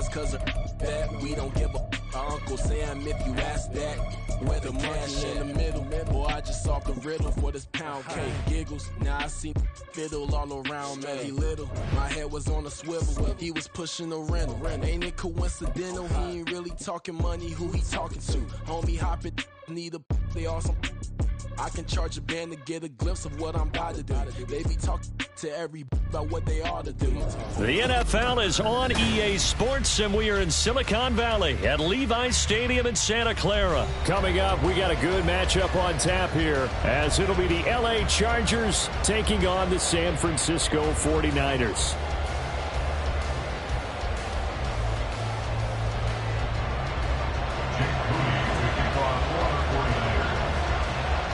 just cause of that. We don't give a Uncle Sam if you ask that. Where the money in the middle, boy, I just solved the riddle for this pound cake. Giggles, now I see fiddle all around me. Little, my head was on a swivel, he was pushing a rental. Ain't it coincidental? He ain't really talking money, who he talking to? Homie hopping, need a they awesome. I can charge a band to get a glimpse of what I'm about to do. They be talking to every about what they ought to do. The NFL is on EA Sports, and we are in Silicon Valley at Levi's Stadium in Santa Clara. Coming up, we got a good matchup on tap here, as it'll be the LA Chargers taking on the San Francisco 49ers.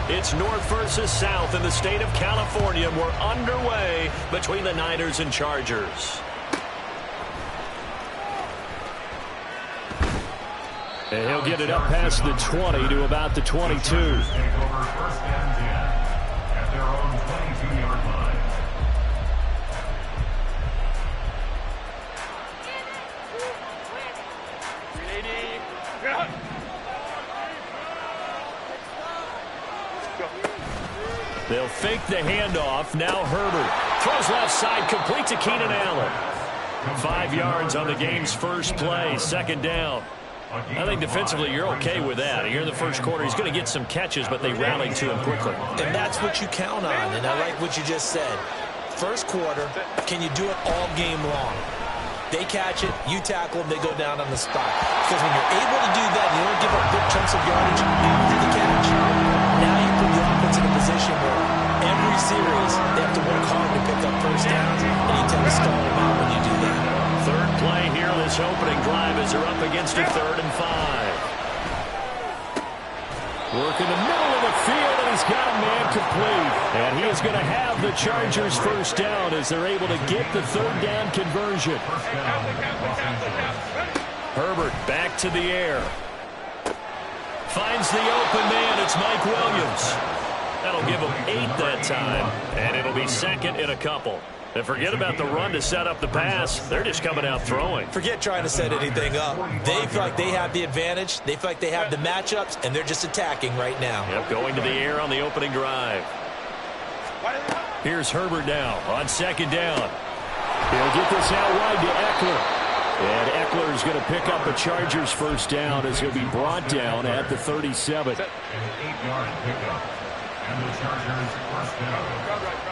It's North versus South in the state of California. We're underway between the Niners and Chargers. And he'll get it up past the 20 to about the 22. They'll fake the handoff. Now Herbert throws left side, complete to Keenan Allen. 5 yards on the game's first play, second down. I think defensively you're okay with that. Here in the first quarter, he's going to get some catches, but they rallied to him quickly. And that's what you count on, and I like what you just said. First quarter, can you do it all game long? They catch it, you tackle them, they go down on the spot. Because when you're able to do that, you don't give up big chunks of yardage after the catch. Now you put your offense in a position where every series they have to work hard to pick up first downs, and you tend to stall them out when you do that. Third play here, this opening drive as they're up against a 3rd and 5. Work in the middle of the field, and he's got a man complete. And he is going to have the Chargers first down as they're able to get the 3rd down conversion. Herbert back to the air. Finds the open man. It's Mike Williams. That'll give him 8 that time, and it'll be second in a couple. And forget about the run to set up the pass. They're just coming out throwing. Forget trying to set anything up. They feel like they have the advantage. They feel like they have the matchups, and they're just attacking right now. Yep, going to the air on the opening drive. Here's Herbert now on second down. He'll get this out wide to Eckler. And Eckler is going to pick up the Chargers first down as he'll be brought down at the 37. An 8-yard pickup. And the Chargers first down.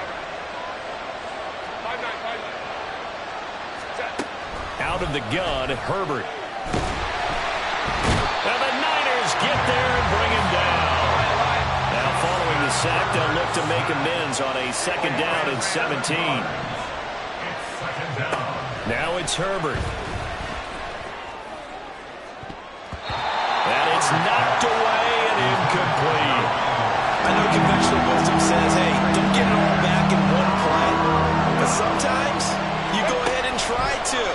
Out of the gun, Herbert. And the Niners get there and bring him down. Now following the sack, they'll look to make amends on a 2nd down and 17. Now it's Herbert. And it's knocked away and incomplete. I know conventional wisdom says, hey, don't get it all back in one play. But sometimes you go ahead and try to.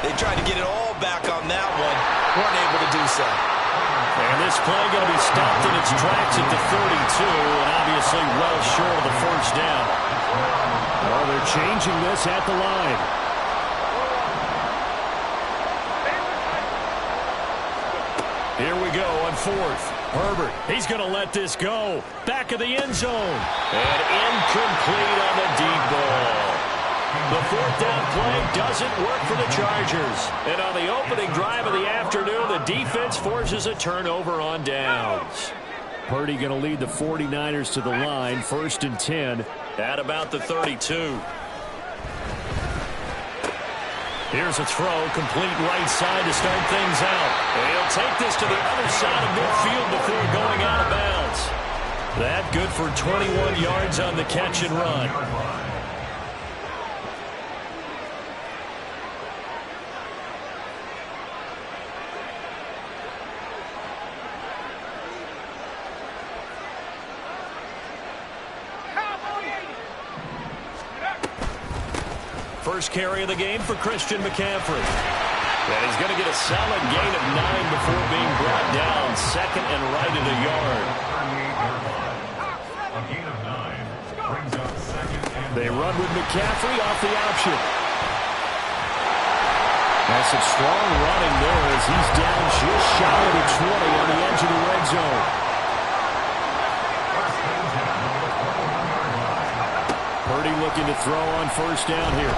They tried to get it all back on that one. Weren't able to do so. And this play going to be stopped in its tracks at the 32, and obviously well short of the first down. Well, they're changing this at the line. Here we go on 4th. Herbert, he's going to let this go. Back of the end zone. And incomplete on the deep ball. The 4th down play doesn't work for the Chargers. And on the opening drive of the afternoon, the defense forces a turnover on downs. Purdy going to lead the 49ers to the line, 1st and 10 at about the 32. Here's a throw, complete right side to start things out. And he'll take this to the other side of midfield before going out of bounds. That good for 21 yards on the catch and run. First carry of the game for Christian McCaffrey. And he's going to get a solid gain of 9 before being brought down. 2nd and right at a yard. A gain of 9 brings up 2nd and they run with McCaffrey off the option. That's some strong running there as he's down just shy of the 20 on the edge of the red zone. Purdy looking to throw on first down here.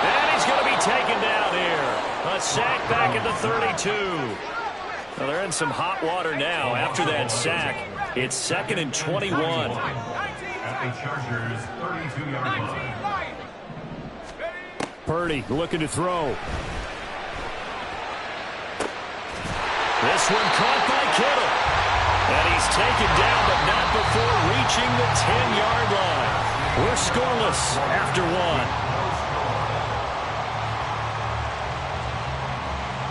And he's going to be taken down here. A sack back at the 32. Well, they're in some hot water now after that sack. It's 2nd and 21. At the Chargers' 32-yard line. Purdy looking to throw. This one caught by Kittle. And he's taken down, but not before reaching the 10-yard line. We're scoreless after one.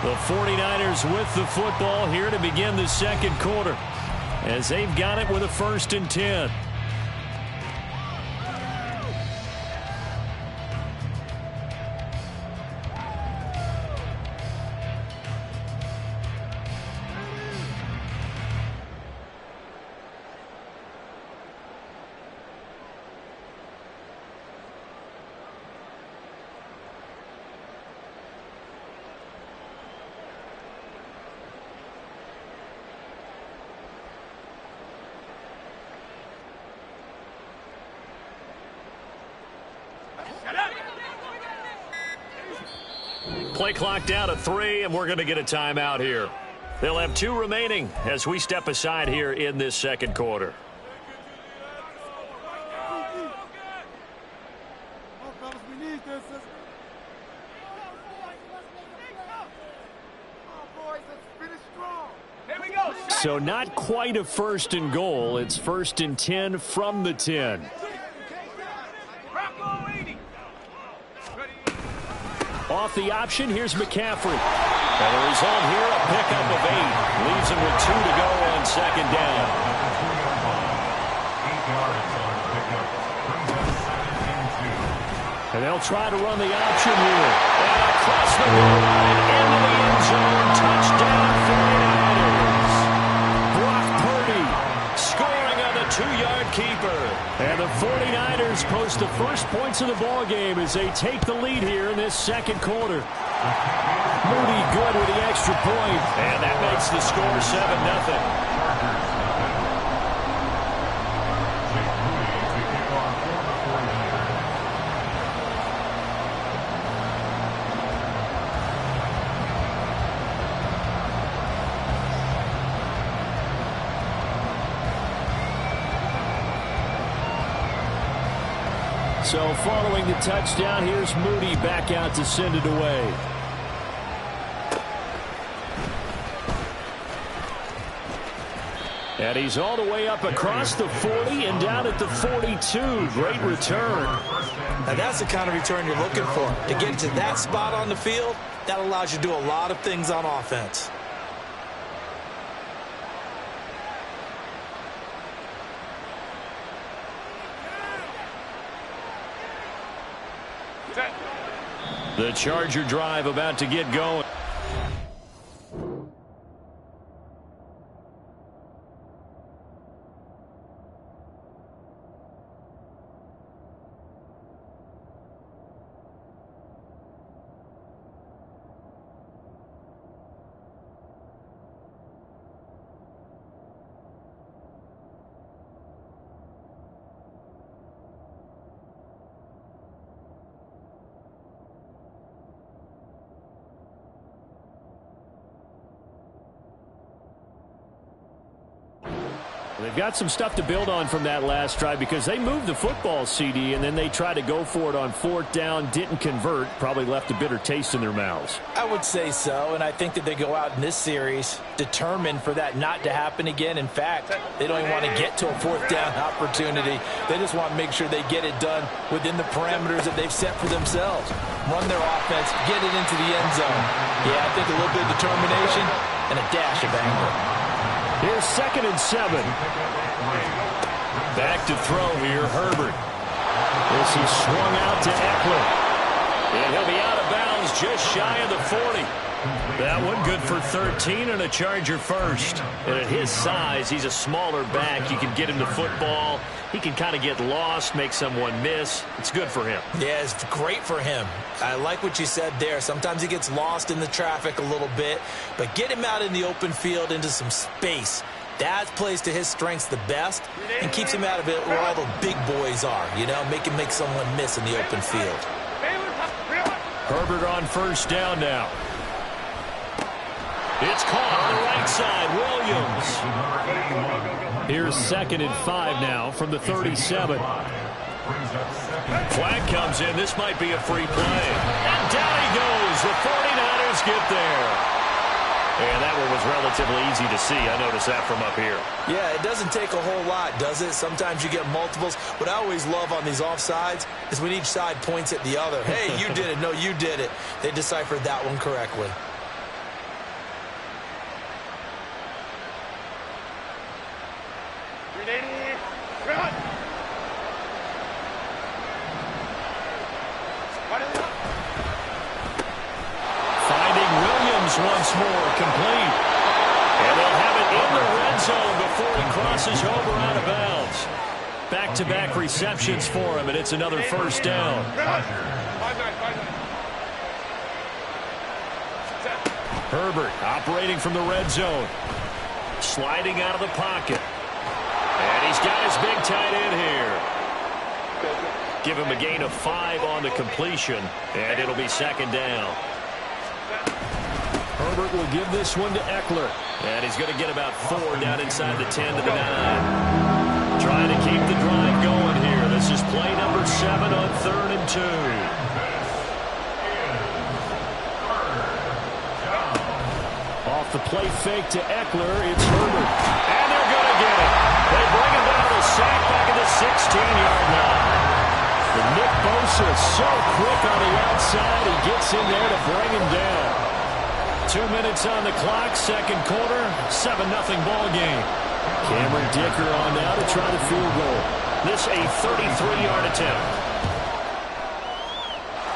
The 49ers with the football here to begin the second quarter, as they've got it with a 1st and 10. Play clock down to 3, and we're going to get a timeout here. They'll have 2 remaining as we step aside here in this second quarter. So not quite a 1st and goal. It's 1st and 10 from the 10. Off the option, here's McCaffrey. And the result here, a pickup of 8. Leaves him with 2 to go on 2nd down. 8 yards on pickup. And they'll try to run the option here. And across the goal line, into the end zone. Touchdown, 49ers. Brock Purdy scoring on the 2-yard keeper. And the 49ers post the first points of the ball game as they take the lead here in this second quarter. Moody good with the extra point, and that makes the score 7-0. So following the touchdown, here's Moody back out to send it away. And he's all the way up across the 40 and down at the 42. Great return. Now that's the kind of return you're looking for. To get to that spot on the field, that allows you to do a lot of things on offense. The Charger drive about to get going. They've got some stuff to build on from that last drive because they moved the football, CD, and then they tried to go for it on 4th down, didn't convert, probably left a bitter taste in their mouths. I would say so, and I think that they go out in this series determined for that not to happen again. In fact, they don't even want to get to a 4th down opportunity. They just want to make sure they get it done within the parameters that they've set for themselves. Run their offense, get it into the end zone. Yeah, I think a little bit of determination and a dash of anger. Here's 2nd and 7. Back to throw here, Herbert. This is swung out to Eckler. And he'll be out of bounds just shy of the 40. That one good for 13 and a Charger first. And at his size, he's a smaller back. You can get him to football. He can kind of get lost, make someone miss. It's good for him. Yeah, it's great for him. I like what you said there. Sometimes he gets lost in the traffic a little bit, but get him out in the open field into some space. That plays to his strengths the best and keeps him out of it where all the big boys are, you know, make him make someone miss in the open field. Herbert on first down now. It's caught on the right side. Williams. Here's 2nd and 5 now from the 37. Flag comes in. This might be a free play. And down he goes. The 49ers get there. And that one was relatively easy to see. I noticed that from up here. Yeah, it doesn't take a whole lot, does it? Sometimes you get multiples. What I always love on these offsides is when each side points at the other. Hey, you did it. No, you did it. They deciphered that one correctly. Finding Williams once more, complete. And they'll have it in the red zone before he crosses over out of bounds. Back-to-back receptions for him, and it's another first down. Herbert operating from the red zone. Sliding out of the pocket. And he's got his big tight end here. Give him a gain of 5 on the completion, and it'll be 2nd down. Herbert will give this one to Eckler. And he's going to get about 4 down inside the 10 to the 9. Trying to keep the drive going here. This is play number 7 on 3rd and 2. Off the play fake to Eckler, it's Herbert. And they're going to get it. They bring him down to sack back at the 16-yard line. And Nick Bosa is so quick on the outside, he gets in there to bring him down. 2 minutes on the clock, 2nd quarter, 7-0 ball game. Cameron Dicker on now to try the field goal. This a 33-yard attempt.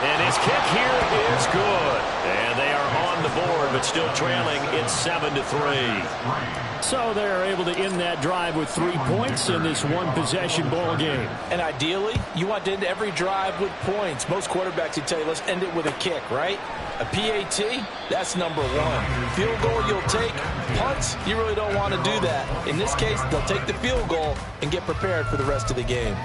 And his kick here is good. And they are on the board, but still trailing. It's 7-3. So they're able to end that drive with 3 points in this one-possession ball game. And ideally, you want to end every drive with points. Most quarterbacks would tell you, let's end it with a kick, right? A PAT, that's number 1. Field goal you'll take. Punts, you really don't want to do that. In this case, they'll take the field goal and get prepared for the rest of the game.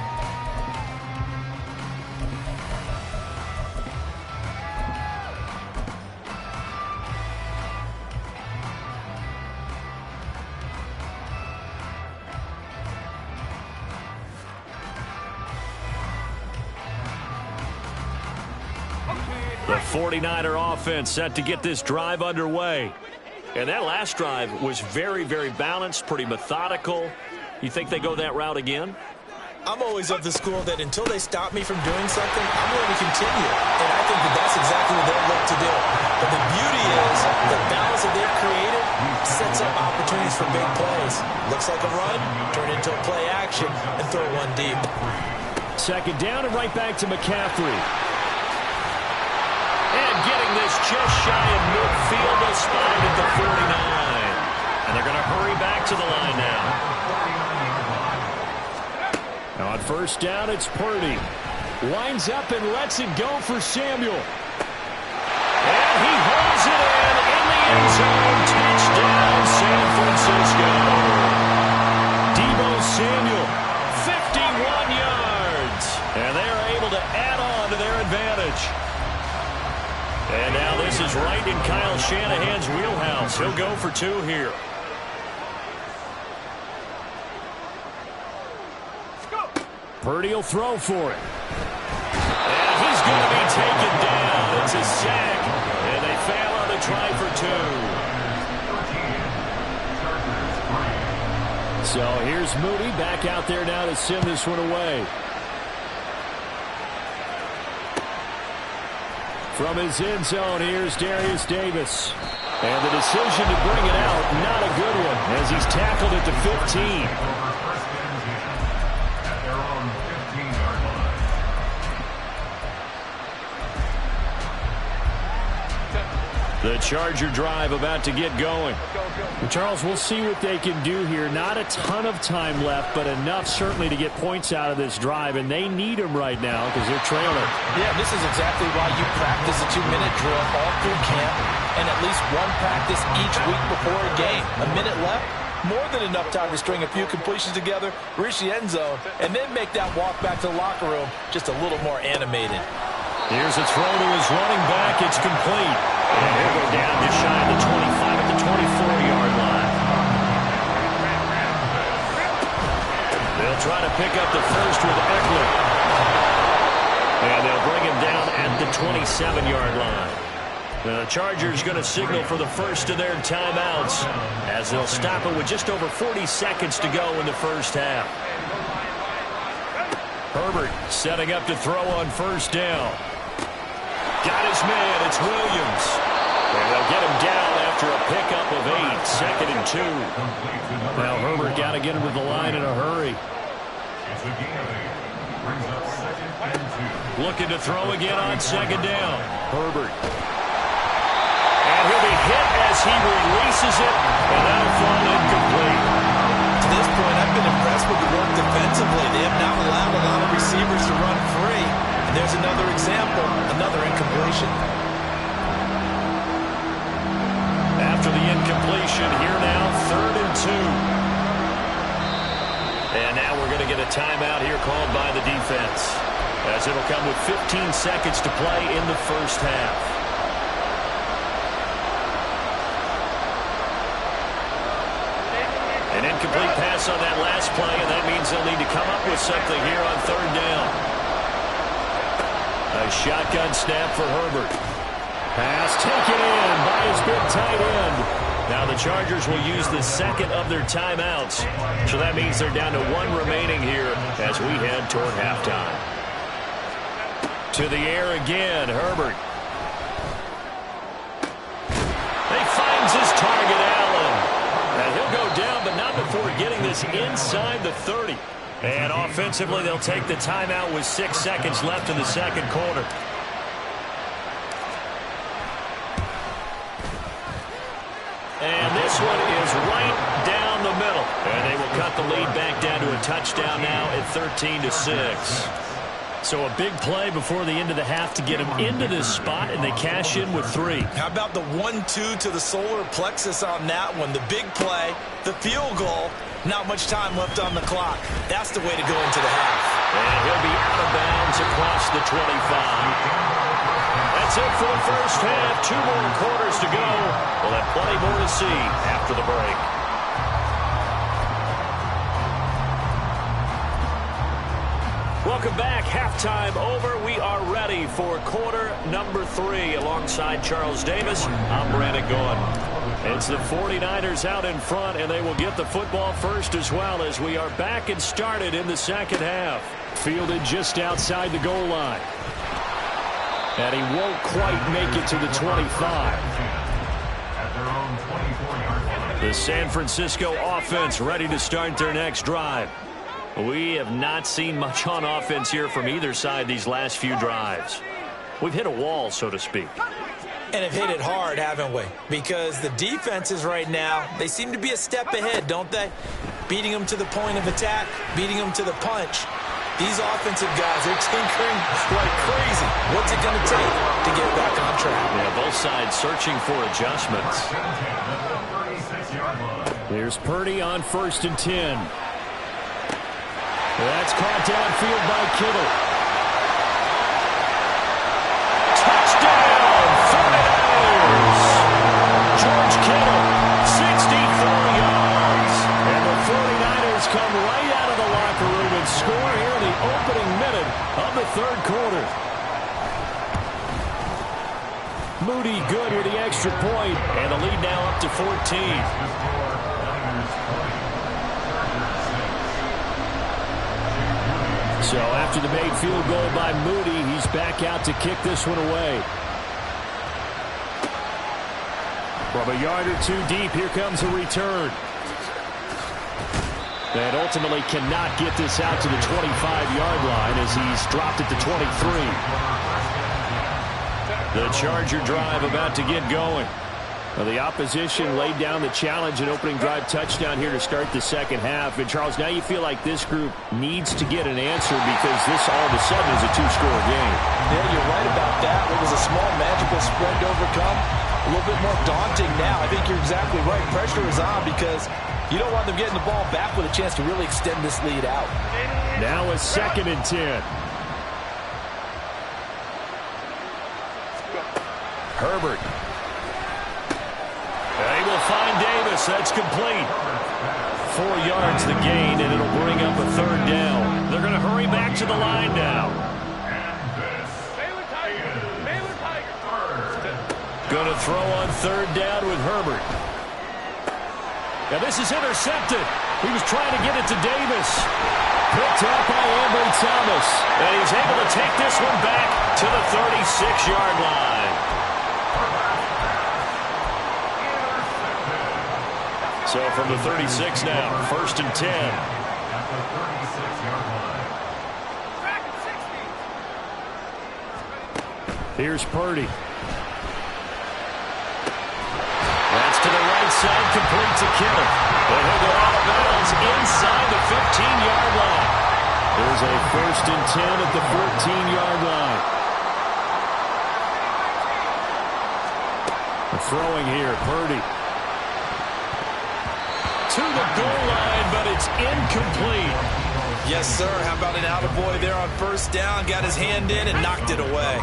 The 49er offense set to get this drive underway. And that last drive was very, very balanced, pretty methodical. You think they go that route again? I'm always of the school that until they stop me from doing something, I'm going to continue. And I think that that's exactly what they'll look to do. But the beauty is the balance that they've created sets up opportunities for big plays. Looks like a run, turn into a play action, and throw one deep. 2nd down and right back to McCaffrey. And getting this just shy of midfield, a spot at the 49. And they're going to hurry back to the line now. On first down, it's Purdy. Lines up and lets it go for Samuel. And he holds it in the end zone. Touchdown, San Francisco. Deebo Samuel, 51 yards. And they're able to add on to their advantage. And now this is right in Kyle Shanahan's wheelhouse. He'll go for 2 here. Purdy will throw for it. And he's going to be taken down. It's a sack. And they fail on the try for 2. So here's Moody back out there now to send this one away. From his end zone, here's Darius Davis. And the decision to bring it out, not a good one, as he's tackled at the 15. The Charger drive about to get going. Well, Charles, we'll see what they can do here. Not a ton of time left, but enough certainly to get points out of this drive, and they need them right now because they're trailing. Yeah, this is exactly why you practice a 2-minute drill all through camp and at least one practice each week before a game. A minute left, more than enough time to string a few completions together, reach the end zone, and then make that walk back to the locker room just a little more animated. Here's a throw to his running back. It's complete. And he'll go down just shy of the 25 at the 24-yard line. They'll try to pick up the first with Eckler. And they'll bring him down at the 27-yard line. The Chargers going to signal for the first of their timeouts as they'll stop it with just over 40 seconds to go in the first half. Herbert setting up to throw on first down. Got his man. It's Williams. And they'll get him down after a pickup of 8. 2nd and 2. Now Herbert got to get him to the line in a hurry. It's a gain of 8. Brings up 2nd and 2. Looking to throw again on 2nd down. Herbert. And he'll be hit as he releases it. And that'll fall incomplete. To this point, I've been impressed with the work defensively. They have not allowed a lot of receivers to run free. And there's another example, another incompletion. After the incompletion, here now, 3rd and 2. And now we're going to get a timeout here called by the defense, as it'll come with 15 seconds to play in the first half. An incomplete pass on that last play, and that means they'll need to come up with something here on 3rd down. A shotgun snap for Herbert. Pass taken in by his big tight end. Now the Chargers will use the second of their timeouts. So that means they're down to 1 remaining here as we head toward halftime. To the air again, Herbert. He finds his target, Allen. And he'll go down, but not before getting this inside the 30. And offensively, they'll take the timeout with 6 seconds left in the second quarter. And this one is right down the middle. And they will cut the lead back down to a touchdown now at 13-6. So a big play before the end of the half to get them into this spot, and they cash in with 3. How about the 1-2 to the solar plexus on that one? The big play, the field goal, not much time left on the clock. That's the way to go into the half. And he'll be out of bounds across the 25. That's it for the first half. 2 more quarters to go. We'll have plenty more to see after the break. Welcome back. Halftime over. We are ready for quarter number 3. Alongside Charles Davis, I'm Brandon Gaughan. It's the 49ers out in front, and they will get the football first as well as we are back and started in the second half. Fielded just outside the goal line. And he won't quite make it to the 25. The San Francisco offense ready to start their next drive. We have not seen much on offense here from either side these last few drives. We've hit a wall, so to speak. And have hit it hard, haven't we? Because the defenses right now, they seem to be a step ahead, don't they? Beating them to the point of attack, beating them to the punch. These offensive guys, they're tinkering like crazy. What's it going to take to get back on track? Yeah, both sides searching for adjustments. There's Purdy on 1st and 10. That's caught downfield by Kittle. Touchdown, 49ers! George Kittle, 64 yards. And the 49ers come right out of the locker room and score here in the opening minute of the 3rd quarter. Moody good with the extra point, and the lead now up to 14. So after the made field goal by Moody, he's back out to kick this one away. From a yard or 2 deep, here comes a return. And ultimately cannot get this out to the 25-yard line as he's dropped at the 23. The Charger drive about to get going. Well, the opposition laid down the challenge and opening drive touchdown here to start the second half. And, Charles, now you feel like this group needs to get an answer because this all of a sudden is a two-score game. Yeah, you're right about that. It was a small magical spread to overcome. A little bit more daunting now. I think you're exactly right. Pressure is on because you don't want them getting the ball back with a chance to really extend this lead out. Now a 2nd and 10. Herbert. They will find Davis. That's complete. 4 yards the gain, and it'll bring up a 3rd down. They're going to hurry back to the line now. Going to throw on 3rd down with Herbert. Now this is intercepted. He was trying to get it to Davis. Picked up by Ambry Thomas. And he's able to take this one back to the 36-yard line. So from the 36 now, 1st and 10. Here's Purdy. That's to the right side, complete to Kittle. But he'll go out of bounds inside the 15-yard line. There's a 1st and 10 at the 14-yard line. Throwing here, Purdy. To the goal line, but it's incomplete. Yes, sir. How about an attaboy there on 1st down? Got his hand in and knocked it away.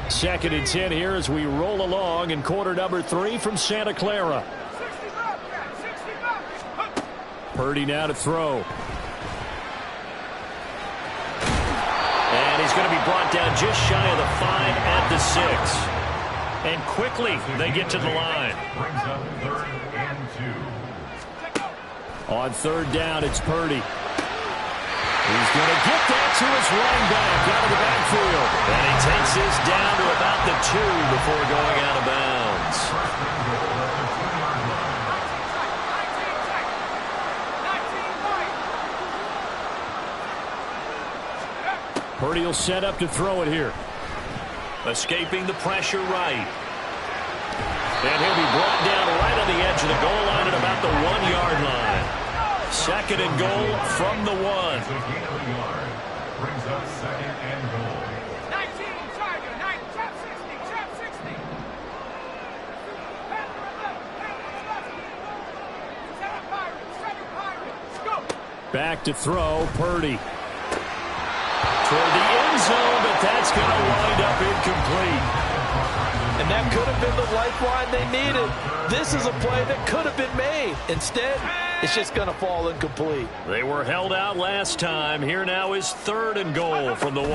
2nd and 10 here as we roll along in quarter number 3 from Santa Clara. Purdy now to throw. And he's going to be brought down just shy of the 5 at the 6. And quickly they get to the line. Brings up 3rd and 2. On 3rd down, it's Purdy. He's going to get that to his running back out of the backfield. And he takes this down to about the 2 before going out of bounds. Purdy will set up to throw it here. Escaping the pressure right. And he'll be brought down right on the edge of the goal line at about the 1-yard line. 2nd and goal from the 1. Brings up 2nd and goal. 19, Charger, 9, trap 60, trap 60. Back to throw, Purdy. Toward the end zone, but that's going to wind up incomplete. And that could have been the lifeline they needed. This is a play that could have been made. Instead, it's just going to fall incomplete. They were held out last time. Here now is 3rd and goal from the 1.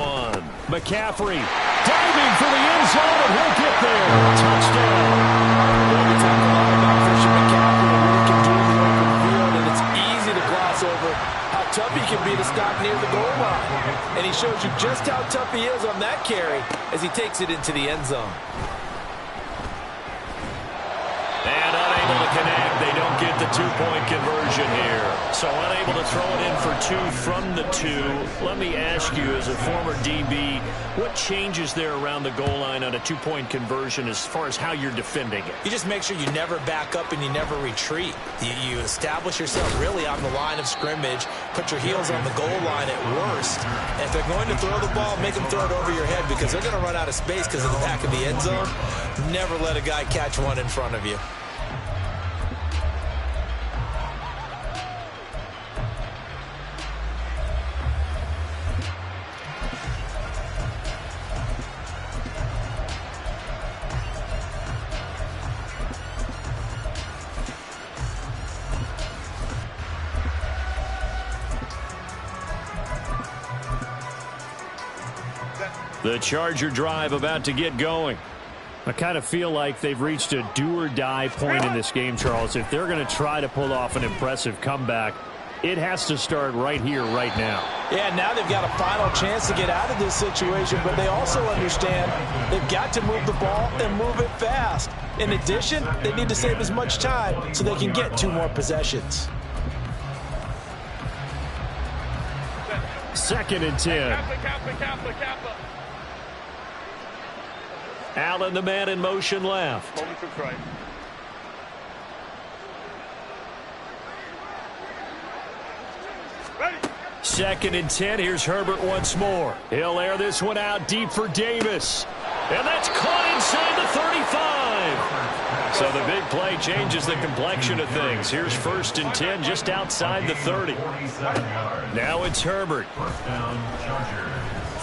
McCaffrey diving for the end zone, and he'll get there. Touchdown. We talk a lot about Christian McCaffrey and what he can do in the open field, and it's easy to gloss over how tough he can be to stop near the goal line. And he shows you just how tough he is on that carry as he takes it into the end zone. And unable to connect. They don't get the 2-point conversion here. So unable to throw it in for 2 from the 2. Let me ask you, as a former DB, what changes there around the goal line on a 2-point conversion as far as how you're defending it? You just make sure you never back up and you never retreat. You establish yourself really on the line of scrimmage, put your heels on the goal line at worst. And if they're going to throw the ball, make them throw it over your head because they're going to run out of space because of the back of the end zone. Never let a guy catch one in front of you. The Charger drive about to get going. I kind of feel like they've reached a do-or-die point in this game, Charles. If they're going to try to pull off an impressive comeback, it has to start right here, right now. Yeah, now they've got a final chance to get out of this situation, but they also understand they've got to move the ball and move it fast. In addition, they need to save as much time so they can get 2 more possessions. 2nd and 10. Allen, the man in motion left. Hold it for Christ. Ready. 2nd and 10. Here's Herbert once more. He'll air this one out deep for Davis. And that's caught inside the 35. So the big play changes the complexion of things. Here's 1st and 10 just outside the 30. Now it's Herbert. First down, Chargers.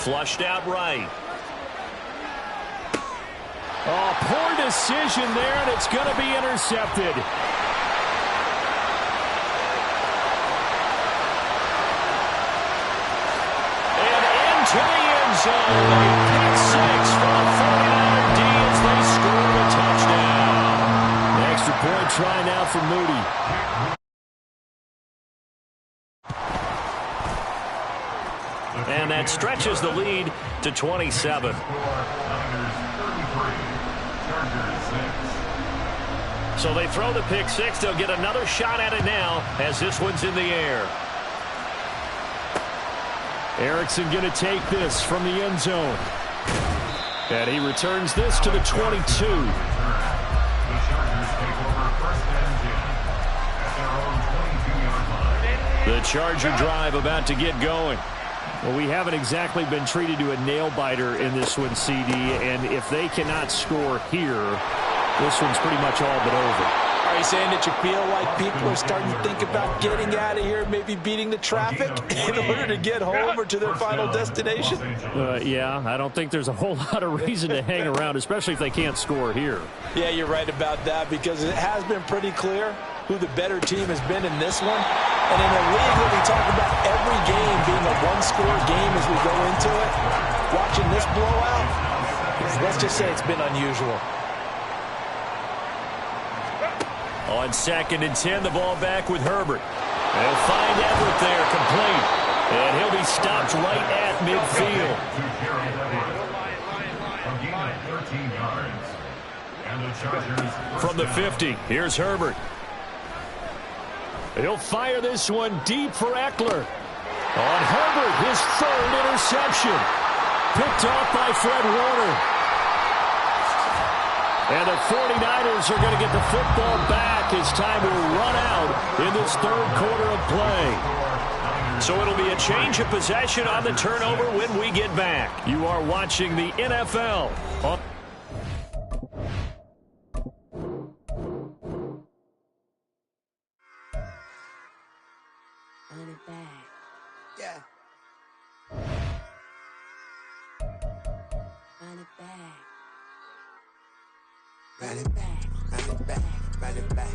Flushed out right. Oh, poor decision there, and it's going to be intercepted. And into the end zone. A pick six for the 49er D as they score a touchdown. An extra point try now for Moody. And that stretches the lead to 27. So they throw the pick six. They'll get another shot at it now as this one's in the air. Erickson going to take this from the end zone. And he returns this to the 22. The Chargers take over 1st and 10 at their own 22-yard line. The Charger drive about to get going. Well, we haven't exactly been treated to a nail-biter in this one, CD, and if they cannot score here, this one's pretty much all but over. Are you saying that you feel like people are starting to think about getting out of here, maybe beating the traffic in order to get home or to their final destination? Yeah, I don't think there's a whole lot of reason to hang around, especially if they can't score here. Yeah, you're right about that because it has been pretty clear who the better team has been in this one. And in a league where we talk about every game being a one-score game as we go into it, watching this blowout, let's just say it's been unusual. On 2nd and 10, the ball back with Herbert. They'll find Everett there, complete. And he'll be stopped right at midfield. A gain of 13 yards. And the Chargers From the 50, here's Herbert. He'll fire this one deep for Eckler. On Herbert, his 3rd interception. Picked off by Fred Warner. And the 49ers are going to get the football back as time will run out in this 3rd quarter of play. So it'll be a change of possession on the turnover when we get back. You are watching the NFL. Run it back. Yeah. Run it back. Run it back, run it back, run it back,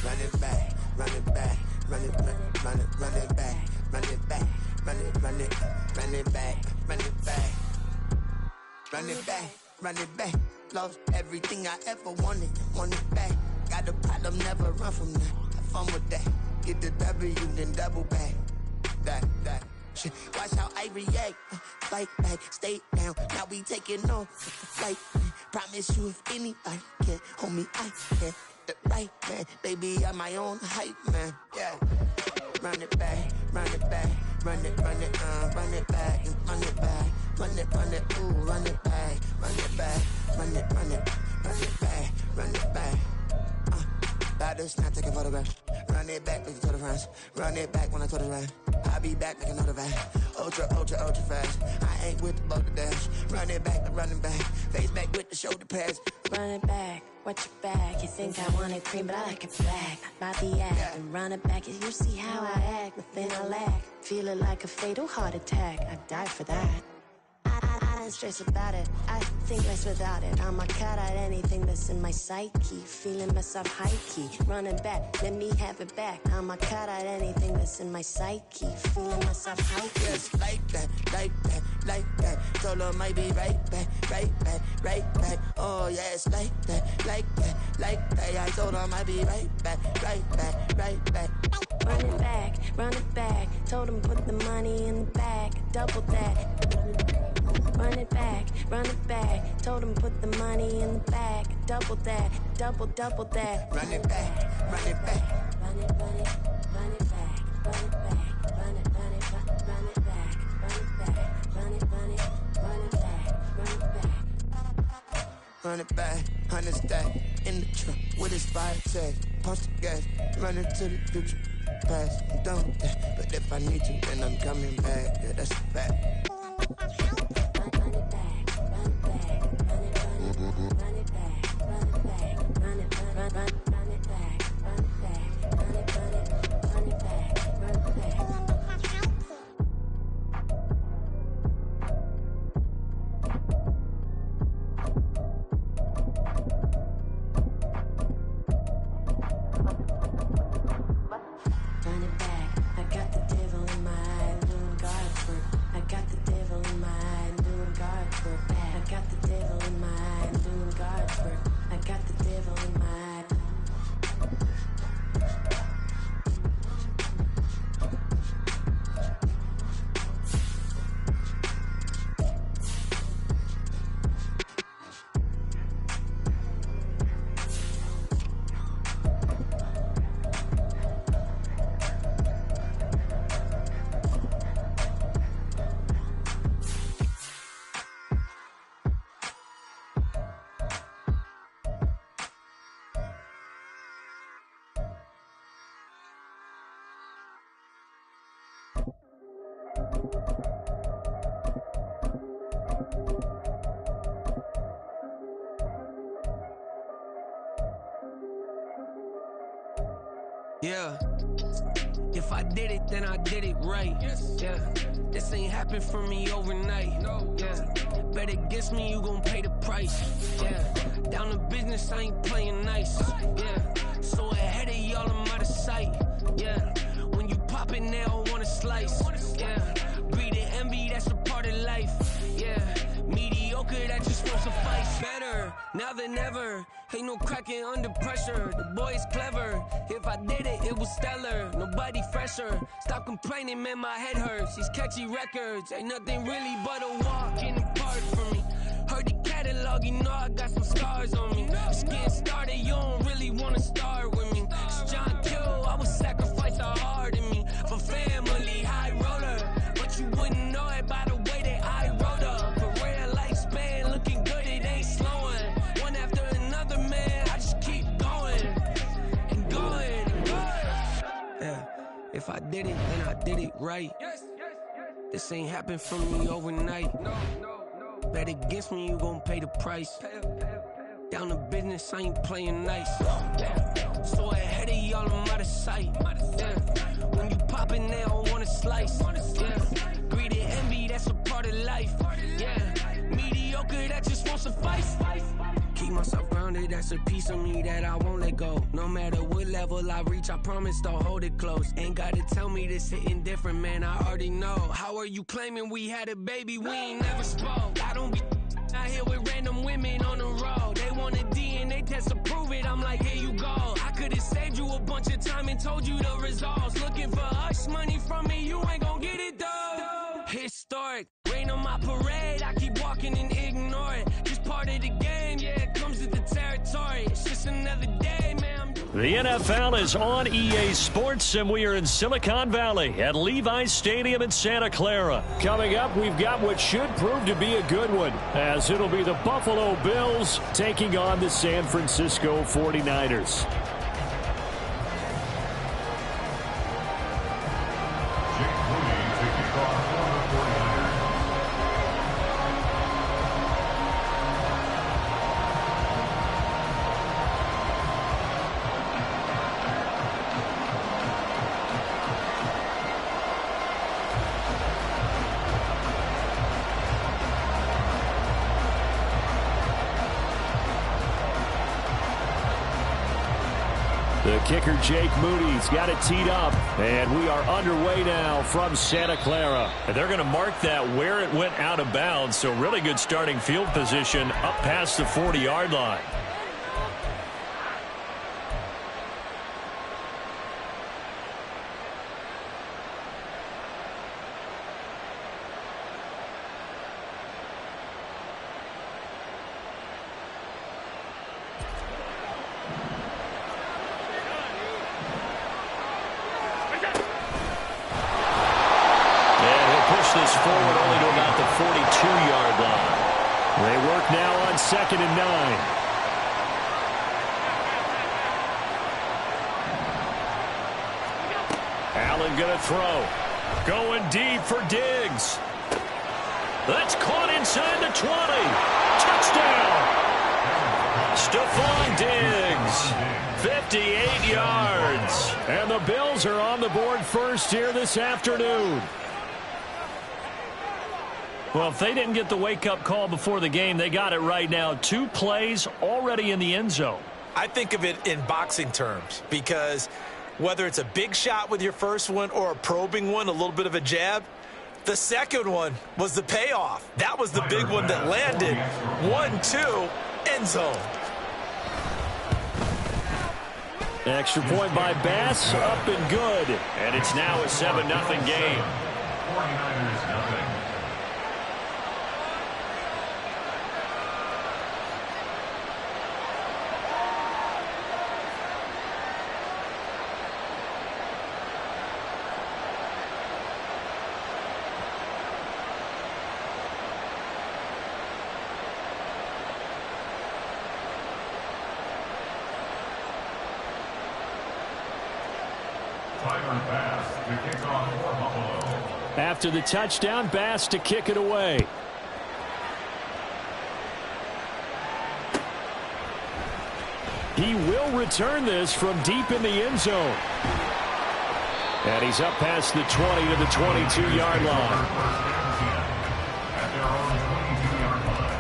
run it back, run it back, run it back, run it back, run it back, run it back, run it back, run it back, run it back. Lost everything I ever wanted it back. Got a problem, never run from that. Have fun with that. Get the W, then double back. That. Shit. Watch how I react. Fight back, stay down. Now we taking off. Fight. Promise you if anybody can hold me, I can. The right man, baby, I'm my own hype man. Yeah. Run it back, run it back, run it back, and run it back, run it, ooh, run it back, run it back, run it back, run it back. About to snap, take a photograph. Run it back, make it to the front. Run it back when I told it right. I'll be back, make another van. Ultra fast. I ain't with the boat to dash. Run it back, I'm running back. Face back with the shoulder pads. Run it back, watch your back. You think I want it cream, but I like it black. About the act, and run it back. You see how I act, nothing I lack. Feel it like a fatal heart attack. I'd die for that. I don't stress about it, I think less without it. I'ma cut out anything that's in my psyche. Feeling myself high-key, running back, let me have it back. I'ma cut out anything that's in my psyche. Feeling myself high-key. Yes, like that. Told her I might be right back. Oh yes, like that. I told her I might be right back. Run it back. Told him put the money in the bag, double that. Run it back. Told him put the money in the bag, double that. Run it back. Run it back. Run it back. Run it back. Run it back. Run it back. Run it back. Run it back. run it back, 100 stack in the truck with his fire tag. Punch the gas, run into the future, past. I'm done with that, but if I need you, then I'm coming back. Yeah, that's a fact. Yeah, if I did it, then I did it right. Yeah, this ain't happened for me overnight. Yeah, bet against me, you gon' pay the price. Yeah, down to business, I ain't playing nice. Yeah, so ahead of y'all, I'm out of sight. Yeah, when you pop it, they don't wanna slice. Yeah, breed and envy, that's a part of life. Yeah, mediocre, that just won't suffice. Better now than never. Ain't no cracking under pressure. The boy's clever. If I did it, it was stellar. Nobody fresher. Stop complaining, man, my head hurts. These catchy records ain't nothing really but a walk in the park for me. Heard the catalog, you know I got some scars on me. It's getting started, you don't really wanna start with me. It's John Kill, I would sacrifice a heart in me for family, high roller. But you wouldn't know it by the way that I wrote up. Career lifespan looking good, it ain't slowing. One after another, man, I just keep going and going and going. Yeah, if I did it, then I did it right. This ain't happened for me overnight. Bet against me, you gon' pay the price. Down to business, I ain't playing nice. Yeah. So ahead of y'all, I'm out of sight. Yeah. When you poppin', they don't wanna slice. Yeah. Greed and envy, that's a part of life. Yeah. Mediocre, that just won't suffice. Keep myself grounded, that's a piece of me that I won't let go. No matter what level I reach, I promise to hold it close. Ain't gotta tell me this hitting different, man, I already know. How are you claiming we had a baby, we ain't never spoke? I don't be out here with random women on the road. They want a DNA test to prove it, I'm like, here you go. I could've saved you a bunch of time and told you the results. Looking for hush money from me, you ain't gon' get it though. Historic, rain on my parade, I keep walking and ignore it. Just part of the game, yeah, it comes with the territory. It's just another day, man. The NFL is on EA Sports, and we are in Silicon Valley at Levi's Stadium in Santa Clara. Coming up, we've got what should prove to be a good one, as it'll be the Buffalo Bills taking on the San Francisco 49ers. The kicker, Jake Moody's got it teed up, and we are underway now from Santa Clara. And they're going to mark that where it went out of bounds, so really good starting field position up past the 40-yard line. Forward only to about the 42-yard line. They work now on 2nd and 9. going to throw. Going deep for Diggs. That's caught inside the 20. Touchdown. Stephon Diggs. 58 yards. And the Bills are on the board first here this afternoon. Well, if they didn't get the wake-up call before the game, they got it right now. 2 plays already in the end zone. I think of it in boxing terms because whether it's a big shot with your first one or a probing one, a little bit of a jab, the second one was the payoff. That was the big one that landed. 1-2, end zone. Extra point by Bass, up and good. And it's now a 7-0 game. 49ers nothing. After the touchdown, Bass to kick it away. He will return this from deep in the end zone. And he's up past the 20 to the 22-yard line. At their own 22-yard line.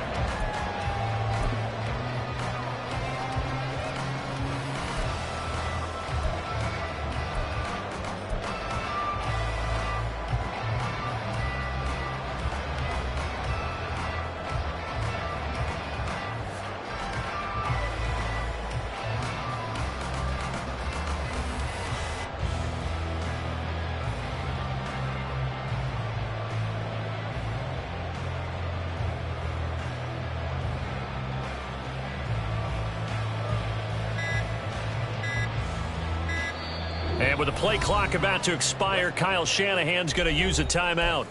And with the play clock about to expire, Kyle Shanahan's going to use a timeout.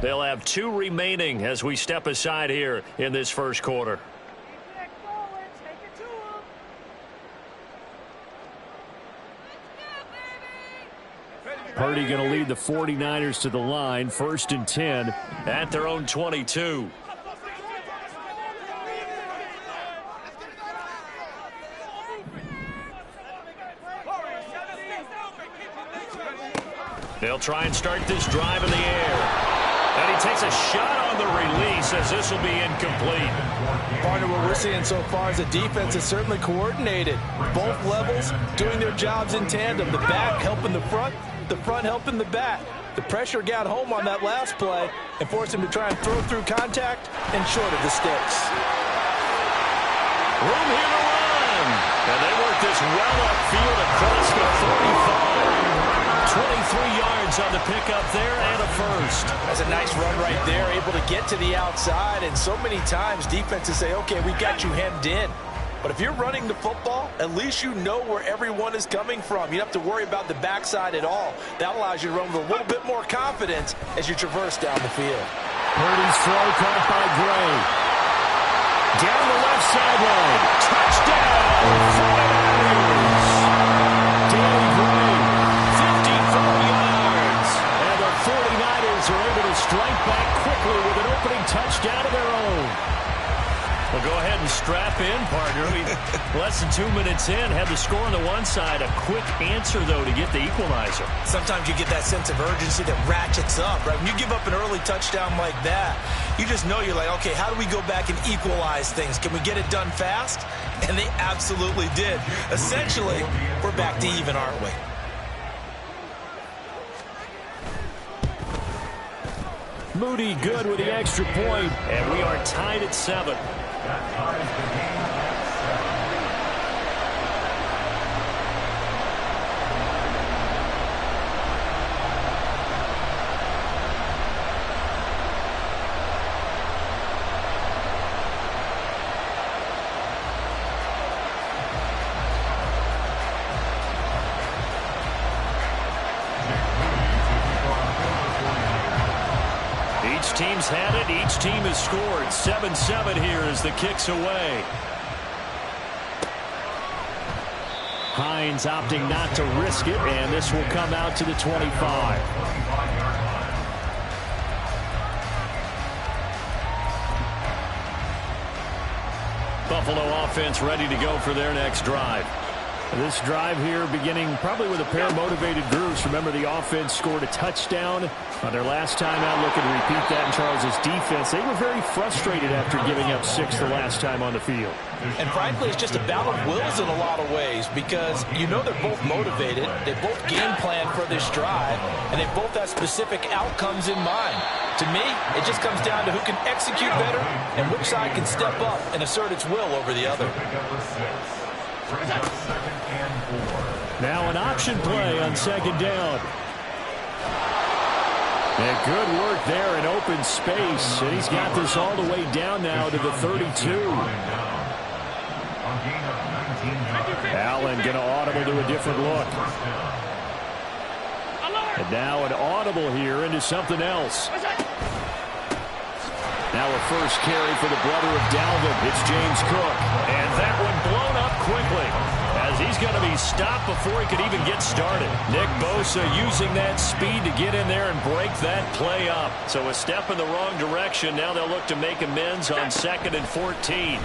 They'll have 2 remaining as we step aside here in this first quarter. Purdy going to lead the 49ers to the line, 1st and 10 at their own 22. They'll try and start this drive in the air. And he takes a shot on the release as this will be incomplete. Partner, what we're seeing so far is the defense is certainly coordinated. Both levels doing their jobs in tandem. The back helping the front helping the back. The pressure got home on that last play and forced him to try and throw through contact and short of the sticks. Room here to run. And they work this well upfield across the 45. 23 yards on the pickup there and a first. That's a nice run right there, able to get to the outside. And so many times defenses say, okay, we've got you hemmed in. But if you're running the football, at least you know where everyone is coming from. You don't have to worry about the backside at all. That allows you to run with a little bit more confidence as you traverse down the field. Purdy's throw caught by Gray. Down the left sideline. Touchdown! 49ers! Danny Gray, 54 yards. And the 49ers are able to strike back quickly with an opening touchdown of their own. Well, go ahead and strap in, partner. Less than 2 minutes in, had the score on the one side. A quick answer, though, to get the equalizer. Sometimes you get that sense of urgency that ratchets up, right? When you give up an early touchdown like that, you just know you're like, okay, how do we go back and equalize things? Can we get it done fast? And they absolutely did. Essentially, we're back to even, aren't we? Moody good with the extra point, and we are tied at 7. That ties the game at 7. Each team's had it. Each team has scored. 7-7 here as the kick's away. Hines opting not to risk it, and this will come out to the 25. Buffalo offense ready to go for their next drive. This drive here beginning probably with a pair of motivated groups. Remember, the offense scored a touchdown on their last time out. Looking to repeat that in Charles' defense. They were very frustrated after giving up 6 the last time on the field. And frankly, it's just a battle of wills in a lot of ways because you know they're both motivated. They both game plan for this drive, and they both have specific outcomes in mind. To me, it just comes down to who can execute better and which side can step up and assert its will over the other. Now an option play on second down. And good work there in open space. And he's got this all the way down now to the 32. Allen going to audible to a different look. And now an audible here into something else. Now a first carry for the brother of Dalvin. It's James Cook. And that one blown up quickly as he's going to be stopped before he could even get started. Nick Bosa using that speed to get in there and break that play up. So a step in the wrong direction. Now they'll look to make amends on 2nd and 14.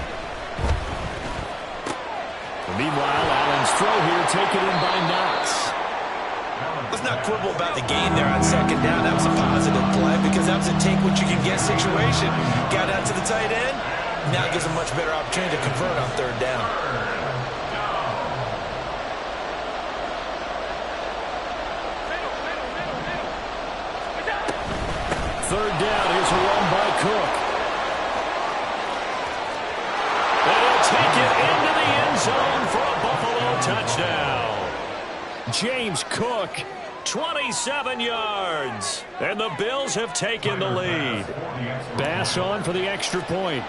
Meanwhile, Allen's throw here taken in by Knox. Let's not quibble about the gain there on second down. That was a positive play because that was a take-what-you-can-get situation. Got out to the tight end. Now gives a much better opportunity to convert on third down. Third down. Here's a run by Cook. And he'll take it into the end zone for a Buffalo touchdown. James Cook, 27 yards. And the Bills have taken the lead. Bass on for the extra point.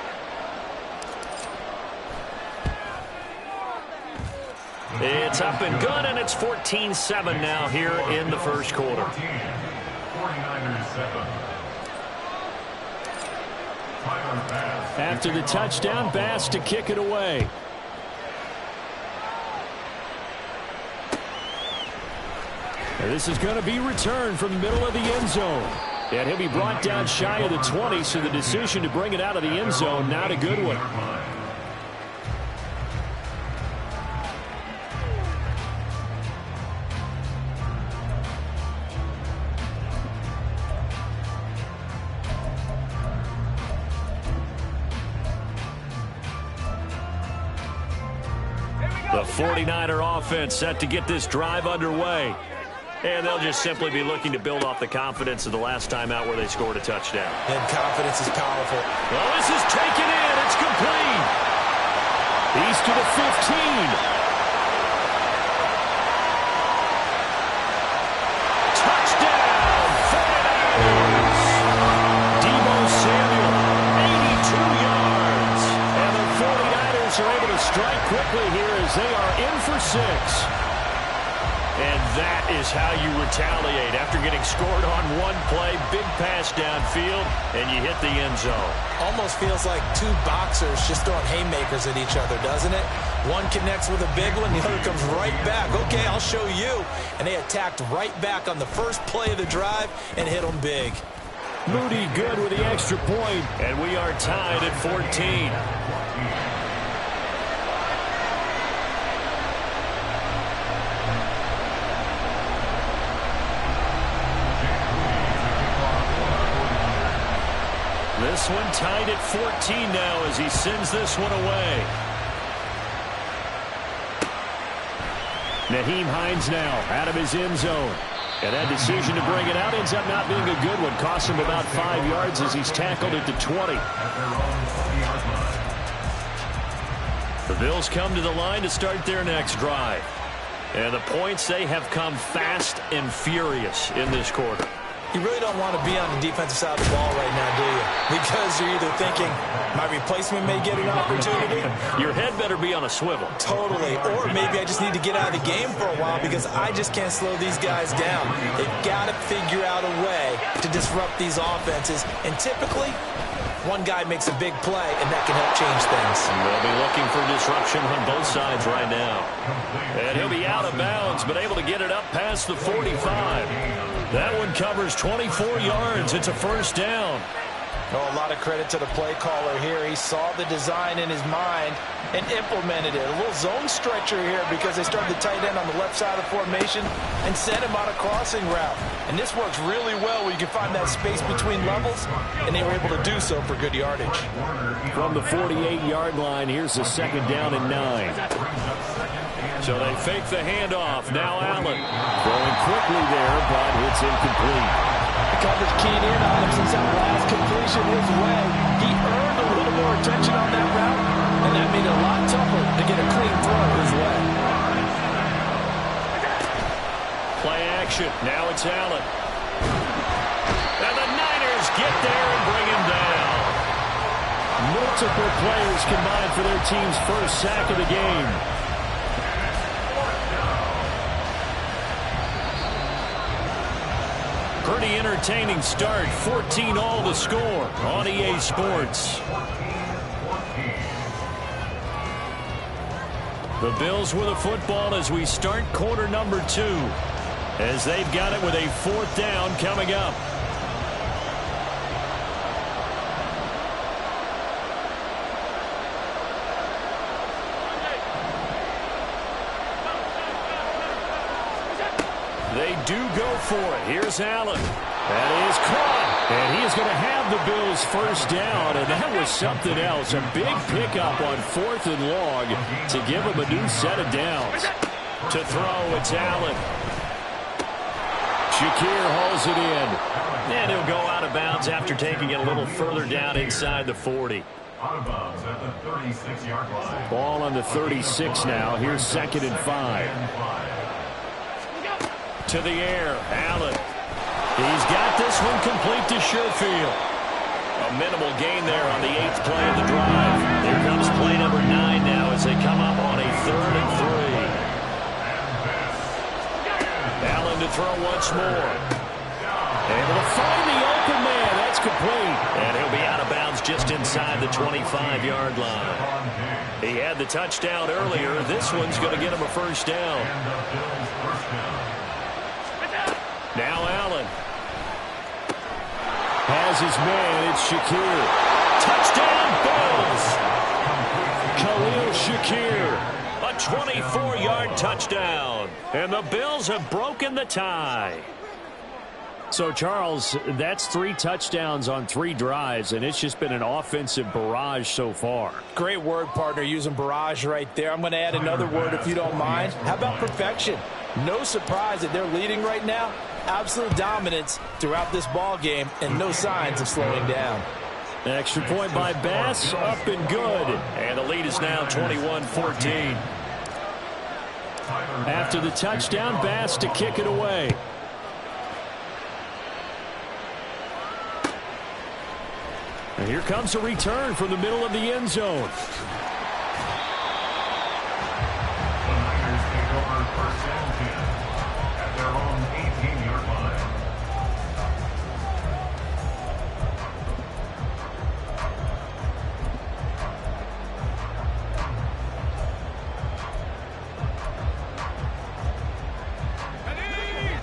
It's up and good, and it's 14-7 now here in the first quarter. 49ers 7. After the touchdown, Bass to kick it away. And this is going to be returned from the middle of the end zone. And he'll be brought down shy of the 20, so the decision to bring it out of the end zone, not a good one. The 49er offense set to get this drive underway. And they'll just simply be looking to build off the confidence of the last time out where they scored a touchdown. And confidence is powerful. Well, this is taken in. It's complete. He's to the 15. Touchdown, 49ers. Deebo Samuel, 82 yards. And the 49ers are able to strike quickly here as they are in for 6. And that is how you retaliate. After getting scored on one play, big pass downfield, and you hit the end zone. Almost feels like two boxers just throwing haymakers at each other, doesn't it? One connects with a big one, the other comes right back. Okay, I'll show you. And they attacked right back on the first play of the drive and hit them big. Moody good with the extra point, and we are tied at 14. This one tied at 14 now as he sends this one away. Nyheim Hines now out of his end zone. And that decision to bring it out ends up not being a good one. Costs him about 5 yards as he's tackled at the 20. The Bills come to the line to start their next drive. And the points, they have come fast and furious in this quarter. You really don't want to be on the defensive side of the ball right now, do you? Because you're either thinking, my replacement may get an opportunity. Your head better be on a swivel. Totally. Or maybe I just need to get out of the game for a while because I just can't slow these guys down. They've got to figure out a way to disrupt these offenses. And typically, One guy makes a big play, and that can help change things. They'll be looking for disruption on both sides right now. And he'll be out of bounds, but able to get it up past the 45. That one covers 24 yards. It's a first down. Oh, a lot of credit to the play caller here. He saw the design in his mind and implemented it. A little zone stretcher here because they started the tight end on the left side of the formation and sent him on a crossing route. And this works really well where you can find that space between levels, and they were able to do so for good yardage. From the 48-yard line, here's the second down and 9. So they fake the handoff. Now Allen throwing quickly there, but it's incomplete. The coverage keyed in on him since that last completion his way. He earned a little more attention on that route, and that made it a lot tougher to get a clean throw his way. Play action. Now it's Allen. And the Niners get there and bring him down. Multiple players combined for their team's first sack of the game. Pretty entertaining start. 14-all the score on EA Sports. The Bills with a football as we start quarter number 2. As they've got it with a 4th down coming up. They do go for it. Here's Allen. That is caught. And he is going to have the Bills first down. And that was something else. A big pickup on 4th and long to give him a new set of downs. To throw, it's Allen. Shakir hauls it in. And he'll go out of bounds after taking it a little further down inside the 40. Out of bounds at the 36-yard line. Ball on the 36 now. Here's 2nd and 5. To the air, Allen. He's got this one complete to Sherfield. A minimal gain there on the 8th play of the drive. Here comes play number 9 now as they come up on a 3rd and 3. Allen to throw once more. Able to find the open man. That's complete. And he'll be out of bounds just inside the 25-yard line. He had the touchdown earlier. This one's going to get him a first down. Now Allen has his man. It's Shakir. Touchdown, Bills. Khalil Shakir. A 24-yard touchdown. And the Bills have broken the tie. So, Charles, that's 3 touchdowns on 3 drives, and it's just been an offensive barrage so far. Great word, partner, using barrage right there. I'm going to add another word if you don't mind. How about perfection? No surprise that they're leading right now. Absolute dominance throughout this ball game and no signs of slowing down. Extra point by Bass, up and good. And the lead is now 21-14. After the touchdown, Bass to kick it away. And here comes a return from the middle of the end zone. The Niners take over 1st and 10 at their own 18-yard line.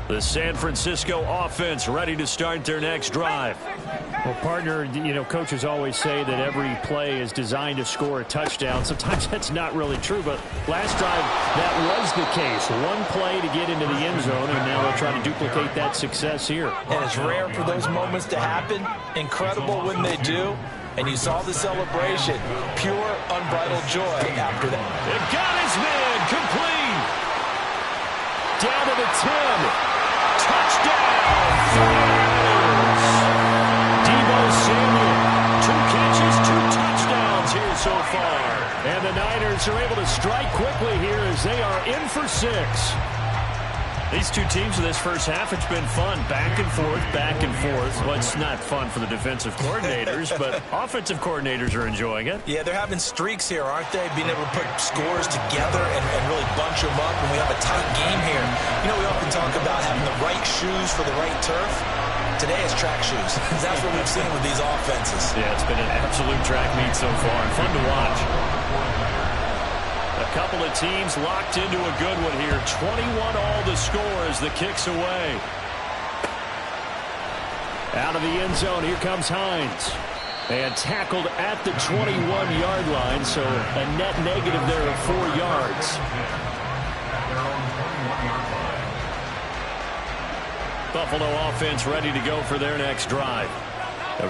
The San Francisco offense ready to start their next drive. Well, partner, you know, coaches always say that every play is designed to score a touchdown. Sometimes that's not really true, but last drive, that was the case. One play to get into the end zone, and now they'll try to duplicate that success here. And it's rare for those moments to happen. Incredible when they do. And you saw the celebration. Pure, unbridled joy after that. It got his man complete. Down to the 10. Touchdown! Deebo Samuel. 2 catches, 2 touchdowns here so far. And the Niners are able to strike quickly here as they are in for 6. These two teams in this first half, it's been fun. Back and forth, back and forth. Well, it's not fun for the defensive coordinators, but offensive coordinators are enjoying it. Yeah, they're having streaks here, aren't they? Being able to put scores together and really bunch them up when we have a tight game here. You know, we often talk about having the right shoes for the right turf. today is track shoes. That's what we've seen with these offenses. Yeah, it's been an absolute track meet so far, and fun to watch. A couple of teams locked into a good one here. 21 all the score as the kick's away. Out of the end zone, here comes Hines. And tackled at the 21-yard line, so a net negative there of 4 yards. Buffalo offense ready to go for their next drive.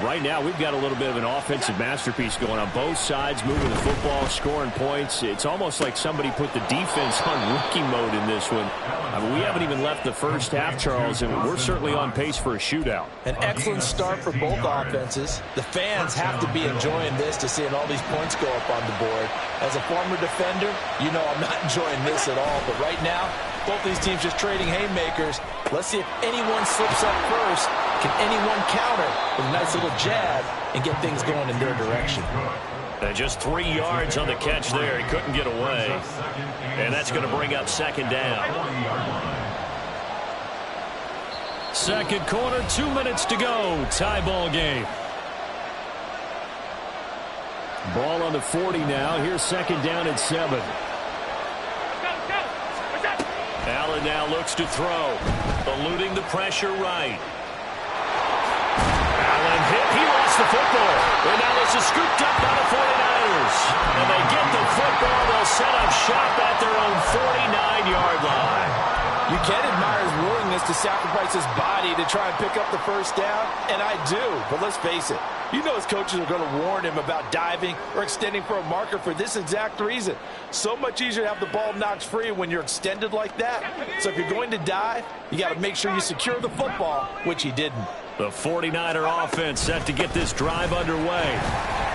Right now, we've got a little bit of an offensive masterpiece going on both sides, moving the football, scoring points. It's almost like somebody put the defense on rookie mode in this one. I mean, we haven't even left the first half, Charles, and we're certainly on pace for a shootout. An excellent start for both offenses. The fans have to be enjoying this to seeing all these points go up on the board. As a former defender, you know I'm not enjoying this at all. But right now, both these teams just trading haymakers. Let's see if anyone slips up first. Can anyone counter with a nice little jab and get things going in their direction? And just 3 yards on the catch there. He couldn't get away. And that's going to bring up second down. Second quarter, 2 minutes to go. Tie ball game. Ball on the 40 now. Here's second down and 7. Allen now looks to throw. Eluding the pressure right. Allen hit. He lost the football. And now this is scooped up by the 49ers. And they get the football. They'll set up shop at their own 49-yard line. You can admire his willingness to sacrifice his body to try and pick up the first down, and I do. But let's face it, you know his coaches are going to warn him about diving or extending for a marker for this exact reason. So much easier to have the ball knocked free when you're extended like that. So if you're going to dive, you got to make sure you secure the football, which he didn't. The 49er offense set to get this drive underway.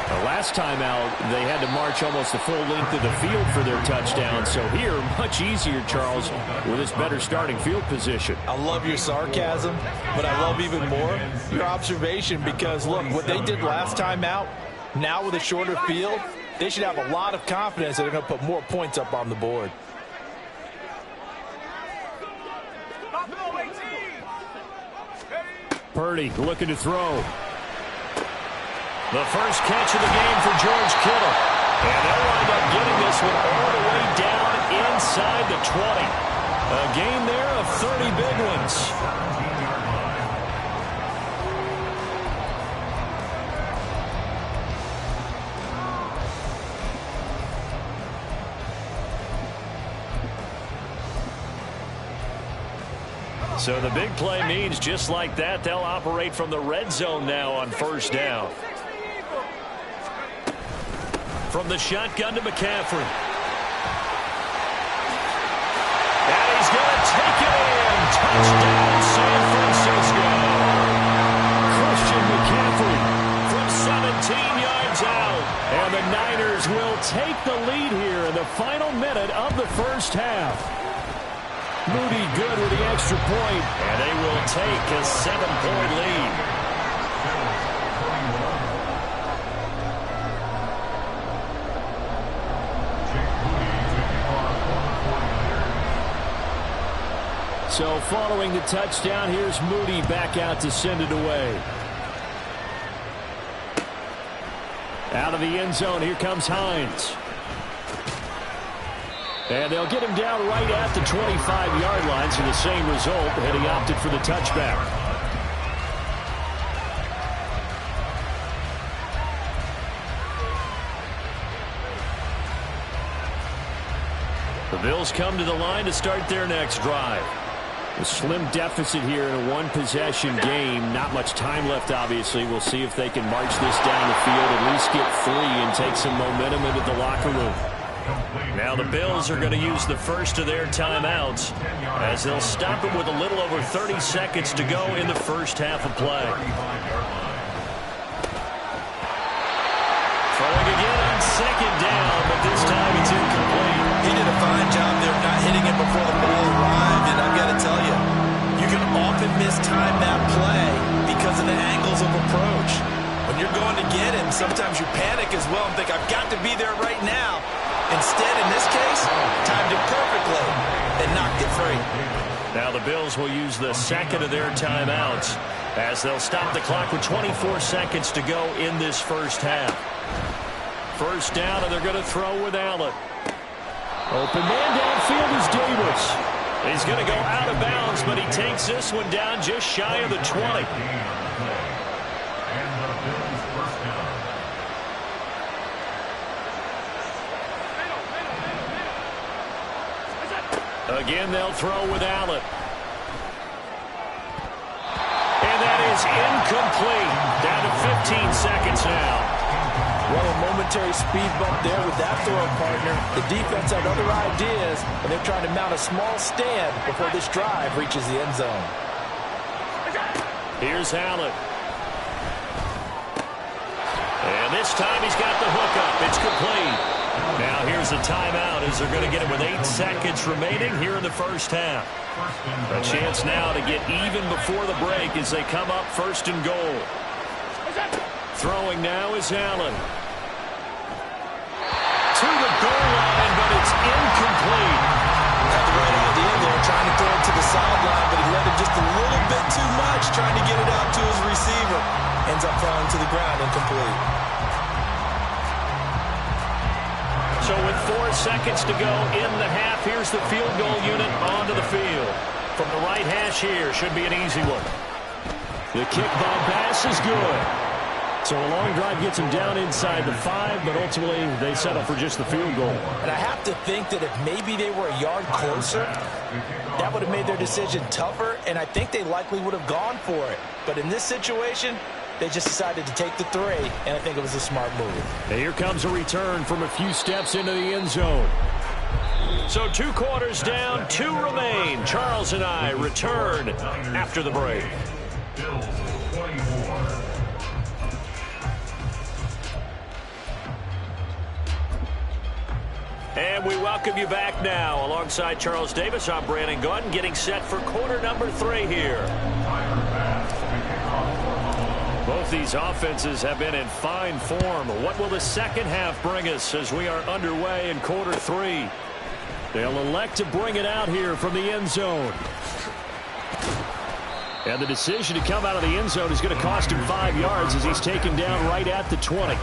The last time out, they had to march almost the full length of the field for their touchdown. So here, much easier, Charles, with this better starting field position. I love your sarcasm, but I love even more your observation because, look, what they did last time out, now with a shorter field, they should have a lot of confidence that they're going to put more points up on the board. Purdy looking to throw. The first catch of the game for George Kittle. And they'll wind up getting this one all the way down inside the 20. A game there of 30 big ones. So the big play means just like that, they'll operate from the red zone now on first down. From the shotgun to McCaffrey. And he's going to take it in. Touchdown, San Francisco. Christian McCaffrey from 17 yards out. And the Niners will take the lead here in the final minute of the first half. Moody good with the extra point, and they will take a 7-point lead. So following the touchdown, here's Moody back out to send it away. Out of the end zone, here comes Hines. And they'll get him down right at the 25-yard line, so the same result, and he opted for the touchback. The Bills come to the line to start their next drive. A slim deficit here in a one-possession game. Not much time left, obviously. We'll see if they can march this down the field, at least get 3 and take some momentum into the locker room. Now the Bills are going to use the first of their timeouts as they'll stop it with a little over 30 seconds to go in the first half of play. Throwing again on second down, but this time it's incomplete. He did a fine job there of not hitting it before the ball arrived, and I've got to tell you, you can often mistime that play because of the angles of approach. When you're going to get him, sometimes you panic as well and think, I've got to be there right now. Instead, in this case, timed it perfectly and knocked it free. Now the Bills will use the second of their timeouts as they'll stop the clock with 24 seconds to go in this first half. First down, and they're going to throw with Allen. Open man downfield is Davis. He's going to go out of bounds, but he takes this one down just shy of the 20. Again, they'll throw with Allen. And that is incomplete. Down to 15 seconds now. Well, a momentary speed bump there with that throw, partner. The defense had other ideas, and they're trying to mount a small stand before this drive reaches the end zone. Here's Allen. And this time he's got the hook up. It's complete. Now here's a timeout as they're going to get it with 8 seconds remaining here in the first half. A chance now to get even before the break as they come up first and goal. Throwing now is Allen. To the goal line, but it's incomplete. Had the right idea there, trying to throw it to the sideline, but he let it just a little bit too much, trying to get it out to his receiver. Ends up falling to the ground, incomplete. So with 4 seconds to go in the half, here's the field goal unit onto the field. From the right hash here, should be an easy one. The kick bomb pass is good. So a long drive gets them down inside the 5, but ultimately they settle for just the field goal. And I have to think that if maybe they were a yard closer, that would have made their decision tougher, and I think they likely would have gone for it. But in this situation, they just decided to take the 3, and I think it was a smart move. And here comes a return from a few steps into the end zone. So 2 quarters down, 2 remain. Charles and I return after the break. And we welcome you back now. Alongside Charles Davis, I'm Brandon Gaudin, getting set for quarter number 3 here. Both these offenses have been in fine form. What will the second half bring us as we are underway in quarter 3? They'll elect to bring it out here from the end zone. And the decision to come out of the end zone is going to cost him 5 yards as he's taken down right at the 20.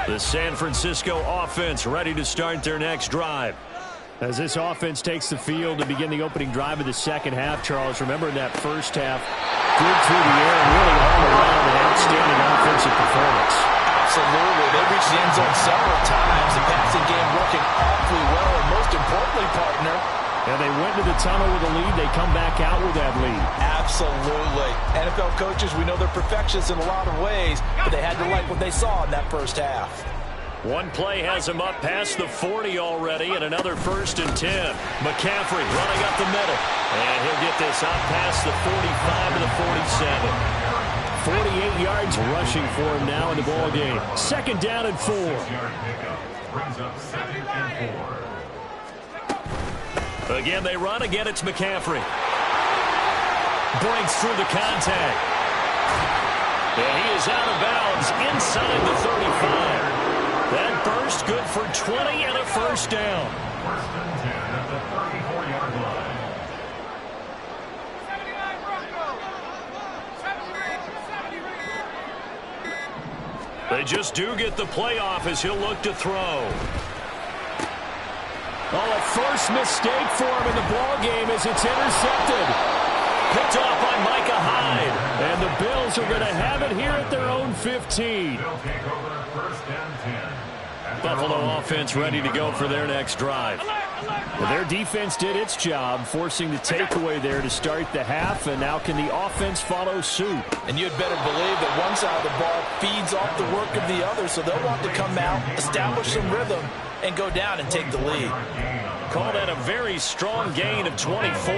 The San Francisco offense ready to start their next drive. As this offense takes the field to begin the opening drive of the second half, Charles, remember in that first half, good through the air and really all around an outstanding offensive performance. Absolutely. They reached the end zone several times. The passing game working awfully well, and most importantly, partner, and they went to the tunnel with a lead. They come back out with that lead. Absolutely. NFL coaches, we know they're perfectionists in a lot of ways, but they had to like what they saw in that first half. One play has him up past the 40 already, and another 1st and 10. McCaffrey running up the middle, and he'll get this out past the 45 to the 47. 48 yards rushing for him now in the ball game. Second down and 4. Again, they run. Again, it's McCaffrey. Breaks through the contact. And he is out of bounds inside the 35. That burst good for 20 and a first down. 1st and 10 at the 34-yard line. 79 Broncos. 70. They just do get the playoff as he'll look to throw. Oh, a first mistake for him in the ball game as it's intercepted. Picked off by Micah Hyde. And the Bills are going to have it here at their own 15. They'll take over 1st and 10. Buffalo offense ready to go for their next drive. Well, their defense did its job, forcing the takeaway there to start the half, and now can the offense follow suit? And you'd better believe that one side of the ball feeds off the work of the other, so they'll want to come out, establish some rhythm, and go down and take the lead. Call that a very strong gain of 24.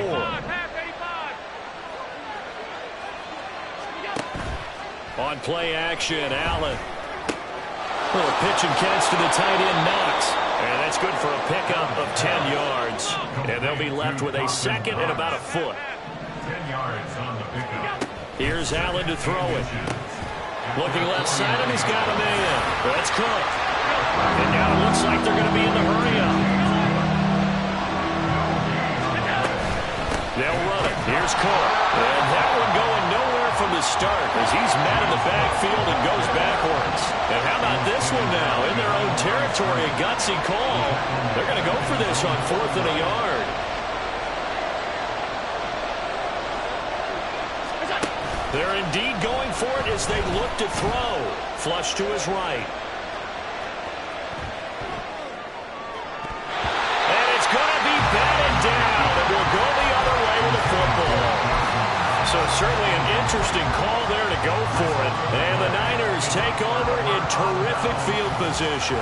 On play action, Allen. Well, a pitch and catch to the tight end, Knox. And that's good for a pickup of 10 yards. And they'll be left with a second and about a foot. 10 yards on the pickup. Here's Allen to throw it. Looking left side, and he's got a man. That's Cook. And now it looks like they're going to be in the hurry-up. They'll run it. Here's is caught. And that one going nowhere from the start as he's met in the backfield and goes backwards. And how about this one now? In their own territory, a gutsy call. They're going to go for this on 4th and a yard. They're indeed going for it as they look to throw. Flush to his right. And it's going to be batted down. It will go the other way with the football. So certainly an interesting call there to go for it. And the Niners take over in terrific field position.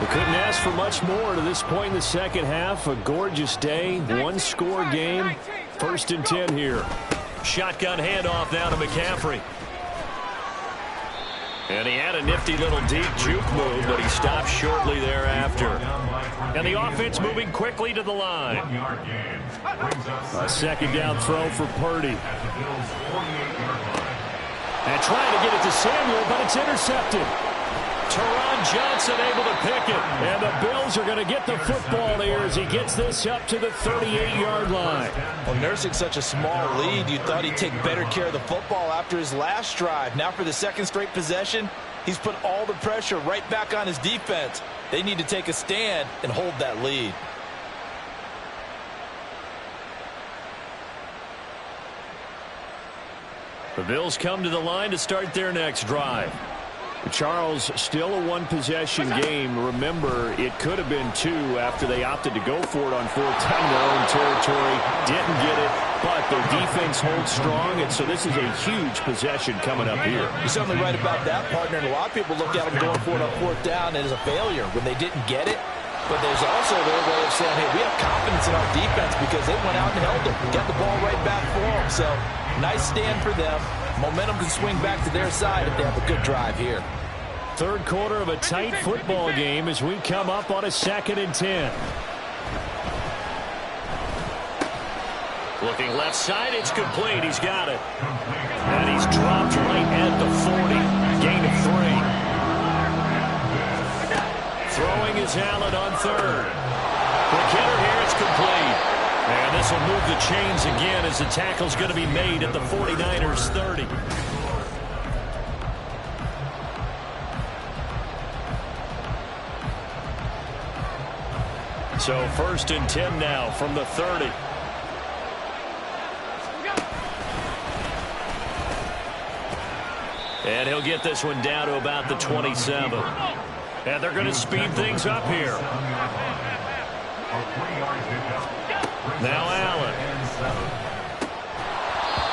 We couldn't ask for much more to this point in the second half. A gorgeous day, one-score game. 1st and 10 here. Shotgun handoff now to McCaffrey. And he had a nifty little deep juke move, but he stopped shortly thereafter. And the offense moving quickly to the line. A 2nd down throw for Purdy. And trying to get it to Samuel, but it's intercepted. Teron Johnson able to pick it. And the Bills are going to get the football here as he gets this up to the 38-yard line. Well, nursing such a small lead, you thought he'd take better care of the football after his last drive. Now for the 2nd straight possession, he's put all the pressure right back on his defense. They need to take a stand and hold that lead. The Bills come to the line to start their next drive. Charles, still a one-possession game. Remember, it could have been 2 after they opted to go for it on 4th down in their own territory. Didn't get it, but their defense holds strong, and so this is a huge possession coming up here. You're certainly right about that, partner, and a lot of people look at them going for it on 4th down as a failure when they didn't get it. But there's also their way of saying, hey, we have confidence in our defense because they went out and held them, got the ball right back for them. So, nice stand for them. Momentum can swing back to their side if they have a good drive here. 3rd quarter of a tight football game as we come up on a 2nd and 10. Looking left side, it's complete. He's got it. And he's dropped right at the 40. Gain of 3. Throwing is Allen on 3rd. The killer here, it's complete. And this will move the chains again as the tackle's going to be made at the 49ers 30. So 1st and 10 now from the 30. And he'll get this one down to about the 27. And they're going to speed things up here. Now Allen.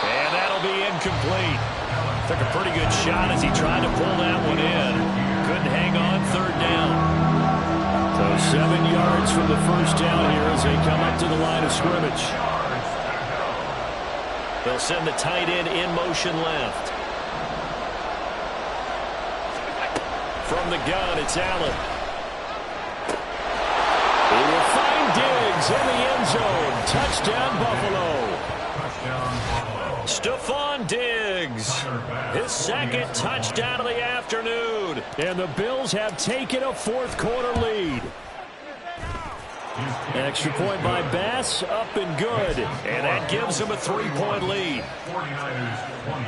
And that'll be incomplete. Took a pretty good shot as he tried to pull that one in. Couldn't hang on 3rd down. So 7 yards from the 1st down here as they come up to the line of scrimmage. They'll send the tight end in motion left. From the gun, it's Allen. He will find Diggs in the end zone. Touchdown, Buffalo. Stephon Diggs, his 2nd touchdown of the afternoon. And the Bills have taken a 4th quarter lead. Extra point by Bass, up and good. And that gives them a 3-point lead.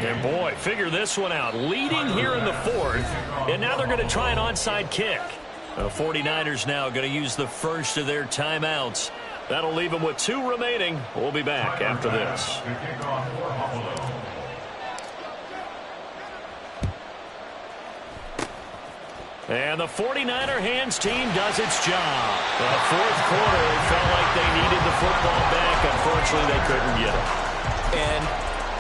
And boy, figure this one out. Leading here in the 4th, and now they're going to try an onside kick. The 49ers now going to use the first of their timeouts. That'll leave them with 2 remaining. We'll be back after this. And the 49er hands team does its job. The 4th quarter, it felt like they needed the football back. Unfortunately, they couldn't get it. And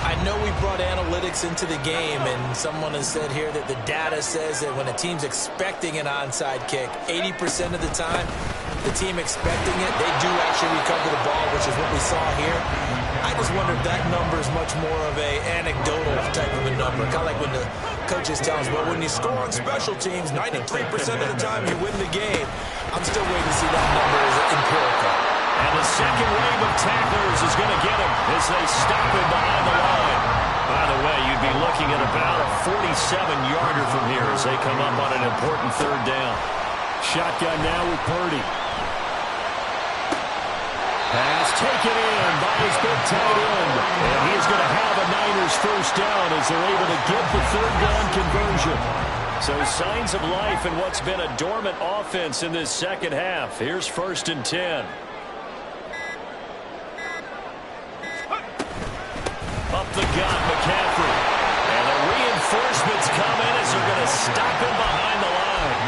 I know we brought analytics into the game, and someone has said here that the data says that when a team's expecting an onside kick, 80% of the time, the team expecting it, they do actually recover the ball, which is what we saw here. I just wonder if that number is much more of a anecdotal type of a number. Kind of like when the coaches tell us, well, when you score on special teams, 93% of the time you win the game. I'm still waiting to see that number as empirical. And the second wave of tacklers is going to get him as they stop him behind the line. By the way, you'd be looking at about a 47-yarder from here as they come up on an important 3rd down. Shotgun now with Purdy. Pass taken in by his big tight end. And he is going to have a Niners first down as they're able to get the third down conversion. So signs of life in what's been a dormant offense in this second half. Here's 1st and 10. Up the gut, McCaffrey. And the reinforcements come in as they're going to stop him behind the line.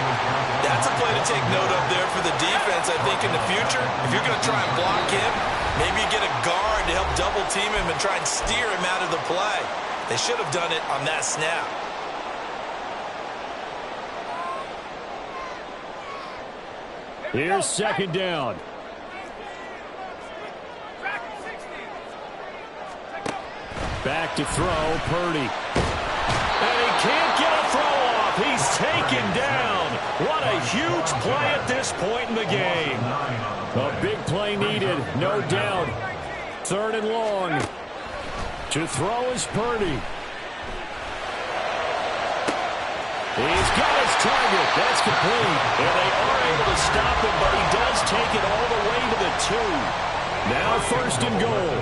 That's a play to take note of there for the defense, I think, in the future. If you're going to try and block him, maybe you get a guard to help double team him and try and steer him out of the play. They should have done it on that snap. Here's 2nd down. Back to throw, Purdy. And he can't get a throw off. He's taken down. What a huge play at this point in the game. A big play needed, no doubt. 3rd and long. To throw is Purdy. He's got his target. That's complete. And they are able to stop him, but he does take it all the way to the 2. Now 1st and goal.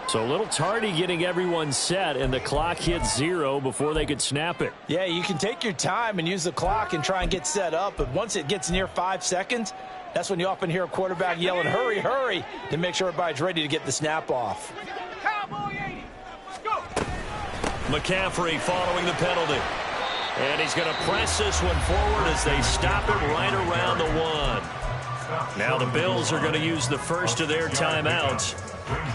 So a little tardy getting everyone set, and the clock hits 0 before they could snap it. Yeah, you can take your time and use the clock and try and get set up, but once it gets near 5 seconds, that's when you often hear a quarterback yelling, hurry, hurry, to make sure everybody's ready to get the snap off. McCaffrey following the penalty. And he's going to press this one forward as they stop it right around the 1. Now the Bills are going to use the first of their timeouts.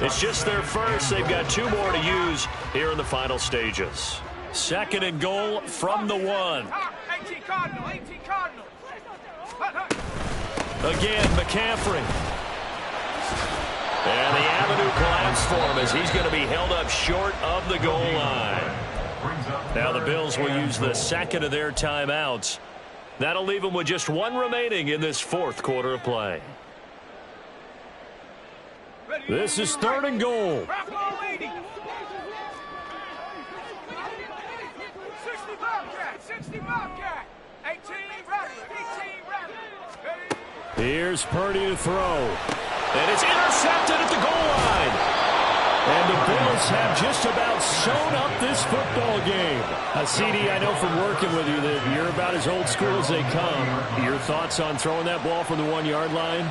It's just their first. They've got 2 more to use here in the final stages. 2nd and goal from the 1. 18 Cardinal. Again, McCaffrey. And the avenue collapsed for him as he's going to be held up short of the goal line. Now the Bills will use the 2nd of their timeouts. That'll leave them with just 1 remaining in this 4th quarter of play. This is 3rd and goal. 65 cat. 18 ready. Here's Purdy to throw. And it's intercepted at the goal line. And the Bills have just about sewn up this football game. CD, I know from working with you that you're about as old school as they come. Your thoughts on throwing that ball from the 1-yard line?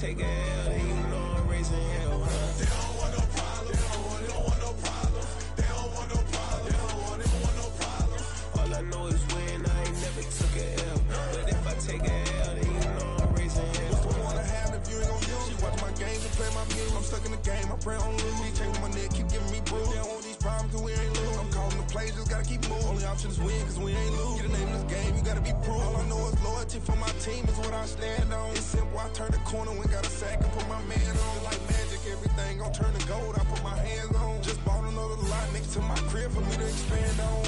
take a L, then you know I'm raising gotta keep moving. Only option is win, cause we ain't lose. Get a name in this game, you gotta be proof. All I know is loyalty for my team is what I stand on. It's simple, I turn the corner when got a sack and put my man on. Like magic, everything gon' turn to gold, I put my hands on. Just bought another lot next to my crib for me to expand on.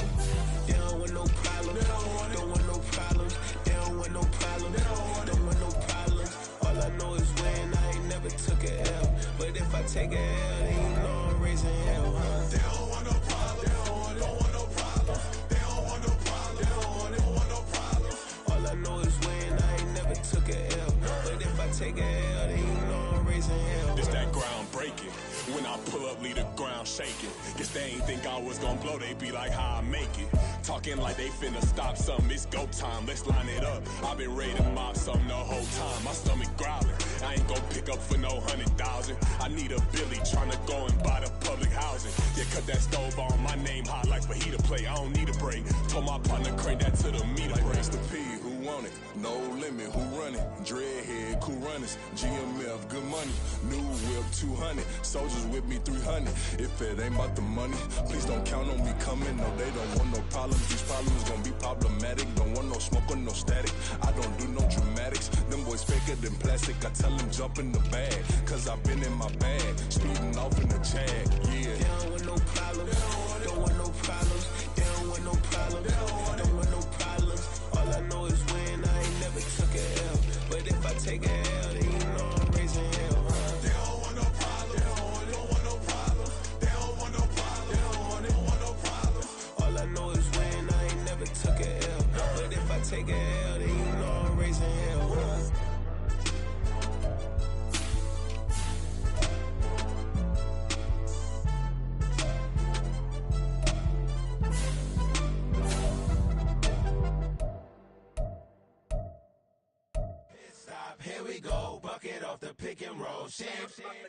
They don't want no problems, don't want no problems. They don't want no problems, don't want no problems. All I know is win, I ain't never took a L. But if I take a L, then you know I'm raising hell, huh? They don't want no problems, they don't want no problems. They don't want no problems, they don't want no problems. All I know is win, I ain't never took a L. But if I take a L, then you know I'm raising hell. It's that ground breaking. When I pull up, leave the ground shaking. Guess they ain't think I was gonna blow, they be like, how I make it. Talking like they finna stop something, it's go time, let's line it up. I've been ready to mob something the whole time, my stomach growling. I ain't gon' pick up for no 100,000. I need a Billy tryna go and buy the public housing. Yeah, cut that stove on, my name hot like fajita play. I don't need a break. Told my partner crank that to the meter like break. Mr. P, who want it? No limit, who run it? Dreadhead, cool runners. GMF, good money. New whip, 200. Soldiers with me, 300. If it ain't about the money, please don't count on me coming. No, they don't want no problems. These problems gon' be problematic. Don't want no smoke or no static. I don't do no dramatics. Them boys faker than plastic. I tell them jump in the bag, cause I've been in my bag. Speeding off in the Jag, yeah. They don't want no problems, don't want no problems. They don't want no problems, don't want no problems. All I know is win, I ain't never took a L. But if I take a L, then you know I'm raising hell, huh? They don't want no problems, they don't want no problems. They don't want no problems, they don't want no problems. All I know is win, I ain't never took a L. But if I take a L, then you know I'm raising hell, huh? Here we go, bucket off the pick and roll. Shit,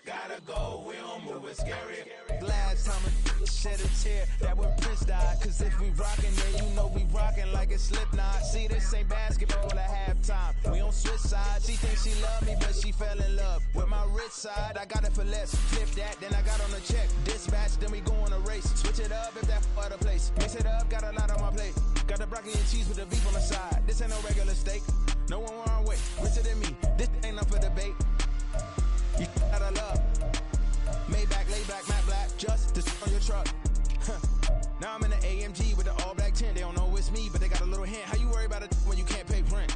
gotta go, we don't move, it's scary. Glad time a shed a tear that when Prince died. Cause if we rockin', then you know we rockin' like a Slipknot. See, this ain't basketball at halftime. We on switch sides. She thinks she love me, but she fell in love with my rich side. I got it for less. Flip that, then I got on a check. Dispatch, then we go on a race. Switch it up if that other place. Mix it up, got a lot on my plate. Got the broccoli and cheese with the beef on the side. This ain't no regular steak. No one wrong way. Richer than me. This ain't up for debate. You out of love. Maybach, lay back, matte black. Just to on your truck. Now I'm in the AMG with the all black tint. They don't know it's me, but they got a little hint. How you worry about it when you can't pay rent?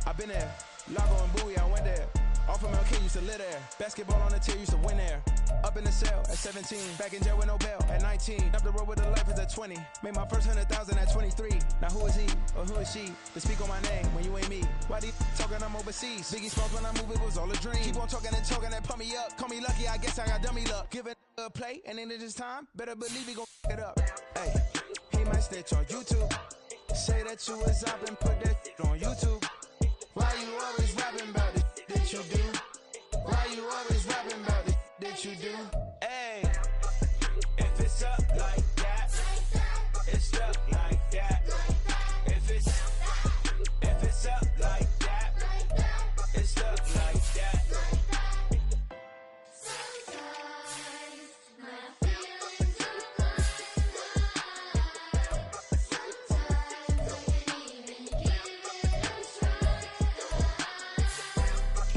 I've been there. Lago and Bowie, I went there. Off of MLK, used to live there. Basketball on the tier, used to win there. Up in the cell at 17. Back in jail with no bail at 19. Up the road with the life is at 20. Made my first 100,000 at 23. Now who is he or who is she to speak on my name when you ain't me? Why do you talking I'm overseas? Biggie Smalls when I move, it was all a dream. Keep on talking and talking and pump me up. Call me lucky, I guess I got dummy luck. Give it a play and then it's time. Better believe he gon' it up. Hey, he might snitch on YouTube. Say that you was up and put that on YouTube. Why you always rapping about it that you do? Why you always rapping about it that you do? Hey, if it's up like that, it's up like that. If it's up like that, it's up like that. Sometimes my feelings are sometimes I can't even give it a try.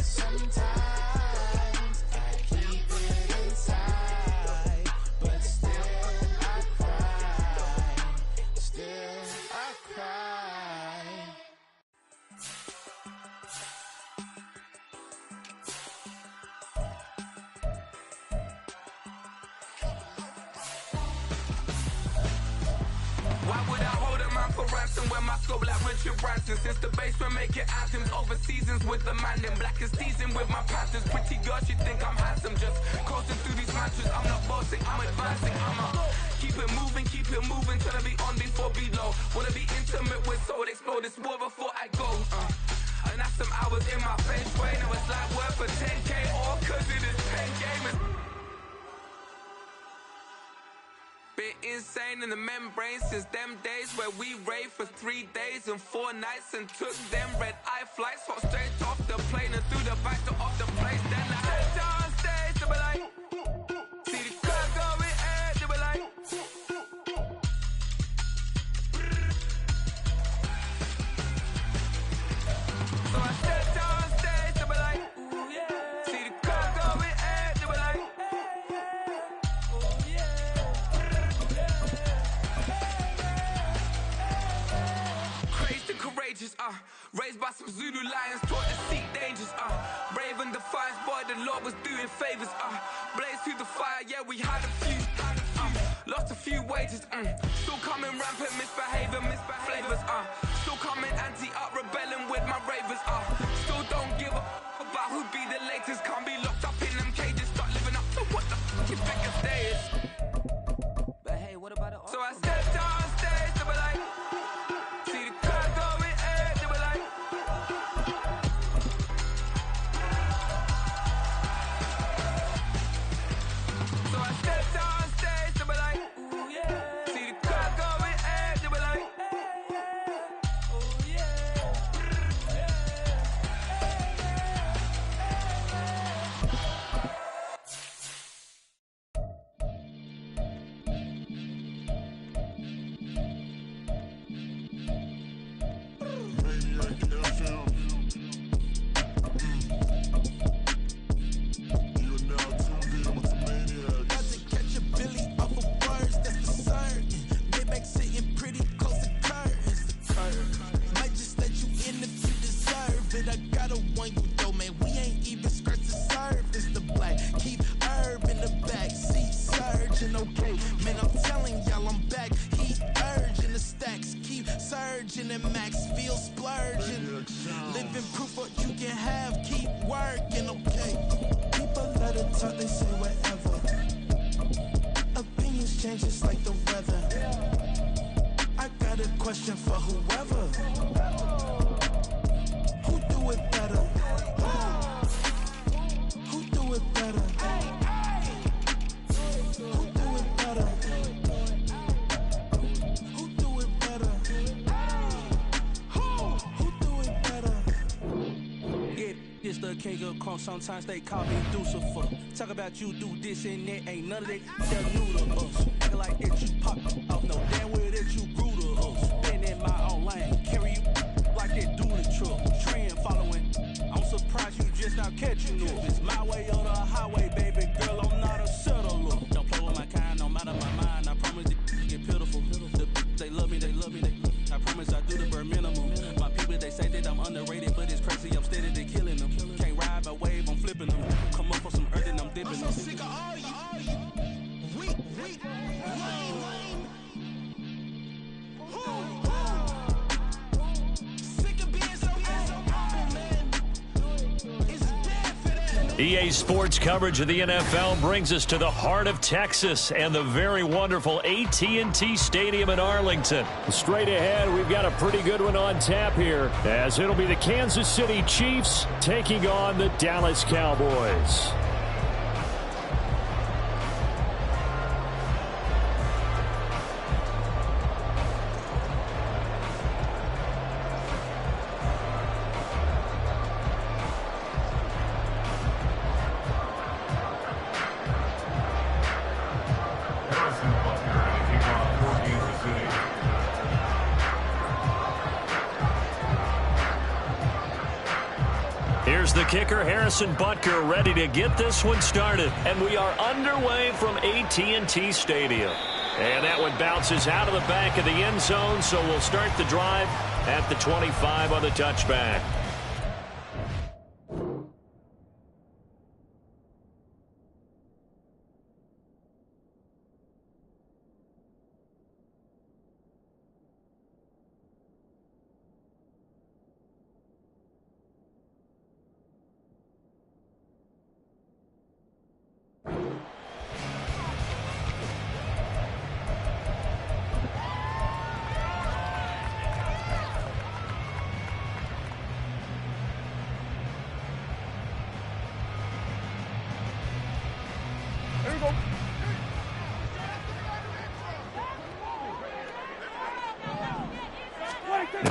Sometimes I keep it inside, but still I cry. Still I cry. Why would I hold a man for ransom when my scope like Richard Branson? Since the basement making anthems over seasons with the man, then black is teasing with my patterns. Pretty girl, she think I'm handsome, just coasting through these matches. I'm not bossing, I'm advancing. I'ma keep it moving, trying to be on before below. Wanna be intimate with soul, explore this war before I go. And that's some hours in my face way. Now it's like work for 10K, all cause it is 10 gamers. Been insane in the membrane since them days where we raved for 3 days and 4 nights and took them red-eye flights, hot straight off the plane and through the back door of the place. Then I head down stage, they be like, see the crowd going ahead, they be like, Raised by some Zulu lions, taught to seek dangers, brave and defiance, boy, the Lord was doing favors, blaze through the fire, yeah, we had a few, lost a few wages, still coming rampant, misbehavior, flavors, still coming anti-up, rebelling with my ravers, still don't give a about who be the latest, can't be locked up in them cages, start living up to what the fuck you think of days. But hey, what about the So I stepped on stage, they were like, see the crowd going air, they were like, so I stepped on stage, they were like, ooh yeah, see the crowd going air, they were like, ooh yeah, sometimes they call me Lucifer. Talk about you do this and that, ain't none of that. They're new to us. Acting like that you pop off, no damn well that you grew to us. Been in my own lane, carry you like that dually truck. Trend following, I'm surprised you just now catching up. It's my way or the highway, baby girl, I'm not a settler. Don't play with my kind, no matter my mind. I promise it get pitiful. They love me, they love me, I promise I do the bare minimum. My people, they say that I'm underrated, but it's crazy, I'm steady, they killing them. Can't ride my wave, I'm flipping them. Come up for some earth and I'm dipping them. I'm so sick of all you weak, lame. Sick of being so man. It's dead for that. EA Sports coverage of the NFL brings us to the heart of Texas and the very wonderful AT&T Stadium in Arlington. Straight ahead, we've got a pretty good one on tap here, as it'll be the Kansas City Chiefs taking on the Dallas Cowboys. Here's the kicker, Harrison Butker, ready to get this one started. And we are underway from AT&T Stadium. And that one bounces out of the back of the end zone, so we'll start the drive at the 25 on the touchback.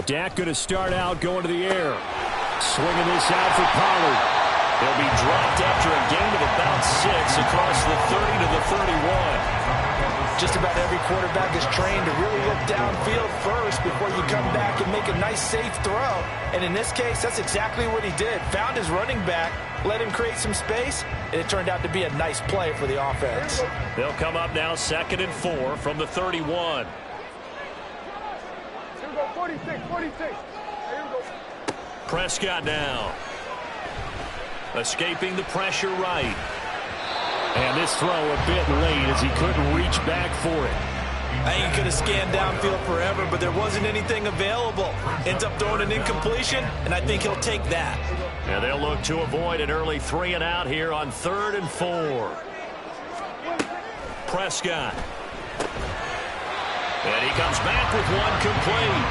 Dak going to start out going to the air. Swinging this out for Pollard. He'll be dropped after a gain of about 6 across the 30 to the 31. Just about every quarterback is trained to really look downfield first before you come back and make a nice, safe throw. And in this case, that's exactly what he did. Found his running back, let him create some space, and it turned out to be a nice play for the offense. They'll come up now 2nd and 4 from the 31. Here we go, 46. Here we go. Prescott now. Escaping the pressure right. And this throw a bit late as he couldn't reach back for it. I think he could have scanned downfield forever, but there wasn't anything available. Ends up throwing an incompletion, and I think he'll take that. And they'll look to avoid an early 3 and out here on 3rd and 4. Prescott. And he comes back with one complete.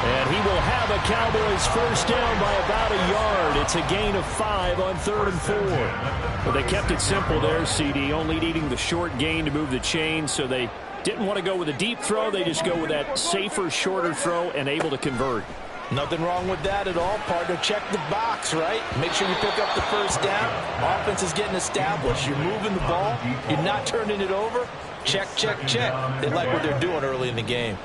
And he will have a Cowboys first down by about a yard. It's a gain of 5 on 3rd and 4. Well, they kept it simple there, CD, only needing the short gain to move the chain, so they didn't want to go with a deep throw. They just go with that safer, shorter throw and able to convert. Nothing wrong with that at all, partner. Check the box, right? Make sure you pick up the first down. Offense is getting established. You're moving the ball. You're not turning it over. Check, check, check. They like what they're doing early in the game.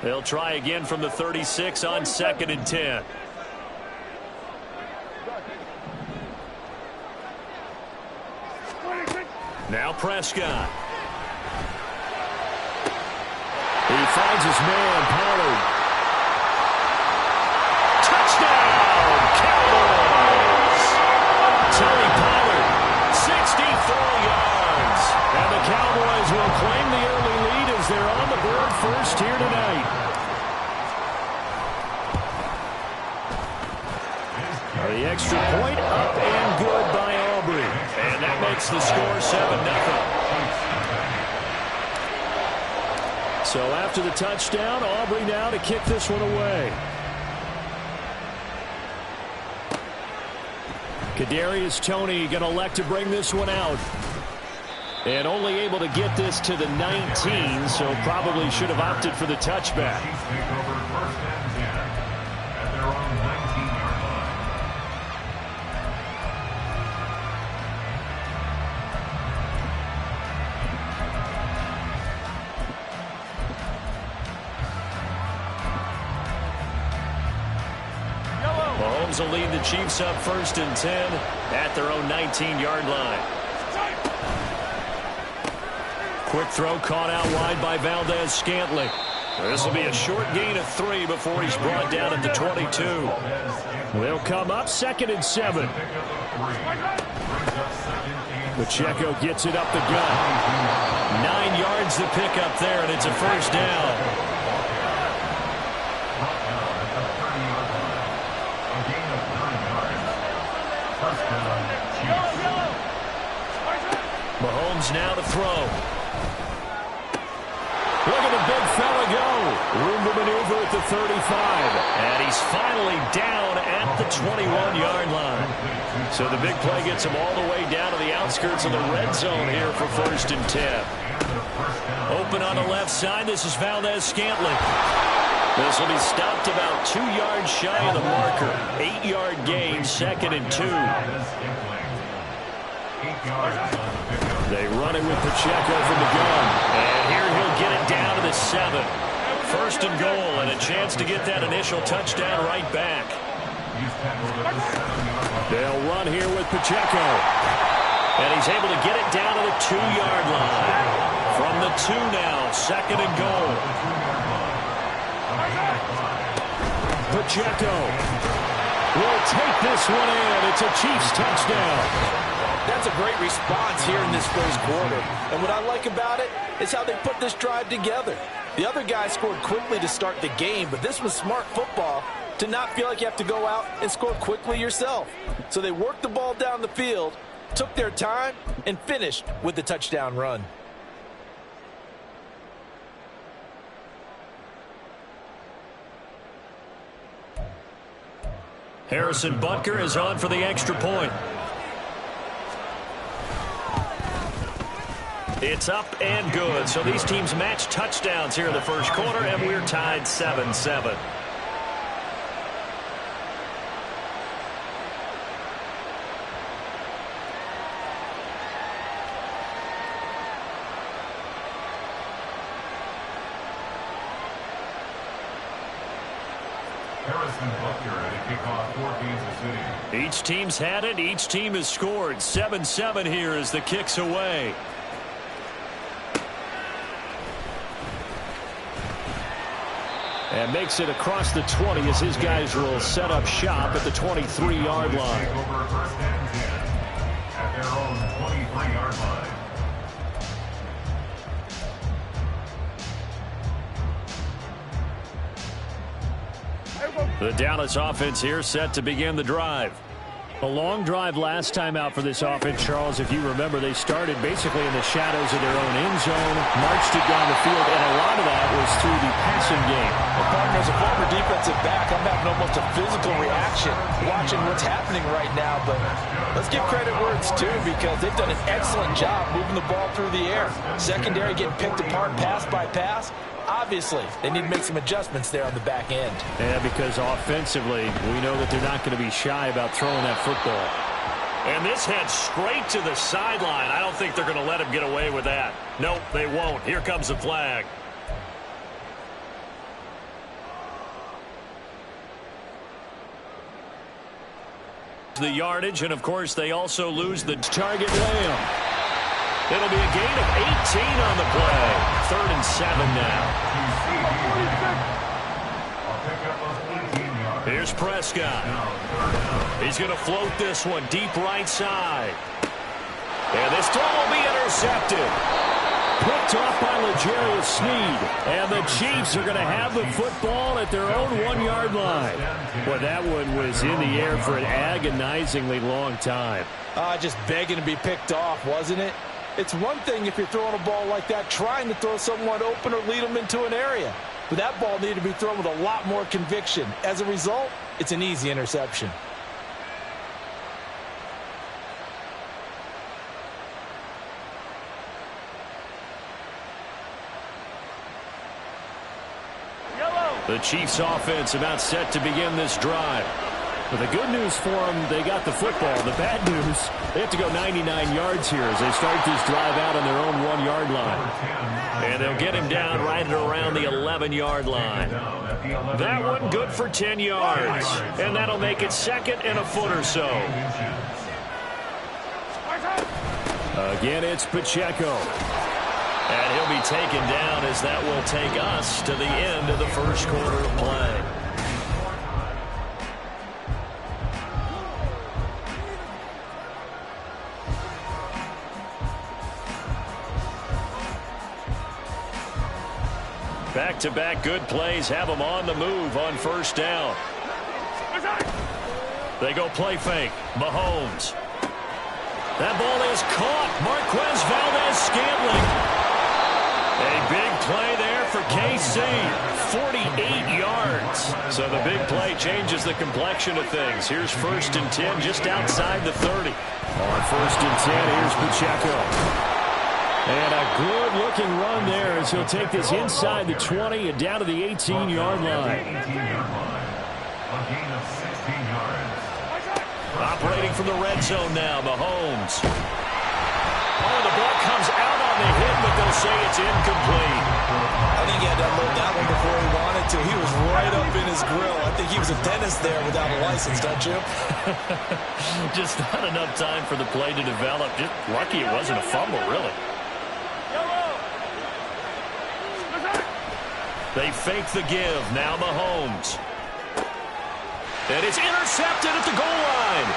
They'll try again from the 36 on 2nd and 10. Now Prescott. He finds his man, Pollard. Touchdown, Cowboys! Tony Pollard, 64 yards. And the Cowboys will claim the early lead as they're on the board first here tonight. The extra point up and good by Aubrey. And that makes the score 7-0. So after the touchdown, Aubrey now to kick this one away. Kadarius Toney going to elect to bring this one out. And only able to get this to the 19, so probably should have opted for the touchback. Mahomes will lead the Chiefs up 1st and 10 at their own 19-yard line. Quick throw caught out wide by Valdez-Scantling. This will be a short gain of 3 before he's brought down at the 22. They'll come up 2nd and 7. Pacheco gets it up the gut. 9 yards to pick up there, and it's a first down. Mahomes now to throw. Look at the big fella go. Room to maneuver at the 35. And he's finally down at the 21-yard line. So the big play gets him all the way down to the outskirts of the red zone here for 1st and 10. Open on the left side. This is Valdez-Scantling. This will be stopped about 2 yards shy of the marker. 8-yard gain, 2nd and 2. They run it with Pacheco from the gun. And here he'll get it down to the 7. 1st and goal, and a chance to get that initial touchdown right back. They'll run here with Pacheco. And he's able to get it down to the 2-yard line. From the 2 now, 2nd and goal. Pacheco will take this one in. It's a Chiefs touchdown. That's a great response here in this first quarter. And what I like about it is how they put this drive together. The other guy scored quickly to start the game, but this was smart football to not feel like you have to go out and score quickly yourself. So they worked the ball down the field, took their time, and finished with the touchdown run. Harrison Butker is on for the extra point. It's up and good. So these teams match touchdowns here in the first quarter, and we're tied 7-7. Harrison Butker at a kickoff for Kansas City. Each team's had it. Each team has scored. 7-7 here as the kick's away. And makes it across the 20 as his guys will set up shop at the 23-yard line. Over first and 10 at their own 23-yard line. The Dallas offense here set to begin the drive. A long drive last time out for this offense, Charles. If you remember, they started basically in the shadows of their own end zone, marched it down the field, and a lot of that was through the passing game. Well, partner, as a former defensive back, I'm having almost a physical reaction watching what's happening right now. But let's give credit where it's due, because they've done an excellent job moving the ball through the air. Secondary getting picked apart pass by pass. Obviously, they need to make some adjustments there on the back end. Yeah, because offensively, we know that they're not going to be shy about throwing that football. And this heads straight to the sideline. I don't think they're going to let him get away with that. Nope, they won't. Here comes the flag. The yardage, and of course, they also lose the target. Lamb. It'll be a gain of 18 on the play. 3rd and 7 now. Here's Prescott. He's going to float this one deep right side. And this throw will be intercepted. Picked off by L'Jarius Sneed. And the Chiefs are going to have the football at their own 1-yard line. Well, that one was in the air for an agonizingly long time. Just begging to be picked off, wasn't it? It's one thing if you're throwing a ball like that, trying to throw someone open or lead them into an area. But that ball needed to be thrown with a lot more conviction. As a result, it's an easy interception. The Chiefs offense about set to begin this drive. But the good news for them, they got the football. The bad news, they have to go 99 yards here as they start this drive out on their own 1-yard line. And they'll get him down right at around the 11-yard line. That one good for 10 yards. And that'll make it 2nd and a foot or so. Again, it's Pacheco. And he'll be taken down as that will take us to the end of the first quarter of play. Back-to-back good plays have them on the move on first down. They go play fake. Mahomes. That ball is caught. Marquez Valdes-Scantling. A big play there for KC. 48 yards. So the big play changes the complexion of things. Here's 1st and 10 just outside the 30. On 1st and 10, here's Pacheco. And a good-looking run there as he'll take this inside the 20 and down to the 18-yard line. Operating from the red zone now, Mahomes. Oh, the ball comes out on the hit, but they'll say it's incomplete. I think he had to unload that one before he wanted to. He was right up in his grill. I think he was a dentist there without a license, don't you? Just not enough time for the play to develop. Just lucky it wasn't a fumble, really. They fake the give. Now Mahomes. And it's intercepted at the goal line.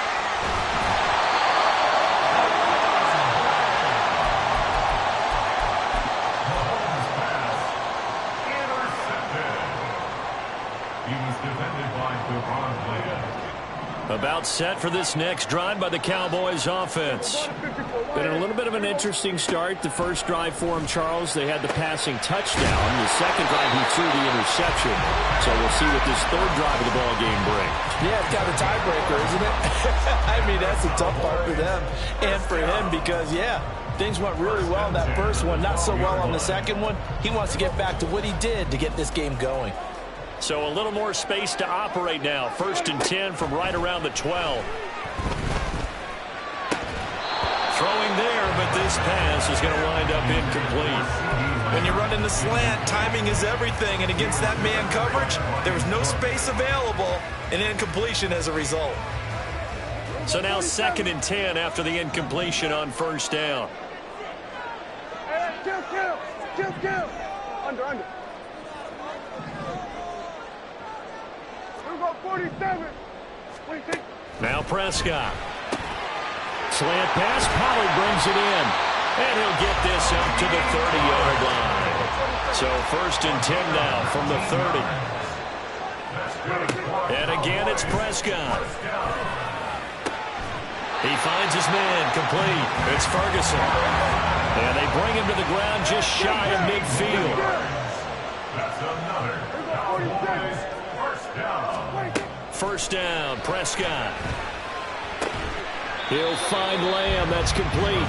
He was defended by Deron Bland. About set for this next drive by the Cowboys offense. Been a little bit of an interesting start. The first drive for him, Charles, they had the passing touchdown. The second drive, he threw the interception. So we'll see what this third drive of the ball game brings. Yeah, it's got a tiebreaker, isn't it? I mean, that's a tough part for them and for him because, yeah, things went really well in that first one, not so well on the second one. He wants to get back to what he did to get this game going. So a little more space to operate now. 1st and 10 from right around the 12. Throwing there, but this pass is going to wind up incomplete. When you run in the slant, timing is everything, and against that man coverage, there was no space available, and incompletion as a result. So now 2nd and 10 after the incompletion on first down. Kill. Under. Now Prescott. Slant pass. Pollard brings it in. And he'll get this up to the 30-yard line. So 1st and 10 now from the 30. And again, it's Prescott. He finds his man complete. It's Ferguson. And they bring him to the ground just shy of midfield. That's another first down. First down, Prescott. He'll find Lamb. That's complete.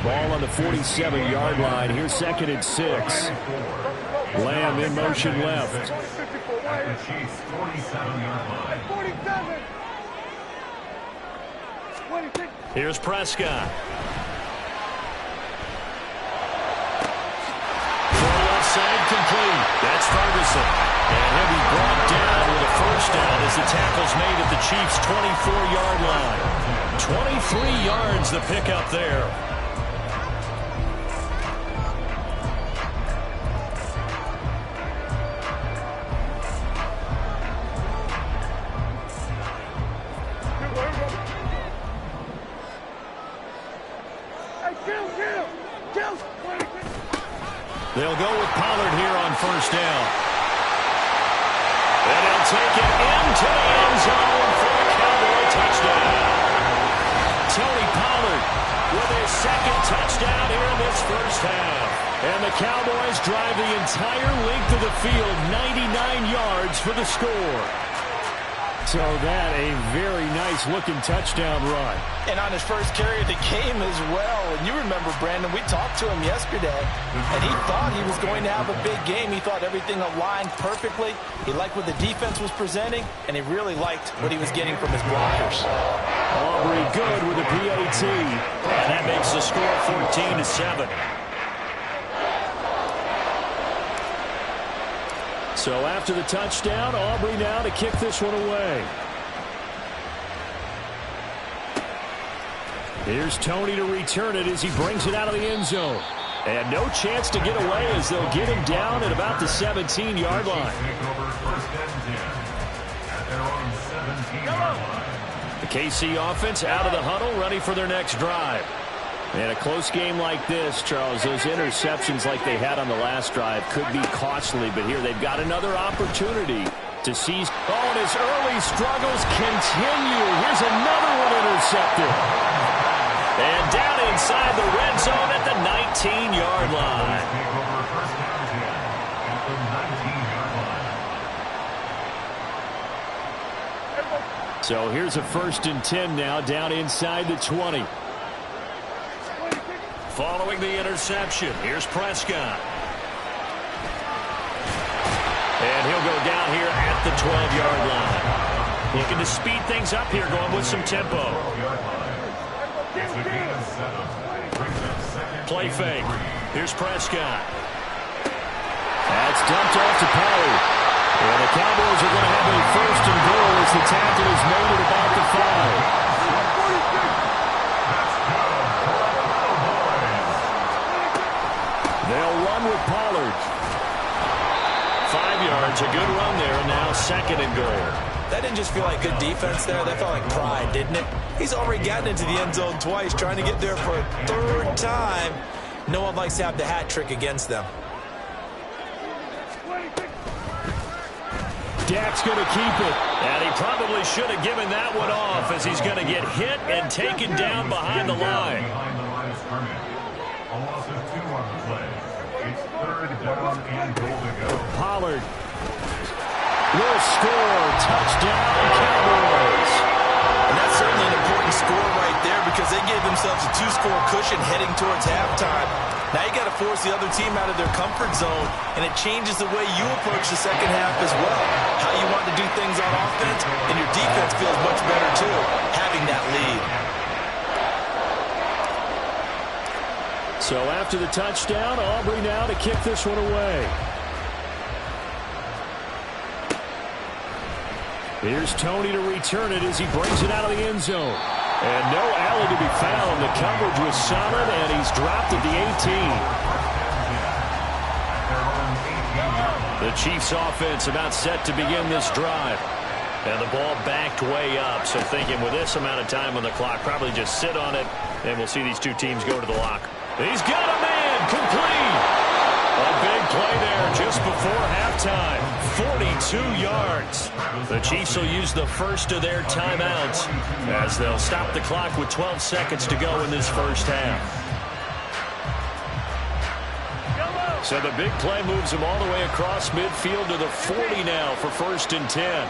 Ball on the 47-yard line. Here's 2nd and 6. Lamb in motion left. At the Chiefs' 47-yard line. Here's Prescott. Throw left side complete. That's Ferguson. And he'll be brought down with a first down as the tackle's made at the Chiefs' 24-yard line. 23 yards the pickup there. They'll go with Pollard here on first down. And he'll take it into the end zone for a Cowboy touchdown. Tony Pollard with his 2nd touchdown here in this first half. And the Cowboys drive the entire length of the field, 99 yards for the score. So that a very nice-looking touchdown run. And on his first carry of the game as well. And you remember, Brandon, we talked to him yesterday, and he thought he was going to have a big game. He thought everything aligned perfectly. He liked what the defense was presenting, and he really liked what he was getting from his blockers. Aubrey good with a PAT. And that makes the score 14-7. So after the touchdown, Aubrey now to kick this one away. Here's Tony to return it as he brings it out of the end zone. And no chance to get away as they'll get him down at about the 17-yard line. The KC offense out of the huddle, ready for their next drive. And a close game like this, Charles, those interceptions like they had on the last drive could be costly, but here they've got another opportunity to seize. Oh, and his early struggles continue. Here's another one intercepted. And down inside the red zone at the 19-yard line. So here's a 1st and 10 now, down inside the 20. Following the interception, here's Prescott. And he'll go down here at the 12-yard line. Looking to speed things up here, going with some tempo. Play fake. Here's Prescott. That's dumped off to Pollard. And the Cowboys are going to have a 1st and goal as the tackle is made at about the 5. They'll run with Pollard. 5 yards, a good run there, and now 2nd and goal. That didn't just feel like good defense there. That felt like pride, didn't it? He's already gotten into the end zone twice, trying to get there for a 3rd time. No one likes to have the hat trick against them. Dak's going to keep it. And he probably should have given that one off as he's going to get hit and taken down behind the line. Pollard will score. Touchdown, Cowboys. And that's certainly an important score right there because they gave themselves a 2-score cushion heading towards halftime. Now you got to force the other team out of their comfort zone, and it changes the way you approach the second half as well. How you want to do things on offense, and your defense feels much better too, having that lead. So after the touchdown, Aubrey now to kick this one away. Here's Tony to return it as he brings it out of the end zone. And no alley to be found. The coverage was solid, and he's dropped at the 18. The Chiefs offense about set to begin this drive. And the ball backed way up. So thinking with this amount of time on the clock, probably just sit on it, and we'll see these two teams go to the lock. He's got a man complete. A big play there just before halftime. 42 yards. The Chiefs will use the first of their timeouts as they'll stop the clock with 12 seconds to go in this first half. So the big play moves him all the way across midfield to the 40 now for 1st and 10.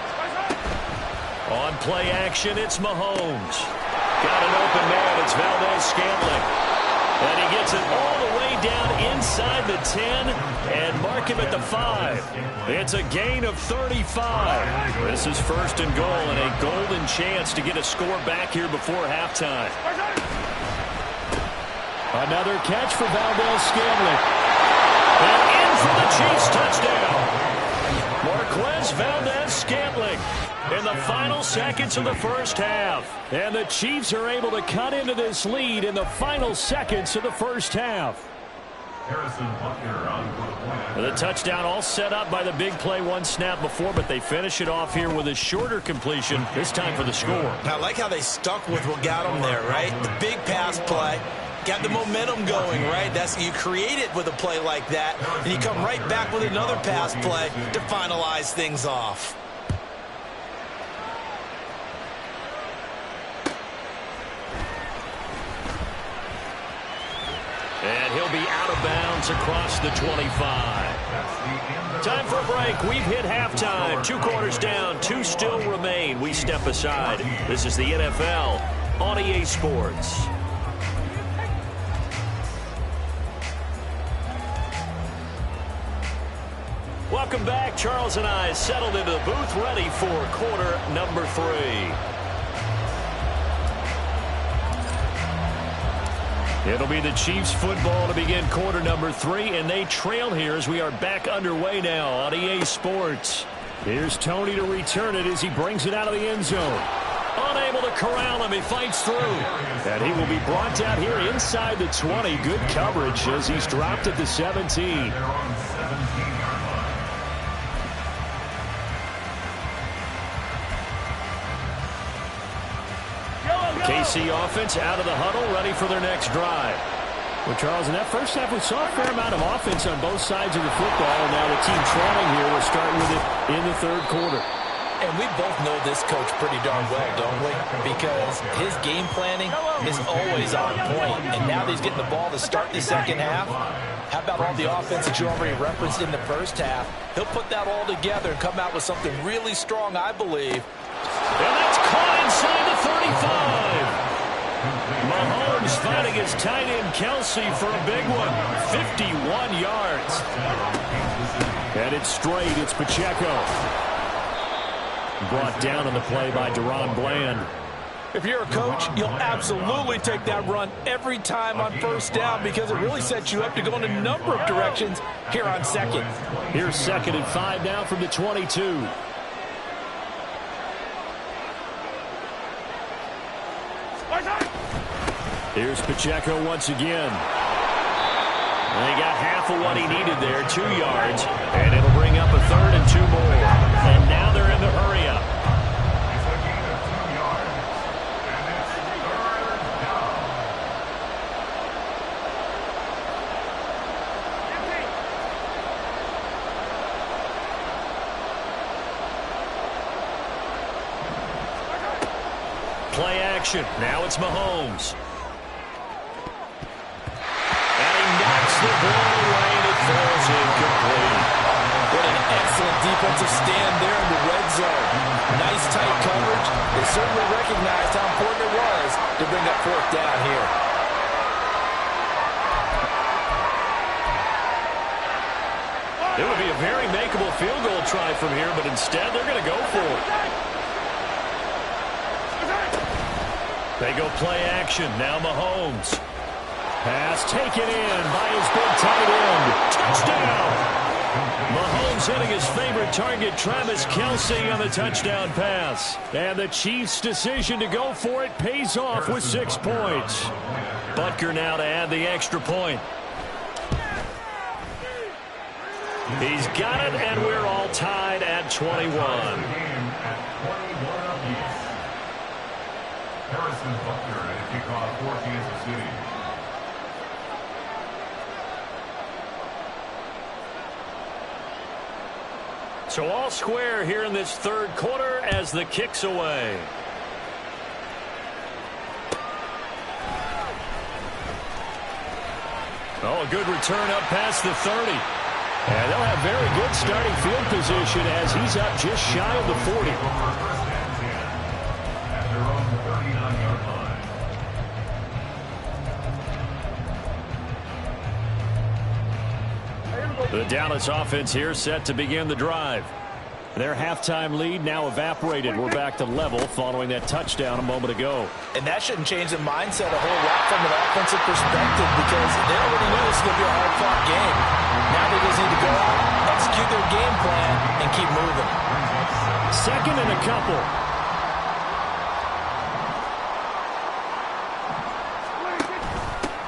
On play action, it's Mahomes. Got an open man. It's Valdes-Scantling. And he gets it all the way down inside the 10 and mark him at the 5. It's a gain of 35. This is 1st and goal and a golden chance to get a score back here before halftime. Another catch for Valdes-Scantling. And in for the Chiefs touchdown. Marquez Valdes-Scantling in the final seconds of the first half. And the Chiefs are able to cut into this lead in the final seconds of the first half. The touchdown all set up by the big play one snap before, but they finish it off here with a shorter completion, this time for the score. I like how they stuck with what got them there, right? The big pass play. Got the momentum going, right? You create it with a play like that, and you come right back with another pass play to finalize things off. And he'll be out of bounds across the 25. Time for a break. We've hit halftime. 2 quarters down, 2 still remain. We step aside. This is the NFL on EA Sports. Welcome back. Charles and I settled into the booth, ready for quarter number 3. It'll be the Chiefs football to begin quarter number 3, and they trail here as we are back underway now on EA Sports. Here's Tony to return it as he brings it out of the end zone. Unable to corral him, he fights through. And he will be brought down here inside the 20. Good coverage as he's dropped at the 17. KC offense out of the huddle, ready for their next drive. Well, Charles, in that first half, we saw a fair amount of offense on both sides of the football, and now the team trailing here. We're starting with it in the 3rd quarter. And we both know this coach pretty darn well, don't we? Because his game planning is always on point. And now that he's getting the ball to start the second half, how about all the offense that you already referenced in the first half? He'll put that all together and come out with something really strong, I believe. And that's caught inside the 35. Mahomes finding his tight end Kelsey for a big one. 51 yards. And it's straight. It's Pacheco. Brought down on the play by Deron Bland. If you're a coach, you'll absolutely take that run every time on first down because it really sets you up to go in a number of directions here on second. Here's 2nd and 5 now from the 22. Here's Pacheco once again. And he got half of what he needed there, 2 yards. And it'll bring up a 3rd and 2 more. And now they're in the hurry up. Play action. Now it's Mahomes. The ball away, and it falls incomplete. What an excellent defensive stand there in the red zone. Nice tight coverage. They certainly recognized how important it was to bring up 4th down here. It would be a very makeable field goal try from here, but instead they're going to go for it. They go play action. Now Mahomes. Pass taken in by his big tight end. Touchdown! Mahomes hitting his favorite target, Travis Kelce, on the touchdown pass. And the Chiefs' decision to go for it pays off with 6 points. Butker now to add the extra point. He's got it, and we're all tied at 21. Harrison Butker at kickoff for Kansas City. So all square here in this third quarter as the kick's away. Oh, a good return up past the 30. And they'll have very good starting field position as he's up just shy of the 40. At their own 39-yard line. The Dallas offense here set to begin the drive. Their halftime lead now evaporated. We're back to level following that touchdown a moment ago. And that shouldn't change the mindset a whole lot from an offensive perspective because they already knew this was going to be a hard-fought game. Now they just need to go out, execute their game plan, and keep moving. Second and a couple.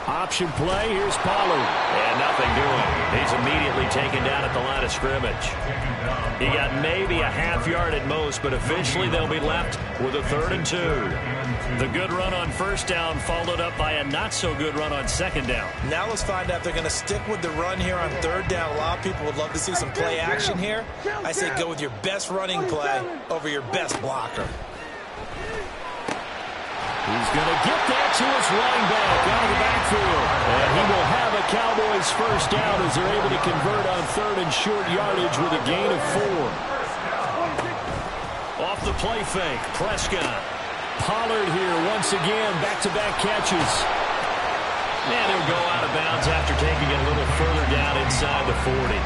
Option play. Here's Pollard. And nothing doing. He's immediately taken down at the line of scrimmage. He got maybe a half yard at most, but eventually they'll be left with a 3rd and 2. The good run on first down followed up by a not-so-good run on second down. Now let's find out if they're going to stick with the run here on third down. A lot of people would love to see some play action here. I say go with your best running play over your best blocker. He's going to get that to his running back out of the backfield. And he will have a Cowboys first down as they're able to convert on 3rd and short yardage with a gain of 4. Off the play fake, Prescott. Pollard here once again, back-to-back catches. And he'll go out of bounds after taking it a little further down inside the 40.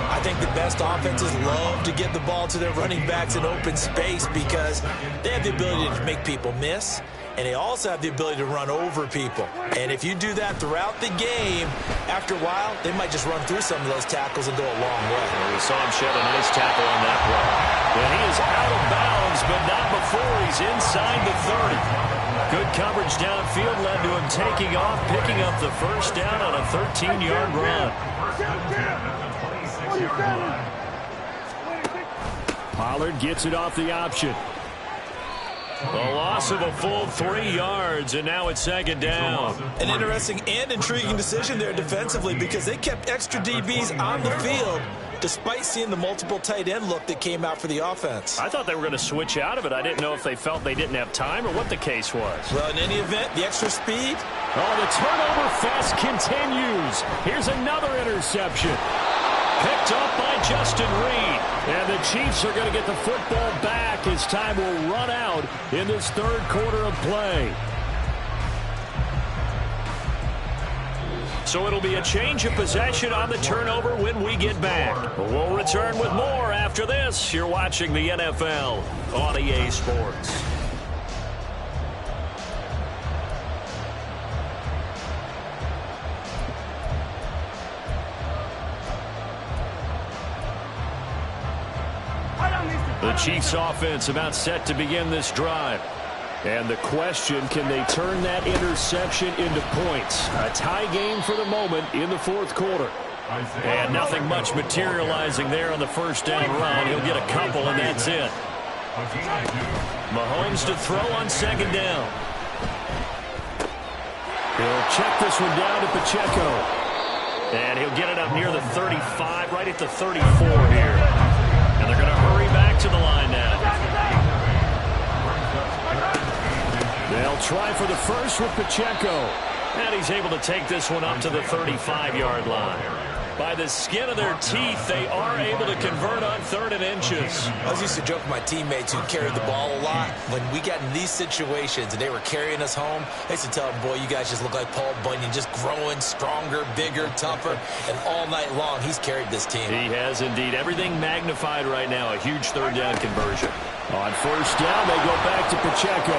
I think the best offenses love to get the ball to their running backs in open space because they have the ability to make people miss, and they also have the ability to run over people. And if you do that throughout the game, after a while, they might just run through some of those tackles and go a long way. Well, we saw him shed a nice tackle on that play. And he is out of bounds, but not before he's inside the 30. Good coverage downfield led to him taking off, picking up the first down on a 13-yard run. Pollard gets it off the option. A loss of a full 3 yards, and now it's second down. An interesting and intriguing decision there defensively because they kept extra DBs on the field despite seeing the multiple tight end look that came out for the offense. I thought they were going to switch out of it. I didn't know if they felt they didn't have time or what the case was. Well, in any event, the extra speed. Oh, the turnover fest continues. Here's another interception. Picked up by Justin Reed. And the Chiefs are going to get the football back as time will run out in this third quarter of play. So it'll be a change of possession on the turnover when we get back. We'll return with more after this. You're watching the NFL on EA Sports. The Chiefs offense about set to begin this drive. And the question, can they turn that interception into points? A tie game for the moment in the fourth quarter. And nothing much materializing there on the first down run. He'll get a couple, and that's it. Mahomes to throw on second down. He'll check this one down to Pacheco. And he'll get it up near the 35, right at the 34 here. And they're going to hurry back to the line now. They'll try for the first with Pacheco. And he's able to take this one up to the 35-yard line. By the skin of their teeth, they are able to convert on 3rd and inches. I was used to joke with my teammates who carried the ball a lot. When we got in these situations and they were carrying us home, I used to tell them, boy, you guys just look like Paul Bunyan, just growing stronger, bigger, tougher. And all night long, he's carried this team. He has indeed. Everything magnified right now. A huge third down conversion. On first down, they go back to Pacheco.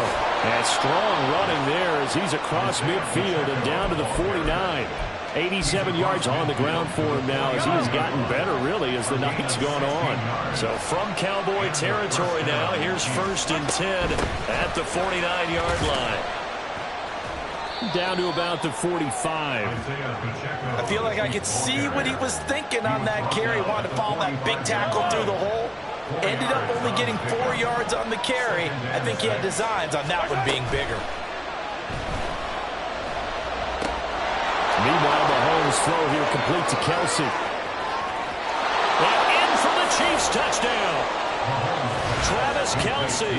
And strong running there as he's across midfield and down to the 49. 87 yards on the ground for him now as he has gotten better, really, as the night's gone on. So from Cowboy territory now, here's 1st and 10 at the 49-yard line. down to about the 45. I feel like I could see what he was thinking on that carry. Wanted to follow that big tackle through the hole. Ended up only getting 4 yards on the carry. I think he had designs on that one being bigger. Meanwhile, Mahomes' throw here complete to Kelce. And in for the Chiefs touchdown. Travis Kelce,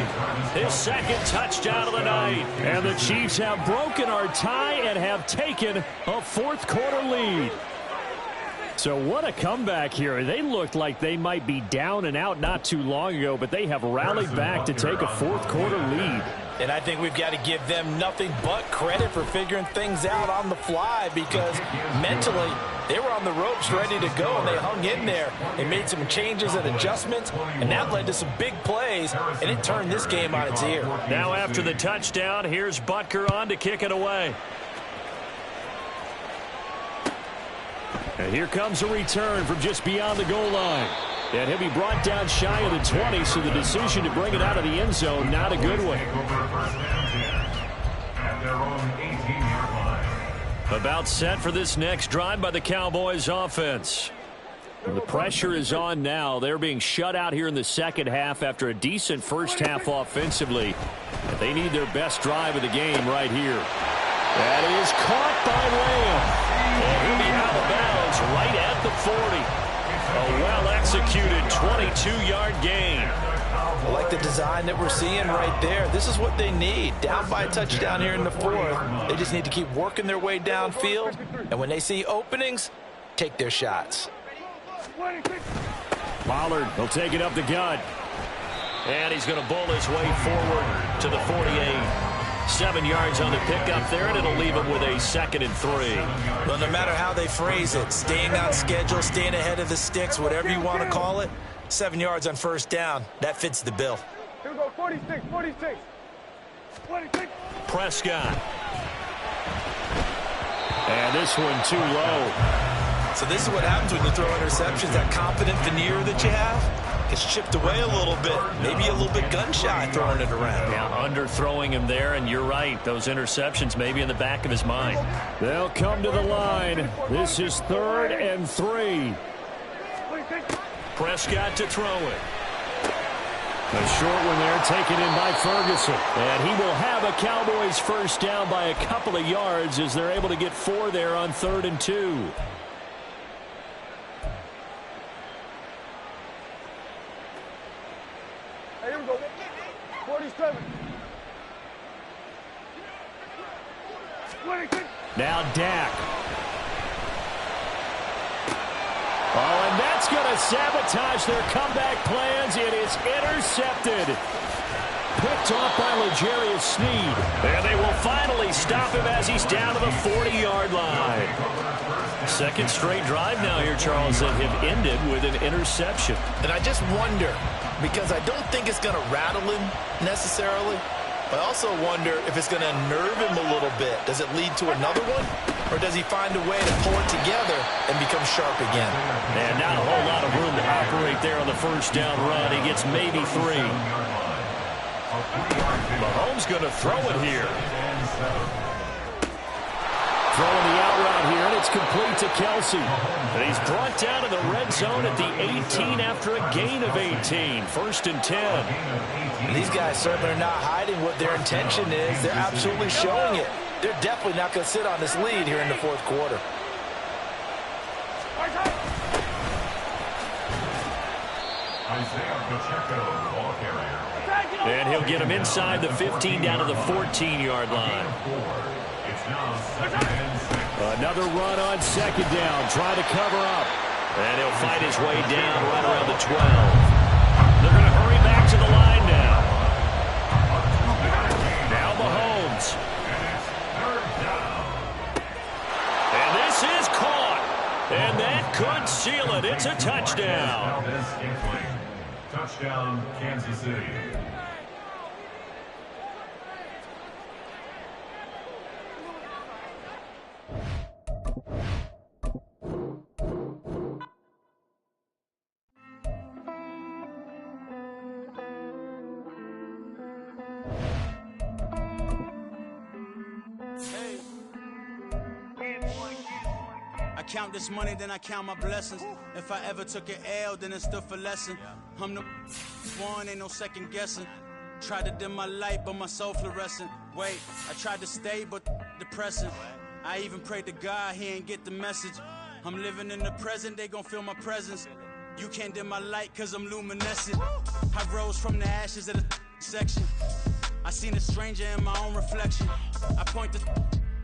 his second touchdown of the night. And the Chiefs have broken our tie and have taken a fourth-quarter lead. So what a comeback here. They looked like they might be down and out not too long ago, but they have rallied back to take a fourth-quarter lead. And I think we've got to give them nothing but credit for figuring things out on the fly, because mentally they were on the ropes ready to go, and they hung in there. They made some changes and adjustments, and that led to some big plays, and it turned this game on its ear. Now after the touchdown, here's Butker on to kick it away. And here comes a return from just beyond the goal line. And he'll be brought down shy of the 20, so the decision to bring it out of the end zone, not a good one. About set for this next drive by the Cowboys offense. And the pressure is on now. They're being shut out here in the second half after a decent first half offensively. And they need their best drive of the game right here. That is caught by Lamb. And he'll be out of bounds right at the 40. A well-executed 22-yard gain. I like the design that we're seeing right there. This is what they need. Down by a touchdown here in the fourth. They just need to keep working their way downfield. And when they see openings, take their shots. Pollard will take it up the gut. And he's going to bull his way forward to the 48. 7 yards on the pickup there, and it'll leave him with a 2nd and 3. Well, no matter how they phrase it, staying on schedule, staying ahead of the sticks, whatever you want to call it, 7 yards on first down, that fits the bill. Here we go, 46, 46. 46. Prescott. And this one too low. So this is what happens when you throw interceptions. That confident veneer that you have gets chipped away a little bit. Maybe a little bit gun-shy throwing it around. Yeah, underthrowing him there, and you're right. Those interceptions may be in the back of his mind. They'll come to the line. This is 3rd and 3. Prescott to throw it. A short one there taken in by Ferguson. And he will have a Cowboys first down by a couple of yards as they're able to get 4 there on 3rd and 2. Here we go. 47. 26. Now Dak. Oh, and that's going to sabotage their comeback plans. It is intercepted. Picked off by L'Jarius Sneed. And they will finally stop him as he's down to the 40-yard line. Second straight drive now here, Charles, that have ended with an interception. And I just wonder, because I don't think it's going to rattle him necessarily. I also wonder if it's going to unnerve him a little bit. Does it lead to another one? Or does he find a way to pull it together and become sharp again? And not a whole lot of room to operate there on the first down run. He gets maybe 3. Mahomes going to throw it here. Throwing the out route here, and it's complete to Kelce. And he's brought down to the red zone at the 18 after a gain of 18. 1st and 10. And these guys certainly are not hiding what their intention is. They're absolutely showing it. They're definitely not going to sit on this lead here in the fourth quarter. Isaiah Pacheco, ball carrier. And he'll get him inside the 15 down to the 14-yard line. Another run on 2nd down. Try to cover up. And he'll fight his way down right around the 12. They're going to hurry back to the line now. Now Mahomes. And this is caught. And that could seal it. It's a touchdown. Touchdown, Kansas City. Hey. count this money, then I count my blessings. If I ever took an L, then it's still for lesson. I'm the one, ain't no second guessing. Tried to dim my light, but my soul fluorescent. Wait, I tried to stay, but depressing. I even prayed to God, he ain't get the message. I'm living in the present, they gon' feel my presence. You can't dim my light, cause I'm luminescent. I rose from the ashes of the section. I seen a stranger in my own reflection. I point the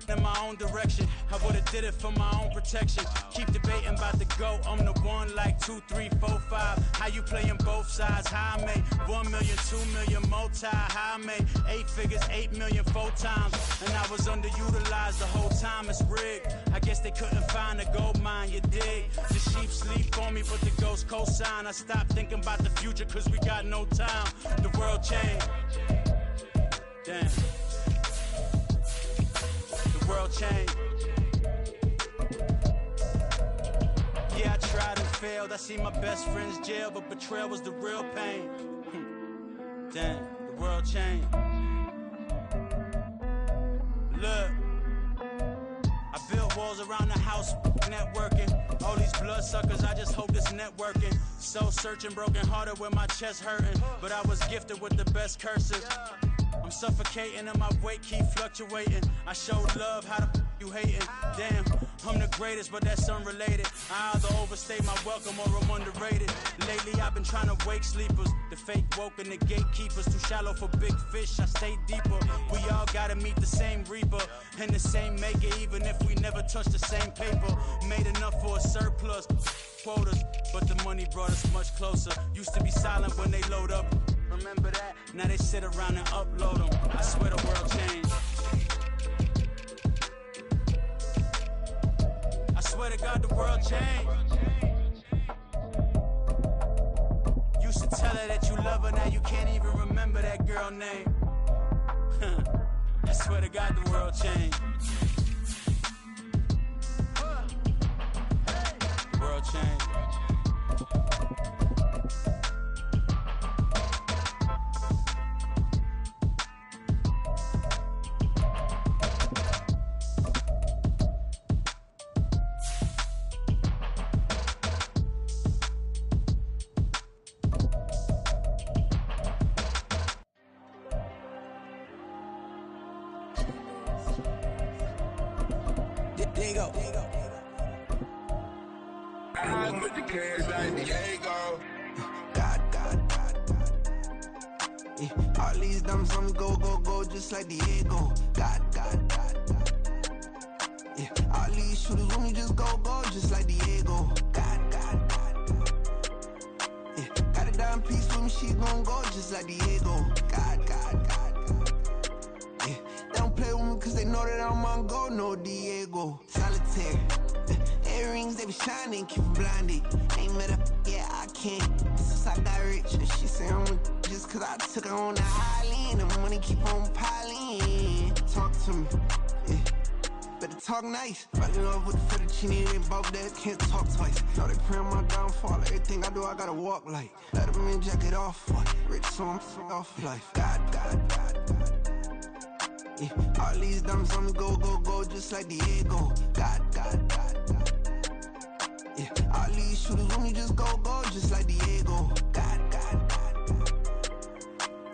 in my own direction. I would've did it for my own protection. Keep debating about the GOAT. I'm the one like 2, 3, 4, 5. How you playing both sides? How I made 1 million, 2 million, multi. How I made 8 figures, 8 million, 4 times. And I was underutilized the whole time. It's rigged. I guess they couldn't find a gold mine, you dig? The sheep sleep on me, but the ghost co-sign. I stopped thinking about the future, cause we got no time. The world changed. Damn. The world changed. Yeah, I tried and failed. I see my best friends jail, but betrayal was the real pain. Damn, the world changed. Look, I built walls around the house, networking. All these bloodsuckers, I just hope this networking. Soul searching, broken hearted with my chest hurting. But I was gifted with the best curses. I'm suffocating and my weight keep fluctuating. I showed love, how the you hating? Damn, I'm the greatest, but that's unrelated. I either overstay my welcome or I'm underrated. Lately I've been trying to wake sleepers. The fake woke and the gatekeepers. Too shallow for big fish, I stay deeper. We all gotta meet the same reaper and the same maker, even if we never touch the same paper. Made enough for a surplus quotas, but the money brought us much closer. Used to be silent when they load up. Remember that? Now they sit around and upload them. I swear the world changed. I swear to God the world changed. Used to tell her that you love her, now you can't even remember that girl name. I swear to God the world changed. The world changed. All these dumb some go, go, go, just like Diego. God. Yeah, all these shooters when we just go, go, just like Diego. God. Yeah, got a dime piece with me, she gon' go, just like Diego. God. Yeah, they don't play with me cause they know that I'm on go, no Diego. Solitaire. Earrings, they be shining, keep them blinded. Ain't met up, yeah, I can't. Since I got rich, and she say I'm just cause I took her on the island. The money keep on piling. Talk to me, yeah. Better talk nice. Right in love with the fettuccine, they both that can't talk twice. Know they pray on my downfall. Everything I do, I gotta walk like. Let them in, jacket off. Rich, so I'm off life. God. Yeah, all these dumb some go, go, go, just like Diego. God. Yeah, all these shooters when we just go, go, just like Diego. God.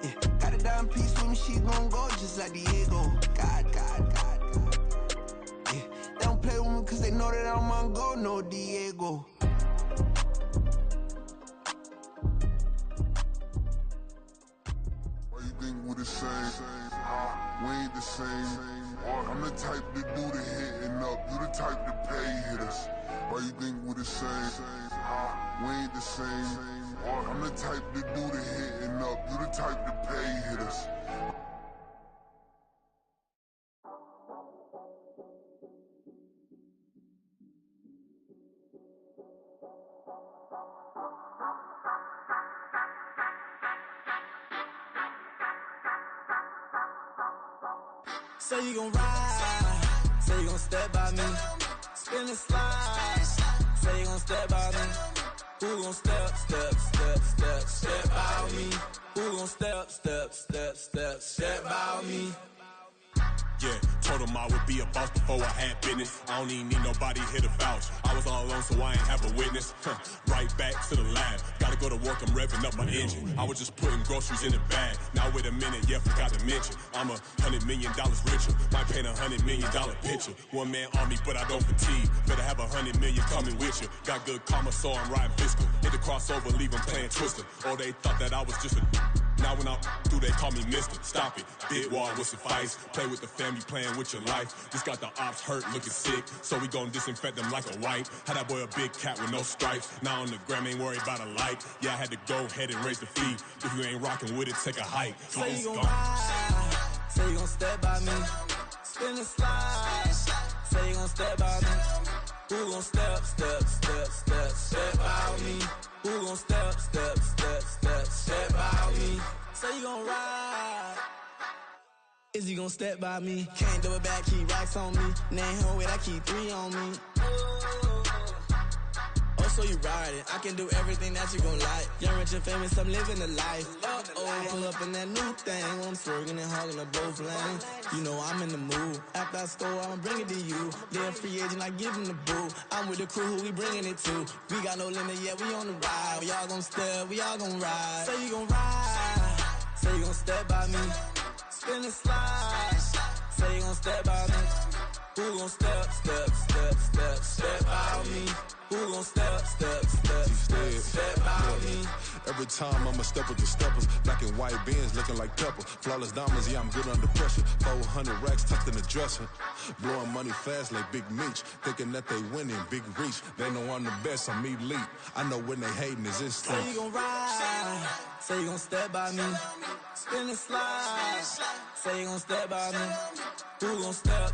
Yeah, got a dime piece with me, she gon' go, just like Diego. God. Yeah, they don't play with me cause they know that I'm on go, no Diego. Why you think we the same? We ain't the same. I'm the type to do the hitting up, you the type to pay hitters. Why you think we the same? We ain't the same. I'm the type to do the hitting up, you the type to pay hitters. Say you gon' ride, say you gon' step by me, spin and slide, say you gon' step by me. Who gon' step by me? Who gon' step by me? Yeah, told him I would be a boss before I had business. I don't even need nobody here to vouch. I was all alone, so I ain't have a witness. Right back to the lab. Gotta go to work, I'm revving up my engine. I was just putting groceries in the bag. Now wait a minute, yeah, forgot to mention. I'm $100 million richer. Might paint $100 million picture. One man army, but I don't fatigue. Better have 100 million coming with you. Got good karma, so I'm riding fiscal. Hit the crossover, leave them playing Twister. Or they thought that I was just a. Now when I do, they call me Mister. Stop it. Big wall with suffice. Play with the family, playing with your life. Just got the ops hurt, looking sick. So we gon' disinfect them like a wipe. Had that boy a big cat with no stripes. Now on the gram, ain't worried about a light. Yeah, I had to go ahead and raise the fee. If you ain't rocking with it, take a hike. Say you gon' ride. Say you gon' step by me. Spin the slide. Say you gon' step by me. Who gon' step by me? Who gon' step by me? Say you gon' ride. Is he gon' step by me? Can't do it back, keep racks on me. Name home with I keep 3 on me. Oh, so you riding. I can do everything that you gon' like. Young, rich, and famous, I'm living the life. Uh-oh, pull up in that new thing. I'm swerving and hogging up both lanes. You know I'm in the mood. After I score, I'ma bring it to you. They're a free agent, I give him the boo. I'm with the crew, who we bringing it to. We got no limit, yeah, we on the ride. We all gon' step, we all gon' ride. Say you gon' ride. Say you gon' step by me. Spin and slide. Say you gon' step by me. Who gon' step by me? Who gon' step by me? Every time I'ma step with the steppers. Black and white beans looking like pepper. Flawless diamonds, yeah, I'm good under pressure. 400 racks tucked in the dresser. Blowing money fast like Big Meech. Thinking that they winning, big reach. They know I'm the best, I'm elite. I know when they hating is instinct. Say you gon' ride. Say you gon' step by me. Spin and slide. Say you gon' step by me. Who gon' step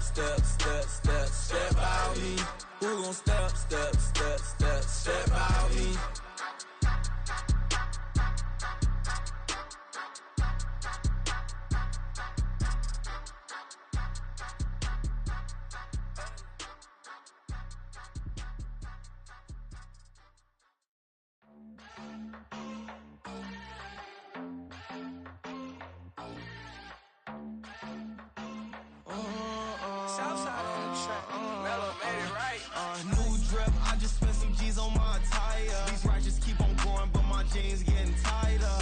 by me? Who gon' step by me? Southside on the track. Mellow made it right. New drip, I just spent some G's on my attire. These righteous keep on going, but my jeans getting tighter.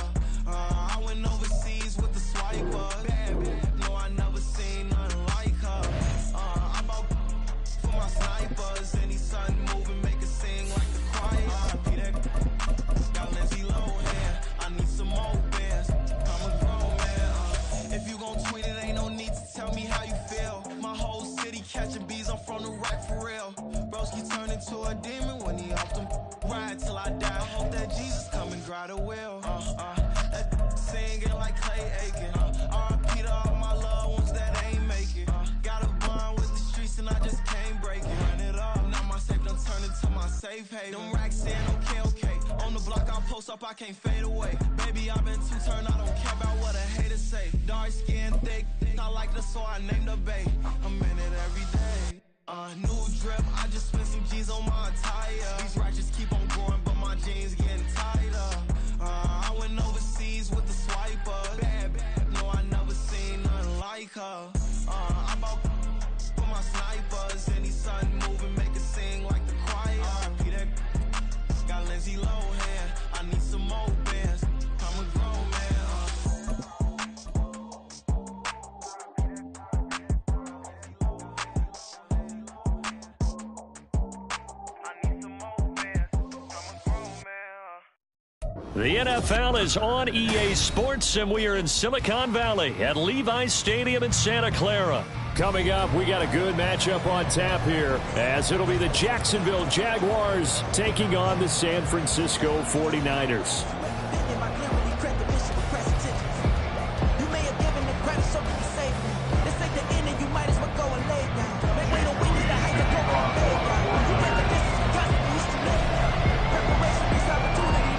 I went overseas with the swiper. Bad, no, I never seen nothing like her. I bought for my snipers. Any sun moving, make it sing like the choir. Got Lindsay Lohan. I need some more bands. I'm a grown man. If you gon' tweet it, ain't no need to tell me how you feel. My whole city catching bees, I'm from the right for real. Broski turned into a demon when he off them. Ride till I die. I hope that Jesus come and grab the wheel. That singing like Clay Aiken. R.I.P. to all my loved ones that ain't make it. Got a bond with the streets and I just can't break it. Run it up, now my safe done turned into my safe haven. Them racks in, okay. On the block I post up, I can't fade away. Baby, I've been too turned, I don't care about what a hater say. Dark skin, thick, I like the so I named the bay. I'm in it every day. New drip, I just spent some G's on my attire. These righteous keep on going, but my jeans getting tighter. I went overseas with the swiper. Bad, no, I never seen nothing like her. I bought for my snipers. Any sun moving, make it sing like the choir. Peter got Lindsay Lohan. I need some more bands. I'm a grown man. The NFL is on EA Sports, and we are in Silicon Valley at Levi's Stadium in Santa Clara. Coming up, we got a good matchup on tap here, as it'll be the Jacksonville Jaguars taking on the San Francisco 49ers.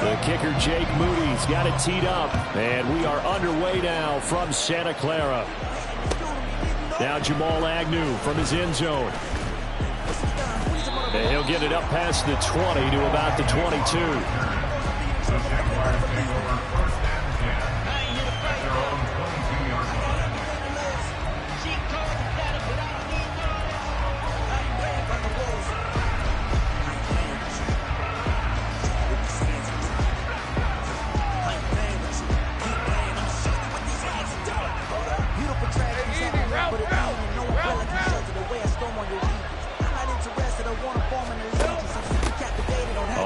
The kicker, Jake Moody's got it teed up, and we are underway now from Santa Clara. Now Jamal Agnew from his end zone. And he'll get it up past the 20 to about the 22.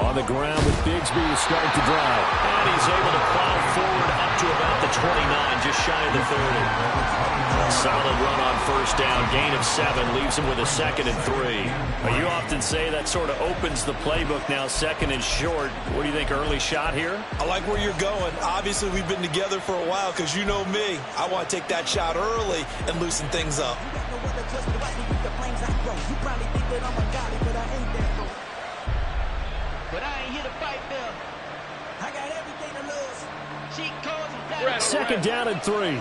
On the ground with Bigsby to start the drive. And he's able to plow forward up to about the 29, just shy of the 30. Solid run on first down. Gain of 7 leaves him with a 2nd and 3. Well, you often say that sort of opens the playbook now, 2nd and short. What do you think, early shot here? I like where you're going. Obviously, we've been together for a while because you know me. I want to take that shot early and loosen things up. But I ain't here to fight them. I got everything to lose. Cheat codes and black. 2nd down and 3.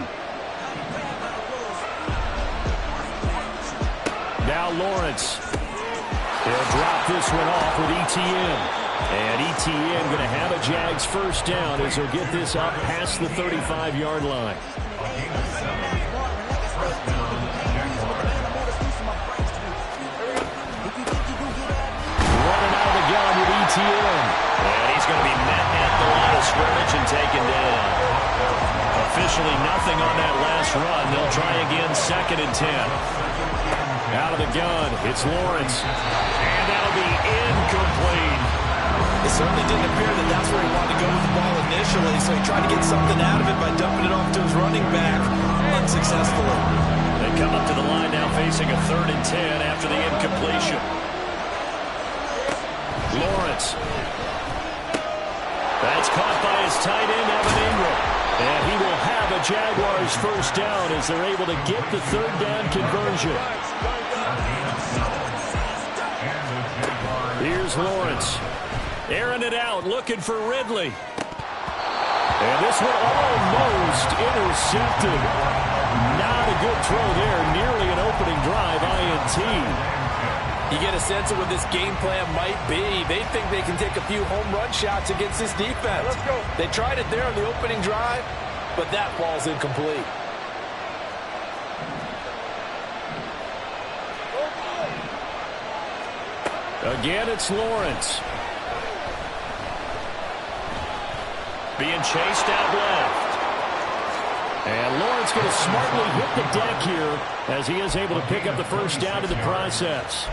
Now Lawrence. He'll drop this one off with ETN. And ETN going to have a Jags first down as he'll get this up past the 35-yard line. Running out of the gun with ETN. And he's going to be met at the line of scrimmage and taken down. Officially nothing on that last run. They'll try again, 2nd and 10. Out of the gun, it's Lawrence. And that'll be incomplete. It certainly didn't appear that that's where he wanted to go with the ball initially, so he tried to get something out of it by dumping it off to his running back unsuccessfully. They come up to the line now facing a 3rd and 10 after the incompletion. Lawrence. That's caught by his tight end, Evan Ingram. And he will have a Jaguars first down as they're able to get the 3rd down conversion. Here's Lawrence. Airing it out, looking for Ridley. And this one almost intercepted. Not a good throw there. Nearly an opening drive, INT. You get a sense of what this game plan might be. They think they can take a few home run shots against this defense. They tried it there on the opening drive, but that ball's incomplete. Again, it's Lawrence. Being chased out left. And Lawrence going to smartly hit the deck here as he is able to pick up the first down in the process.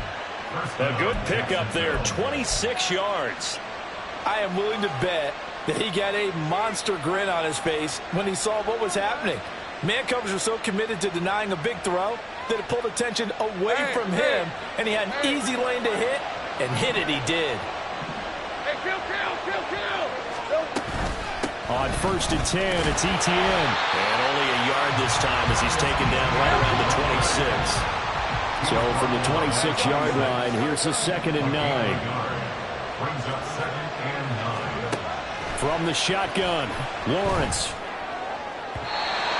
A good pickup there, 26 yards. I am willing to bet that he got a monster grin on his face when he saw what was happening. Man coverage was so committed to denying a big throw that it pulled attention away from him, and he had an easy lane to hit, and hit it he did. Hey, kill. On 1st and 10, it's ETN. And only a yard this time as he's taken down right around the 26. So from the 26-yard line, here's a 2nd and 9. From the shotgun, Lawrence.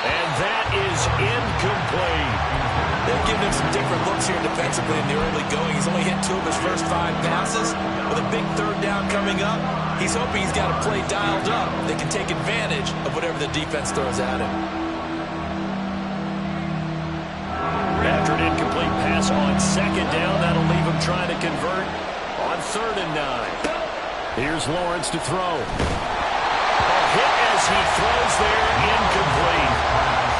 And that is incomplete. They've given him some different looks here defensively in the early going. He's only hit 2 of his first 5 passes. With a big 3rd down coming up, he's hoping he's got a play dialed up that can take advantage of whatever the defense throws at him. After an incomplete pass on 2nd down, that'll leave him trying to convert on 3rd and 9. Here's Lawrence to throw. A hit as he throws there, incomplete.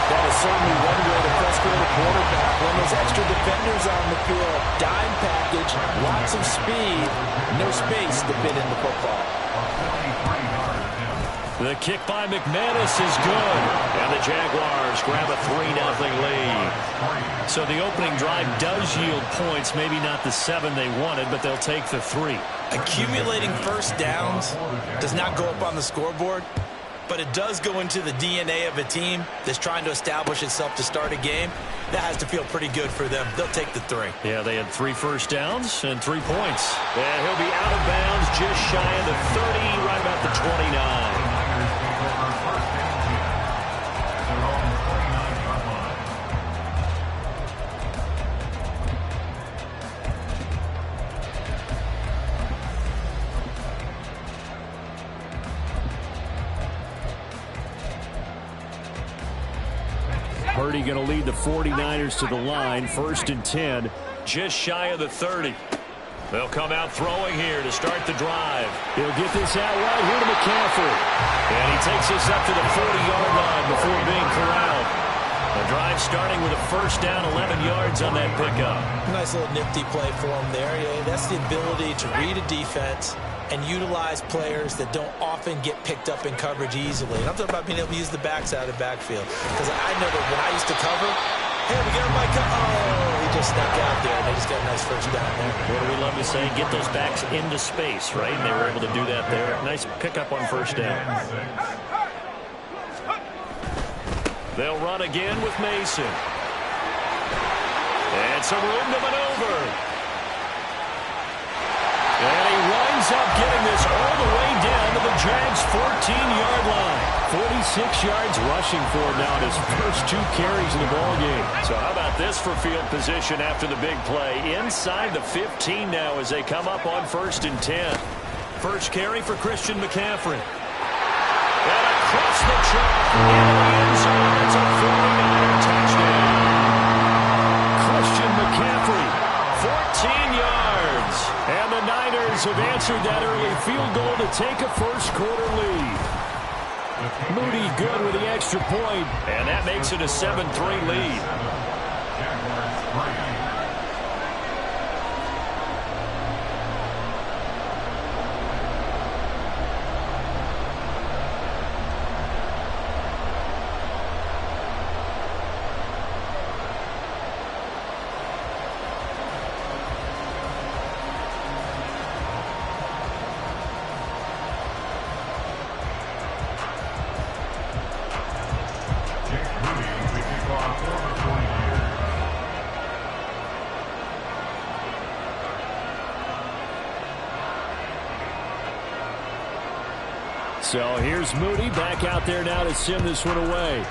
That is certainly one way to frustrate a quarterback. When those extra defenders on the field, dime package, lots of speed, no space to fit in the football. The kick by McManus is good. And the Jaguars grab a 3-0 lead. So the opening drive does yield points, maybe not the 7 they wanted, but they'll take the 3. Accumulating first downs does not go up on the scoreboard, but it does go into the DNA of a team that's trying to establish itself to start a game. That has to feel pretty good for them. They'll take the 3. Yeah, they had 3 first downs and 3 points. And he'll be out of bounds just shy of the 30, right about the 29. Purdy going to lead the 49ers to the line. 1st and 10, just shy of the 30. They'll come out throwing here to start the drive. He'll get this out right here to McCaffrey. And he takes this up to the 40-yard line before being corralled. The drive starting with a first down, 11 yards on that pickup. Nice little nifty play for him there. Yeah, that's the ability to read a defense and utilize players that don't often get picked up in coverage easily. And I'm talking about being able to use the backside of the backfield. Because I know that when I used to cover, hey, we got Mike. Oh, he just snuck out there, and they just got a nice first down there. What do we love to say? Get those backs into space, right? And they were able to do that there. Nice pickup on first down. They'll run again with Mason. And some room to maneuver. And he winds up getting this all the way down to the Jags' 14-yard line. 46 yards rushing for him now in his first 2 carries in the ballgame. So how about this for field position after the big play? Inside the 15 now as they come up on 1st and 10. First carry for Christian McCaffrey. And across the chalk into the end zone. It's a 49er touchdown. Christian McCaffrey, 14 yards. And the Niners have answered that early field goal to take a first-quarter lead. Moody good with the extra point, and that makes it a 7-3 lead. So here's Moody back out there now to sim this one away.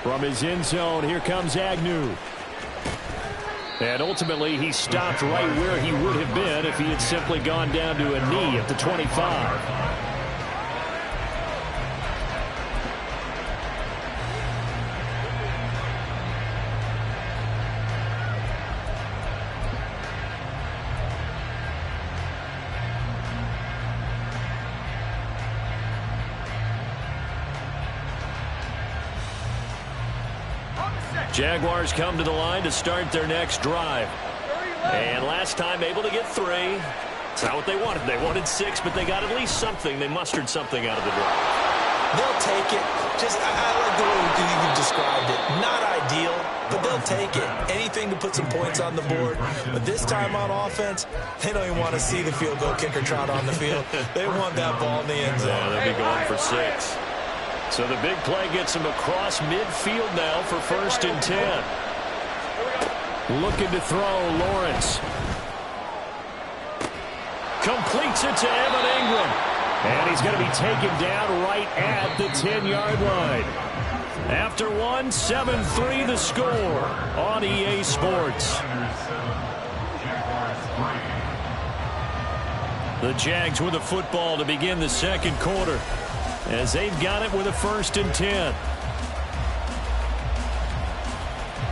From his end zone, here comes Agnew. And ultimately, he stopped right where he would have been if he had simply gone down to a knee at the 25. Jaguars come to the line to start their next drive. And last time able to get 3. It's not what they wanted. They wanted 6, but they got at least something. They mustered something out of the drive. They'll take it. I like the way you described it. Not ideal, but they'll take it. Anything to put some points on the board. But this time on offense, they don't even want to see the field goal kicker trot on the field. They want that ball in the end zone. Yeah, they'll be going for 6. So the big play gets him across midfield now for 1st and 10. Looking to throw, Lawrence. Completes it to Evan Ingram. And he's going to be taken down right at the 10-yard line. After 1, 7-3 the score on EA Sports. The Jags with the football to begin the second quarter, as they've got it with a 1st and 10.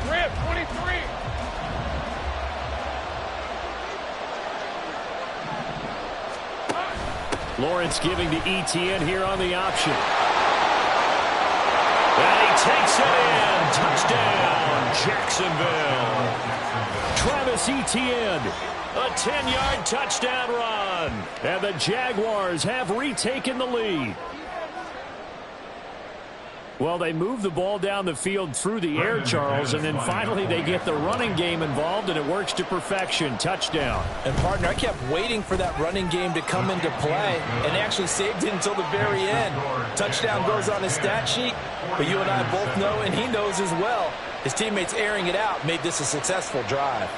Rip, 23. Lawrence giving to Etienne here on the option. And he takes it in. Touchdown, Jacksonville. Travis Etienne, a 10-yard touchdown run. And the Jaguars have retaken the lead. Well, they move the ball down the field through the air, Charles, and then finally they get the running game involved, and it works to perfection. Touchdown. And, partner, I kept waiting for that running game to come into play, and actually saved it until the very end. Touchdown goes on his stat sheet, but you and I both know, and he knows as well, his teammates airing it out made this a successful drive.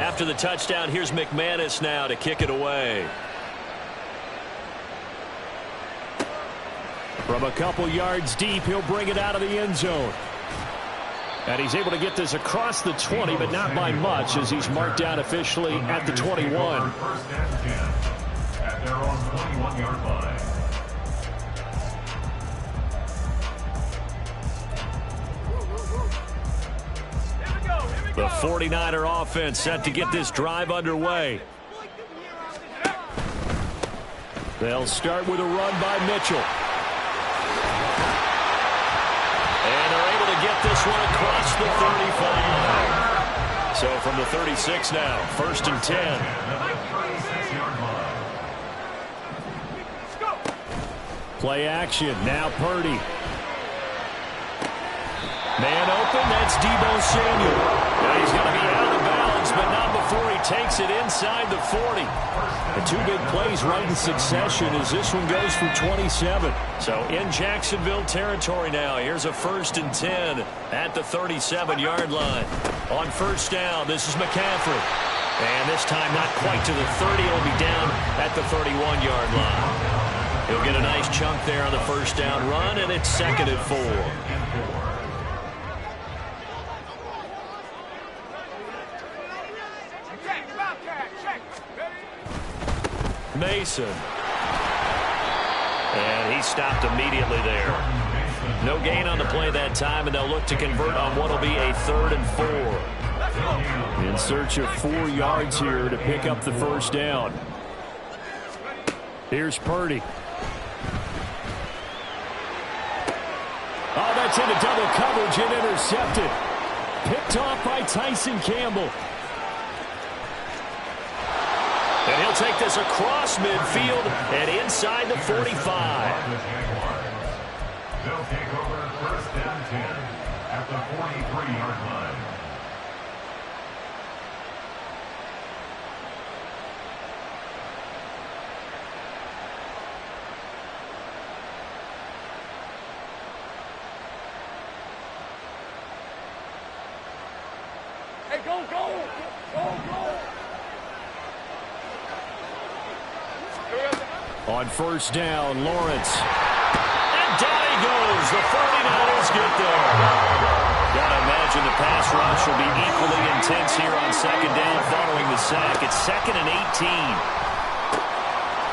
After the touchdown, here's McManus now to kick it away. From a couple yards deep, he'll bring it out of the end zone. And he's able to get this across the 20, but not by much, as he's marked down officially at the 21. At their own 21-yard line. The 49er offense set to get this drive underway. They'll start with a run by Mitchell. And they're able to get this one across the 35. from the 36 now. 1st and 10. Play action. Now Purdy. Man open. That's Deebo Samuel. Now he's going to be out of bounds, but not before he takes it inside the 40. The two big plays right in succession as this one goes for 27. So in Jacksonville territory now. Here's a 1st and 10 at the 37-yard line. On 1st down, this is McCaffrey. And this time not quite to the 30. It'll be down at the 31-yard line. He'll get a nice chunk there on the 1st down run, and it's 2nd and 4. Mason. And he stopped immediately there. No gain on the play that time, and they'll look to convert on what will be a 3rd and 4. In search of 4 yards here to pick up the 1st down. Here's Purdy. Oh, that's into double coverage and intercepted. Picked off by Tyson Campbell. And he'll take this across midfield and inside the 45. They'll take over 1st and 10 at the 43-yard line. Hey, go, go! Go, go! On 1st down, Lawrence. And down he goes. The 49ers get there. Gotta imagine the pass rush will be equally intense here on 2nd down following the sack. It's 2nd and 18.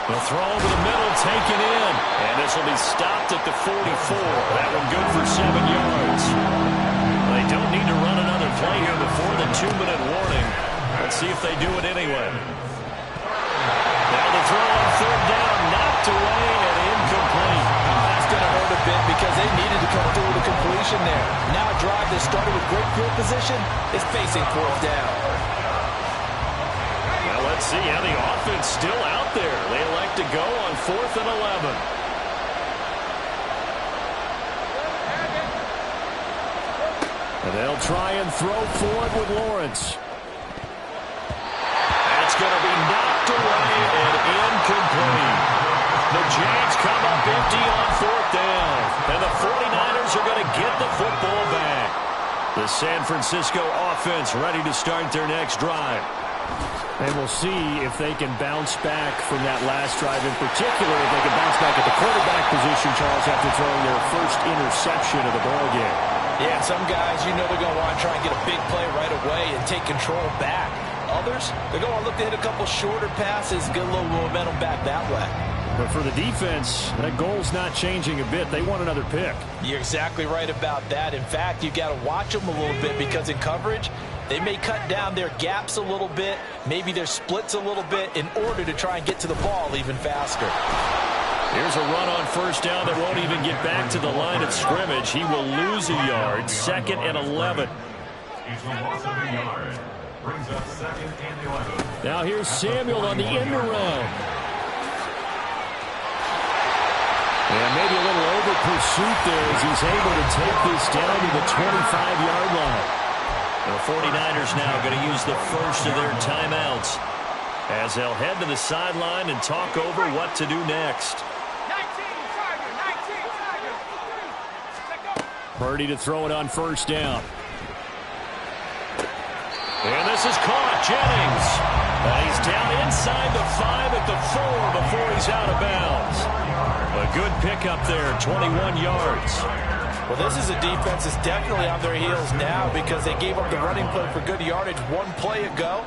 They'll throw over the middle, taken in. And this will be stopped at the 44. That one good for 7 yards. They don't need to run another play here before the 2-minute warning. Let's see if they do it anyway. Now the throw on 3rd down, knocked away and incomplete. That's going to hurt a bit because they needed to come through with a completion there. Now a drive that started with great field position is facing 4th down. Well, let's see how the offense still out there. They elect to go on 4th and 11. And they'll try and throw forward with Lawrence. That's going to be knocked away and incomplete. The Jags come up empty on 4th down. And the 49ers are going to get the football back. The San Francisco offense ready to start their next drive. And we'll see if they can bounce back from that last drive. In particular, if they can bounce back at the quarterback position, Charles, after throwing their first interception of the ballgame. Yeah, some guys, you know they're going to want to try and get a big play right away and take control back. Others, they're going to look to hit a couple shorter passes, get a little momentum back that way. But for the defense, that goal's not changing a bit. They want another pick. You're exactly right about that. In fact, you got to watch them a little bit because in coverage, they may cut down their gaps a little bit, maybe their splits a little bit in order to try and get to the ball even faster. Here's a run on 1st down that won't even get back to the line of scrimmage. He will lose a yard. 2nd and 11. It's a loss of a yard. Brings up 2nd and 11. Now here's Samuel on the end around. And maybe a little over pursuit there as he's able to take this down to the 25-yard line. The 49ers now going to use the first of their timeouts as they'll head to the sideline and talk over what to do next. Purdy to throw it on 1st down. And this is caught. Jennings. He's down inside the 5 at the 4 before he's out of bounds. A good pickup there, 21 yards. Well, this is a defense that's definitely on their heels now because they gave up the running play for good yardage one play ago.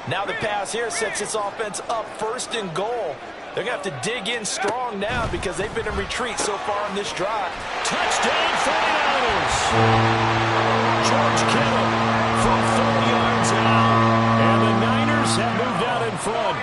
Now the pass here sets this offense up 1st and goal. They're going to have to dig in strong now because they've been in retreat so far on this drive. Touchdown 49ers! George Kittle from 4 yards out. And the Niners have moved out in front.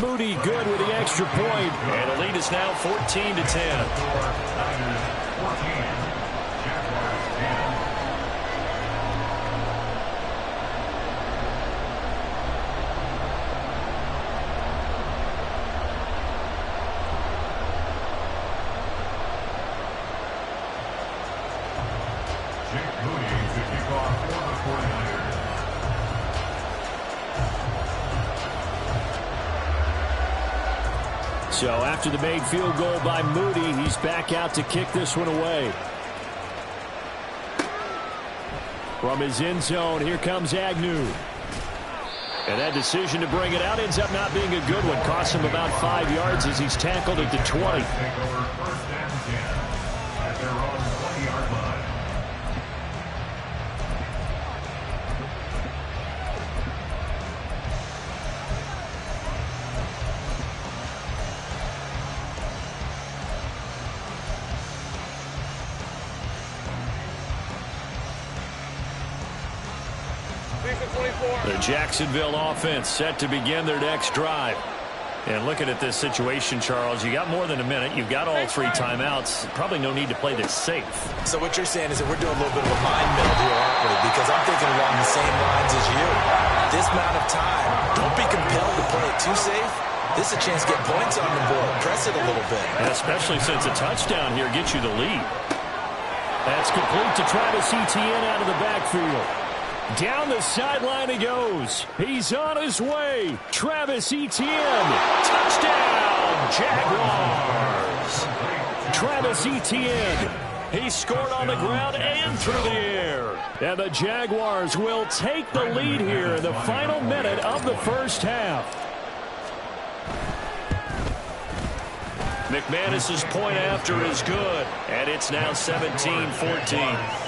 Moody good with the extra point. And the lead is now 14-10. So after the made field goal by Moody, he's back out to kick this one away. From his end zone, here comes Agnew. And that decision to bring it out ends up not being a good one. Costs him about 5 yards as he's tackled at the 20. The Jacksonville offense set to begin their next drive. And looking at this situation, Charles, you got more than a minute. You've got all 3 timeouts. Probably no need to play this safe. So what you're saying is that we're doing a little bit of a mind meld here, aren't we? Because I'm thinking along the same lines as you. This amount of time, don't be compelled to play it too safe. This is a chance to get points on the board. Press it a little bit. And especially since a touchdown here gets you the lead. That's complete to Travis Etienne out of the backfield. Down the sideline he goes. He's on his way. Travis Etienne. Touchdown, Jaguars. Travis Etienne. He scored on the ground and through the air. And the Jaguars will take the lead here in the final minute of the first half. McManus's point after is good. And it's now 17-14.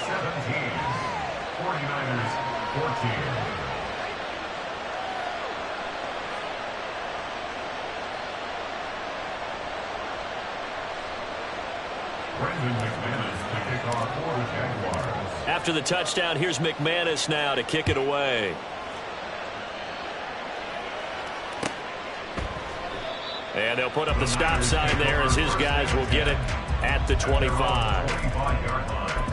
14. Brendan McManus to kick off for the Jaguars. After the touchdown, here's McManus now to kick it away. And they'll put up the stop sign there as his guys will get it at the 25. 25-yard line.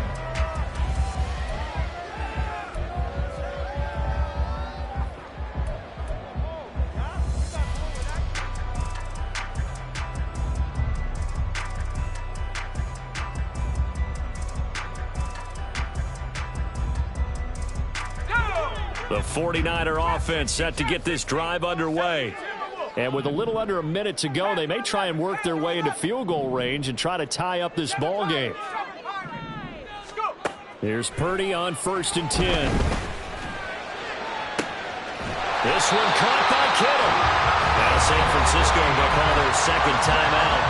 The 49er offense set to get this drive underway. And with a little under a minute to go, they may try and work their way into field goal range and try to tie up this ball game. Here's Purdy on 1st and 10. This one caught by Kittle. Now San Francisco will call their second timeout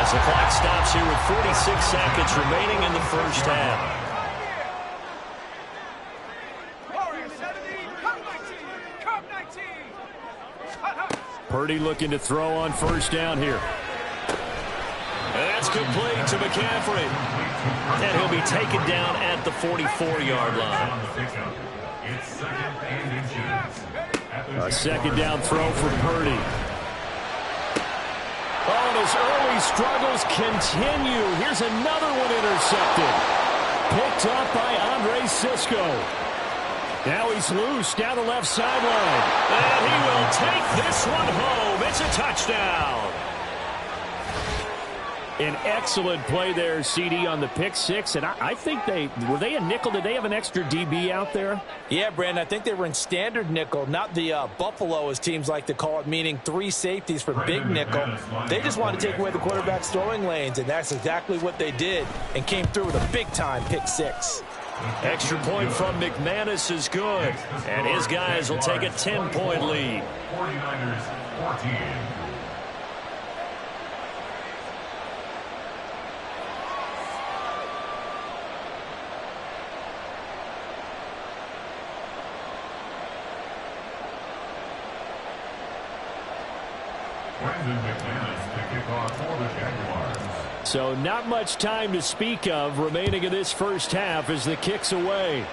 as the clock stops here with 46 seconds remaining in the first half. Purdy looking to throw on 1st down here. And that's complete to McCaffrey. And he'll be taken down at the 44-yard line. A 2nd down throw for Purdy. Oh, and his early struggles continue. Here's another one intercepted. Picked up by Andre Cisco. Now he's loose down the left sideline. And he will take this one home. It's a touchdown. An excellent play there, CD, on the pick 6. And I think were they a nickel? Did they have an extra DB out there? Yeah, Brandon, I think they were in standard nickel, not the Buffalo, as teams like to call it, meaning 3 safeties for big nickel. They just wanted to take away the quarterback's throwing lanes, and that's exactly what they did and came through with a big-time pick 6. Extra point from McManus is good. And his guys will take a 10-point lead. 49ers 14. Brendan McManus to kick off for the Jaguars. So not much time to speak of remaining in this first half as the kick's away.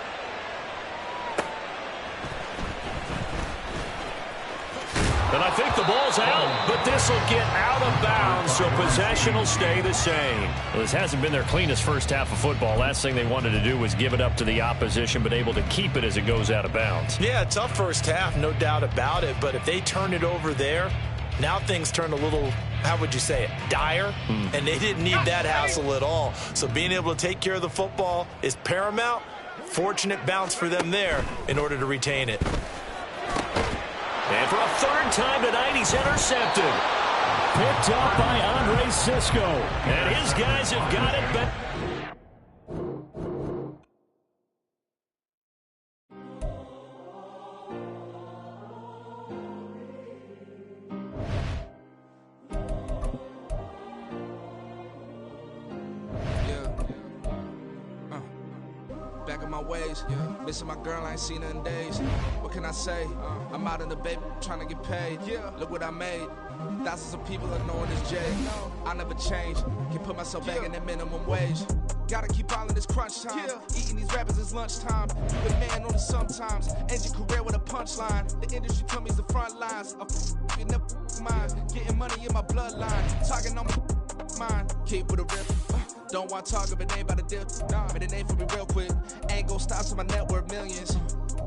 The And I think the ball's out, but this will get out of bounds, so possession will stay the same. Well, this hasn't been their cleanest first half of football. Last thing they wanted to do was give it up to the opposition, but able to keep it as it goes out of bounds. Yeah, tough first half, no doubt about it, but if they turn it over there, now things turn a little, how would you say it, dire, and they didn't need that hassle at all. So being able to take care of the football is paramount. Fortunate bounce for them there in order to retain it. And for a third time tonight, he's intercepted. Picked up by Andre Cisco. And his guys have got it back. Back in my ways, missing my girl, I ain't seen her in days. What can I say? I'm out in the baby, trying to get paid. Look what I made. Thousands of people are knowing this Jay. I never change. Can put myself back in that minimum wage. Gotta keep all in this crunch time. Eating these rappers is lunchtime. You the man only sometimes. End your career with a punchline. The industry told me it's the front lines. You never mind. Getting money in my bloodline. Talking on my mind. Keep with a rip. Don't want to talk if it ain't about a deal. But it ain't for me real quick. Ain't gon' stop till my net worth millions.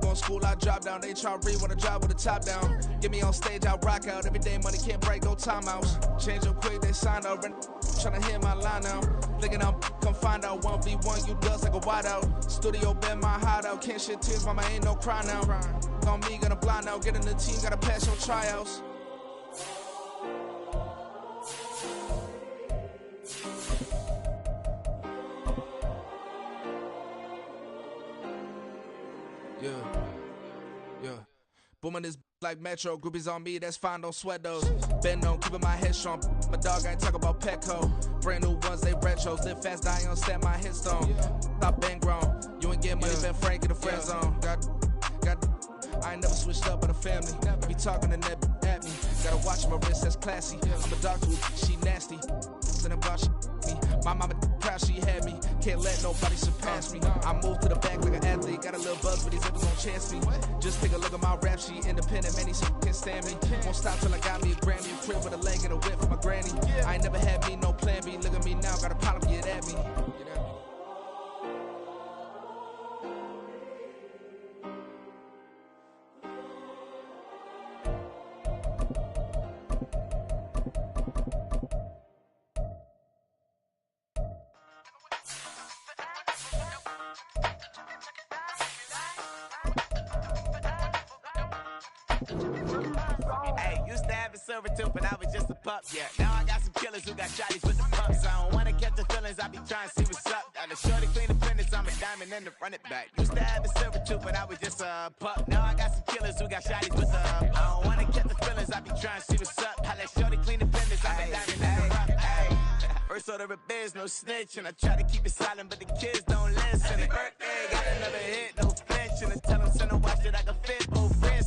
Going school, I drop down. They try to read when I drive with the top down. Get me on stage, I rock out. Every day money can't break, no timeouts. Change up quick, they sign up. Tryna hear my line now. Thinking I'm come find out 1v1, you dust like a wideout. Studio been my hideout. Can't shed tears, mama ain't no cry now. On me, gonna blind out. Get in the team, gotta pass your tryouts. Yeah. Booming this like Metro. Groupies on me, that's fine, don't sweat those. Been on, keeping my head strong. My dog ain't talk about Petco. Brand new ones, they retros. Live fast, die on, set my headstone. Stop been grown. You ain't get money, been frank in the friend zone. Got. I ain't never switched up on the family. Be talking to that at me. Gotta watch my wrist, that's classy. I'm a doctor, she nasty. Then about me. My mama proud she had me. Can't let nobody surpass me. I move to the back like an athlete. Got a little buzz, but these zippers gon' chance me. Just take a look at my rap sheet. Independent, man, these can't stand me. Won't stop till I got me a Grammy. A crib with a leg and a whip for my granny. I ain't never had me no plan B. Look at me now, got a problem, get at me. Hey, used to have a silver tooth, but I was just a pup, yeah. Now I got some killers who got shotties with the pumps. I don't wanna catch the feelings, I be trying to see what's up. Got a shorty clean the finish, I'm a diamond and to run it back. Used to have a silver tooth, but I was just a pup. Now I got some killers who got shotties with the I don't wanna catch the feelings, I be trying to see what's up. I let shorty clean the finish, I'm a diamond and to run it back. First order of biz, no snitch, and I try to keep it silent, but the kids don't listen. And birthday, got another hit, no flinch, and I tell them send a watch that I can fit, both friends.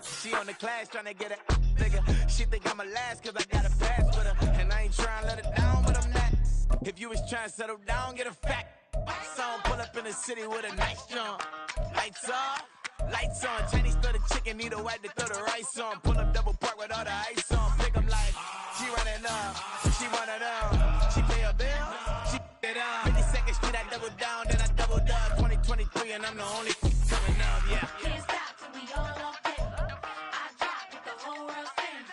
She on the class tryna get a nigga. She think I'm a last cause I got a pass with her. And I ain't tryna let it down, but I'm not. If you was tryna settle down, get a fact. Song pull up in the city with a nice jump. Lights off, lights on. Chinese throw the chicken, need a wipe to throw the rice on. Pull up double park with all the ice on. Pick 'em like, she running up, she running up. She pay a bill, she it up. 52nd Street, I double down, then I doubled up. 2023 and I'm the only coming up, yeah. Can't stop till we all up there. I drop with the whole world sing.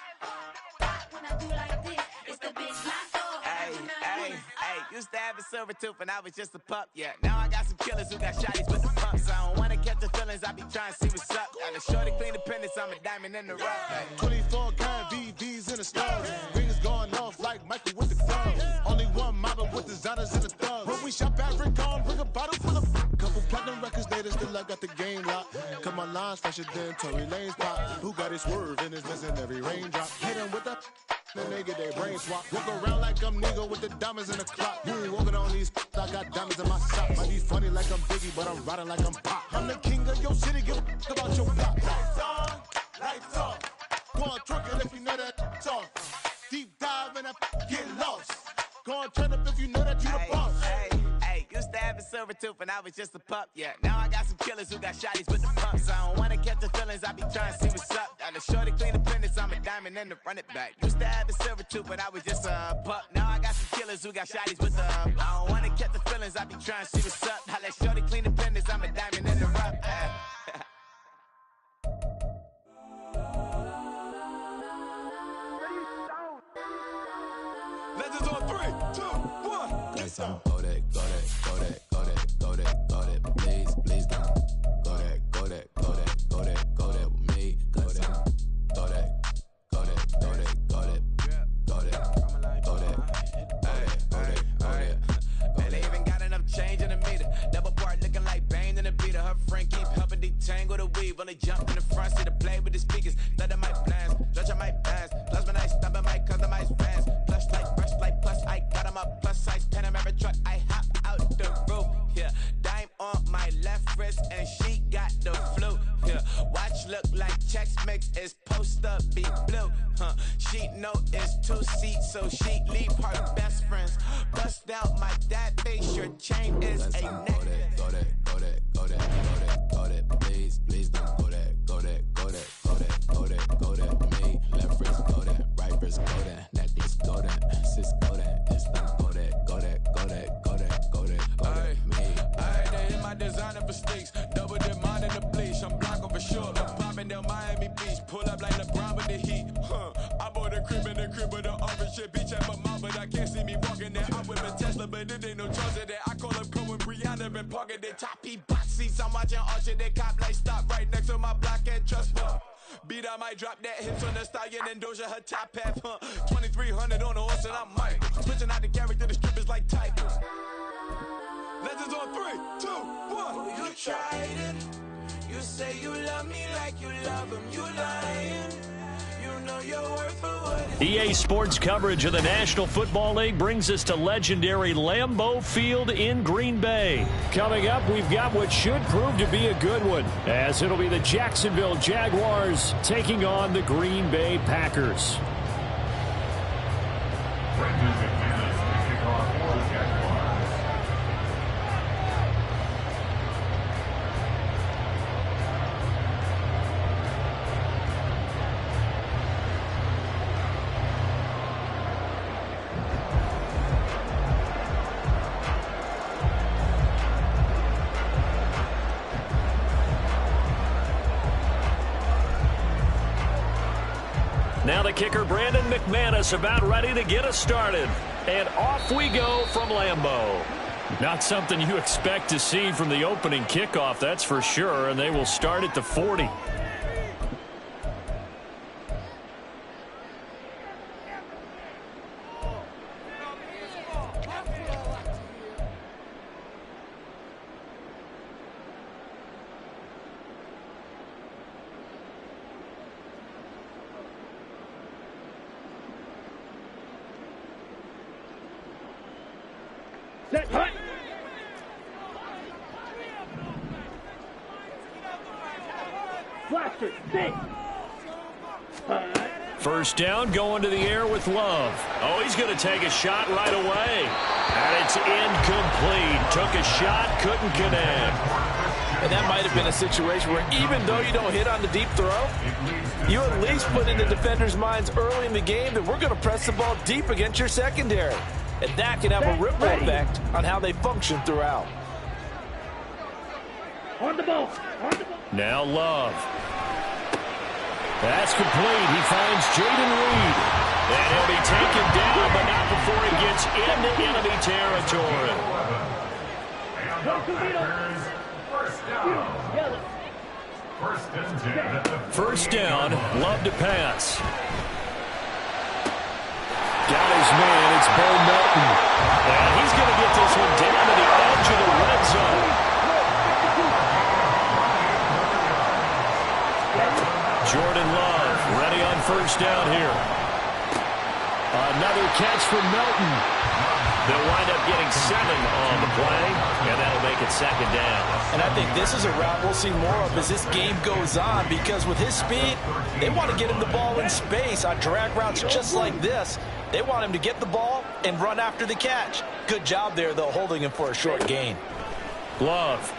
When I do like this, it's the big lasso. Hey, used to have a silver tooth and I was just a pup, yeah. Now I got some killers who got shotties with the pumps. I don't wanna catch the feelings, I be trying to see what's up. Got a shorty clean the pendants, I'm a diamond in the rough. Hey. 24 karat VVs in the stars. Rings going off like Michael with the clubs. Only one model with designers in the thugs. When we shop at Rincon, bring a bottle full of couple platinum records later, still I got the game locked. Cut my lines fresher than Tory Lane's pop. Who got his swerve and is missing every raindrop. Hit him with that. Then they get their brain swap. Walk around like I'm nigga with the diamonds in the clock. You ain't walking on these, I got diamonds in my sock. Might be funny like I'm Biggie, but I'm riding like I'm Pop. I'm the king of your city, give a about your block. Lights on, lights off. Go on twerking if you know that off. Deep dive and that get lost. Go on turn up if you know that you the boss. Hey, used to having silver tooth when I was just a pup, yeah. Now I got some killers who got shotties with the pumps. I don't wanna catch the feelings, I be trying to see what's up. Got a shorty clean the business, I'm a diamond and to run it back. Used to have a silver tooth, but I was just a pup. Now I got some killers who got shotties with the I don't wanna catch the feelings, I be trying to see what's up. I let shorty clean the business, I'm a diamond in the rough. Legends on 3, 2, 1. Yes, I'm go that, go that, go that, go that, go that, go that. Please, please don't go that, go that, go that, go that, go that with me. Go that, go that, go that, go that, go that, go that, go that, go that. Man, they even got enough change in the meter. Double part looking like Bane in the beater. Her friend keep helping detangle the weave. Only jump in the front seat to play with the speakers. Let might blast, judge I might pass. Plus when I stumble, might customize fast. Plus like brush like plus, I got 'em up. Plus size Panamera truck, I hop out the roof. Yeah, dime on my left wrist and she got the flu. Yeah, watch look like checks mix is post up be blue. She know it's 2 seats, so she leave her best friends. Bust out my dad face, your chain is a neck. Go that, go that, go that, go that, go that. Please, please don't go that, go that, go that, go that, go that, go that. Me, left wrist go that, right wrist go that, that this go that, sis go that, it's not go that, go that, go that, go that, go that, go that. Me. Alright, they hit my designer for sticks. Double the mine in the bleach. I'm blocking for sure. I'm popping down Miami Beach. Pull up like LeBron with the heat. I bought a crib in the crib with the orange shit. Beach at my mouth, but I can't see me walking there. I'm with a Tesla, but it ain't no charge of that. I call up Cohen, Brianna, been parking the top box seats. I'm watching Archer, they cop like stop right next to my block and trust me. Beat, I might drop that hips on the stallion and Doja her top half. 2300 on the horse and I'm Mike. Switching out the character, the strip is like typos. Legends on 3, 2, 1. You tried it. You say you love me like you love him. You lying. You know your worth for what it EA Sports coverage of the National Football League brings us to legendary Lambeau Field in Green Bay. Coming up, we've got what should prove to be a good one, as it'll be the Jacksonville Jaguars taking on the Green Bay Packers. Now the kicker, Brandon McManus, about ready to get us started. And off we go from Lambeau. Not something you expect to see from the opening kickoff, that's for sure, and they will start at the 40. First down, going to the air with Love. Oh, he's going to take a shot right away. And it's incomplete. Took a shot, couldn't connect. And that might have been a situation where even though you don't hit on the deep throw, you at least put in the defenders' minds early in the game that we're going to press the ball deep against your secondary. And that can have a ripple effect on how they function throughout. On the ball. Now Love. That's complete. He finds Jaden Reed. And he'll be taken down, but not before he gets into enemy territory. First down, Love to pass. Got his man, it's Bo Melton. And he's going to get this one down to the edge of the red zone. Jordan Love ready on first down here. Another catch from Melton. They'll wind up getting 7 on the play, and that'll make it second down. And I think this is a route we'll see more of as this game goes on, because with his speed, they want to get him the ball in space on drag routes just like this. They want him to get the ball and run after the catch. Good job there, though, holding him for a short gain. Love.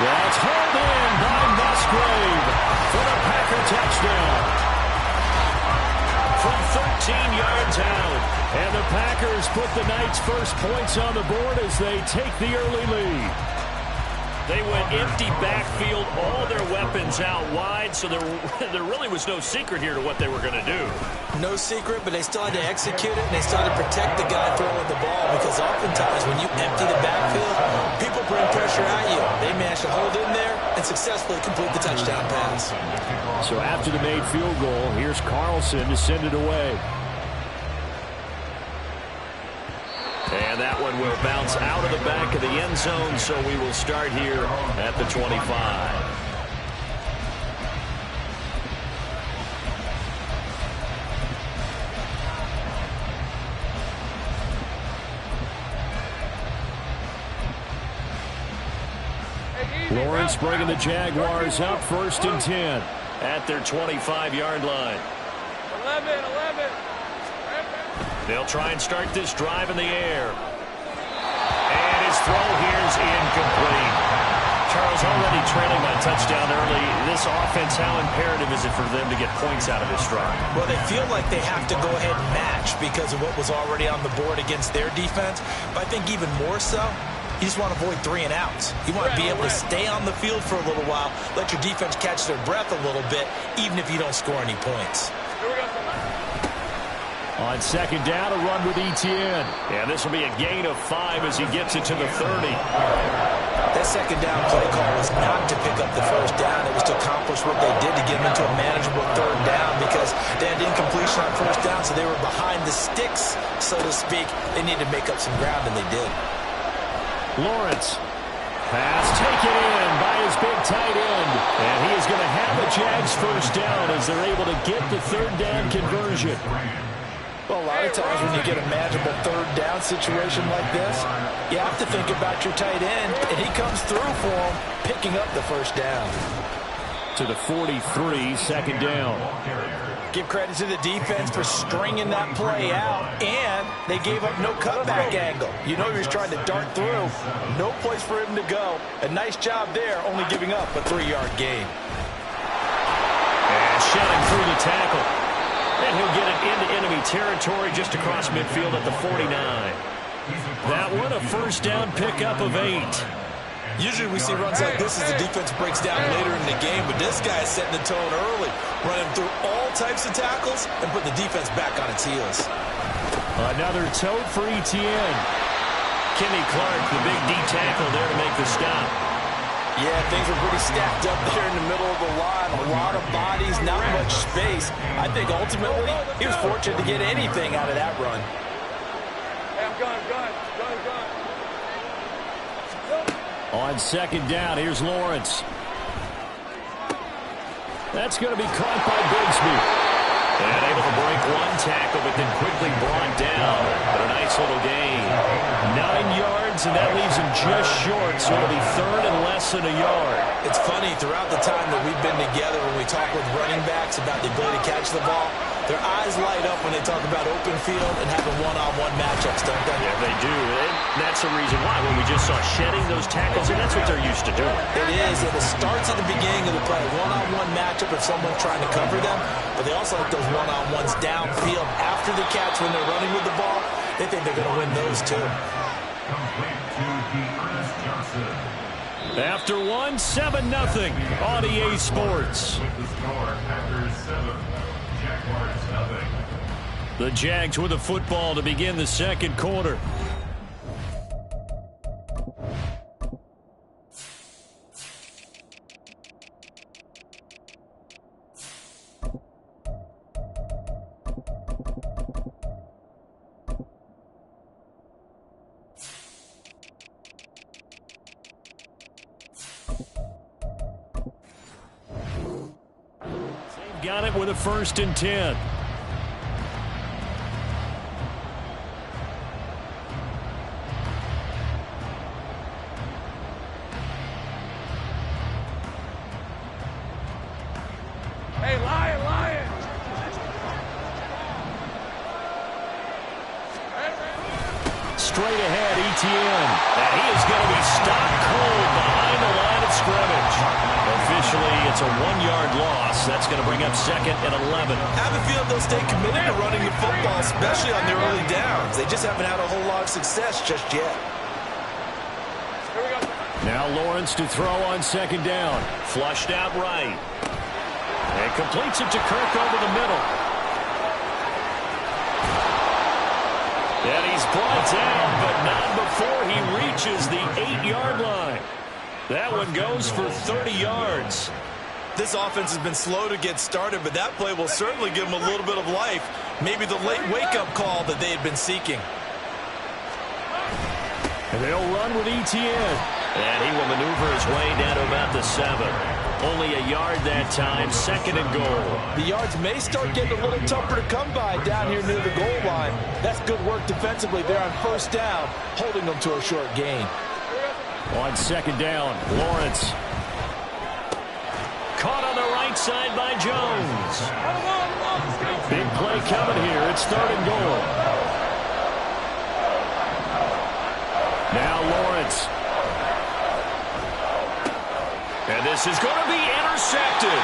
That's hauled in by Musgrave for the Packer touchdown. From 13 yards out. And the Packers put the Knights' first points on the board as they take the early lead. They went empty backfield, all their weapons out wide, so there really was no secret here to what they were going to do. No secret, but they still had to execute it, and they still had to protect the guy throwing the ball, because oftentimes when you empty the backfield, people bring pressure at you. They managed to hold in there and successfully complete the touchdown pass. So after the made field goal, here's Carlson to send it away. And that one will bounce out of the back of the end zone, so we will start here at the 25. Lawrence bringing the Jaguars up 1st and 10 at their 25-yard line. 11. They'll try and start this drive in the air. And his throw here is incomplete. Charles, already trailing by touchdown early. This offense, how imperative is it for them to get points out of this drive? Well, they feel like they have to go ahead and match because of what was already on the board against their defense. But I think even more so, you just want to avoid 3 and outs. You want to be able to stay on the field for a little while, let your defense catch their breath a little bit, even if you don't score any points. On 2nd down, a run with Etienne. And this will be a gain of 5 as he gets it to the 30. That 2nd down play call was not to pick up the 1st down. It was to accomplish what they did to get them into a manageable 3rd down because they had incompletion on 1st down, so they were behind the sticks, so to speak. They needed to make up some ground, and they did. Lawrence. Pass taken in by his big tight end. And he is going to have the Jags 1st down as they're able to get the 3rd down conversion. Well, a lot of times when you get a manageable 3rd down situation like this, you have to think about your tight end, and he comes through for him, picking up the 1st down. To the 43, 2nd down. Give credit to the defense for stringing that play out, and they gave up no cutback angle. You know he was trying to dart through. No place for him to go. A nice job there, only giving up a 3-yard gain. And shelling through the tackle. And he'll get it into enemy territory just across midfield at the 49. That one, a 1st down pickup of 8. Usually we see runs like this as the defense breaks down later in the game, but this guy is setting the tone early, running through all types of tackles and putting the defense back on its heels. Another tote for Etienne. Kenny Clark, the big D tackle there to make the stop. Yeah, things were pretty stacked up there in the middle of the line. A lot of bodies, not much space. I think ultimately he was fortunate to get anything out of that run. Hey, I'm going. On 2nd down, here's Lawrence. That's going to be caught by Bigsby. And able to break one tackle, but then quickly brought down. But a nice little gain. 9 yards, and that leaves him just short, so it'll be 3rd and less than a yard. It's funny, throughout the time that we've been together, when we talk with running backs about the ability to catch the ball, their eyes light up when they talk about open field and having one-on-one matchups, don't they? Yeah, they do. And that's the reason why. When we just saw shedding those tackles, and that's what they're used to doing. It is, and it starts at the beginning of the play. One-on-one matchup if someone's trying to cover them, but they also like those one-on-ones downfield after the catch when they're running with the ball. They think they're going to win those, too. After 1, 7-0 on EA Sports. The Jags with the football to begin the 2nd quarter. They've got it with a 1st and 10. straight ahead, Etienne. And he is going to be stopped cold behind the line of scrimmage. Officially, it's a 1-yard loss. That's going to bring up 2nd and 11. I have a feeling they'll stay committed to running the football, especially on their early downs. They just haven't had a whole lot of success just yet. Now Lawrence to throw on 2nd down. Flushed out right. And completes it to Kirk over the middle. And he's brought down, but not before he reaches the 8-yard line. That one goes for 30 yards. This offense has been slow to get started, but that play will certainly give them a little bit of life. Maybe the late wake-up call that they had been seeking. And they'll run with Etienne. And he will maneuver his way down to about the 7. Only a yard that time, 2nd and goal. The yards may start getting a little tougher to come by down here near the goal line. That's good work defensively there on 1st down, holding them to a short gain. On 2nd down, Lawrence. Caught on the right side by Jones. Big play coming here. It's 3rd and goal. Now Lawrence. And this is going to be intercepted.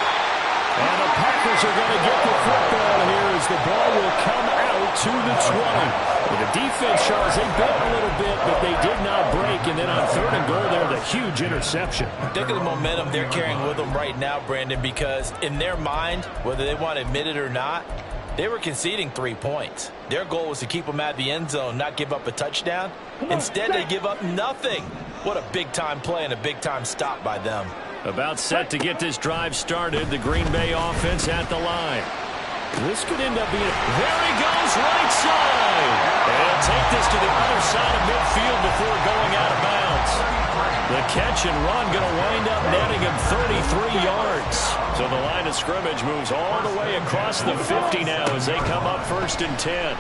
And the Packers are going to get the football here as the ball will come out to the 20. Well, the defense, Charles, they bit a little bit, but they did not break. And then on 3rd and goal there, the huge interception. Think of the momentum they're carrying with them right now, Brandon, because in their mind, whether they want to admit it or not, they were conceding 3 points. Their goal was to keep them out of the end zone, not give up a touchdown. Instead, they give up nothing. What a big-time play and a big-time stop by them. About set to get this drive started. The Green Bay offense at the line. This could end up being... There he goes, right side. And he'll take this to the other side of midfield before going out of bounds. The catch and run going to wind up netting him 33 yards. So the line of scrimmage moves all the way across the 50 now as they come up 1st and 10.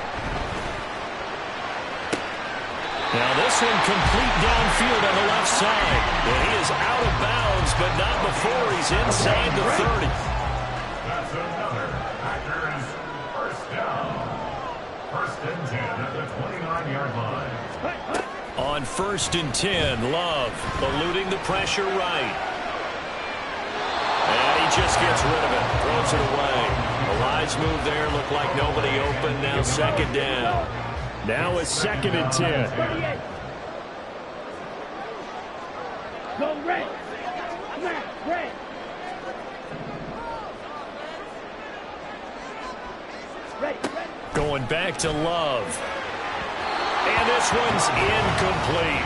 Now this one complete downfield on the left side. And he is out of bounds, but not before he's inside the 30. That's another Packers 1st down. 1st and 10 at the 29-yard line. On 1st and 10, Love eluding the pressure right. And he just gets rid of it, throws it away. The lines move there, look like nobody open. Now 2nd down. Now it's 2nd and 10. Go red. Red. Going back to Love. And this one's incomplete.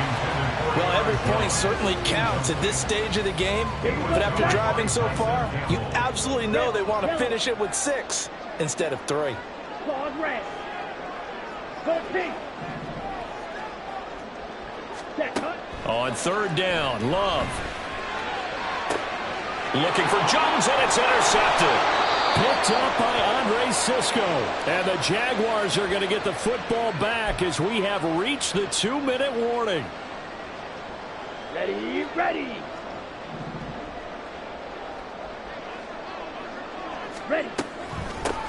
Well, every point certainly counts at this stage of the game. But after driving so far, you absolutely know they want to finish it with 6 instead of 3. Red. On 3rd down, Love. Looking for Jones, and it's intercepted. Picked up by Andre Cisco. And the Jaguars are going to get the football back as we have reached the 2-minute warning. Ready.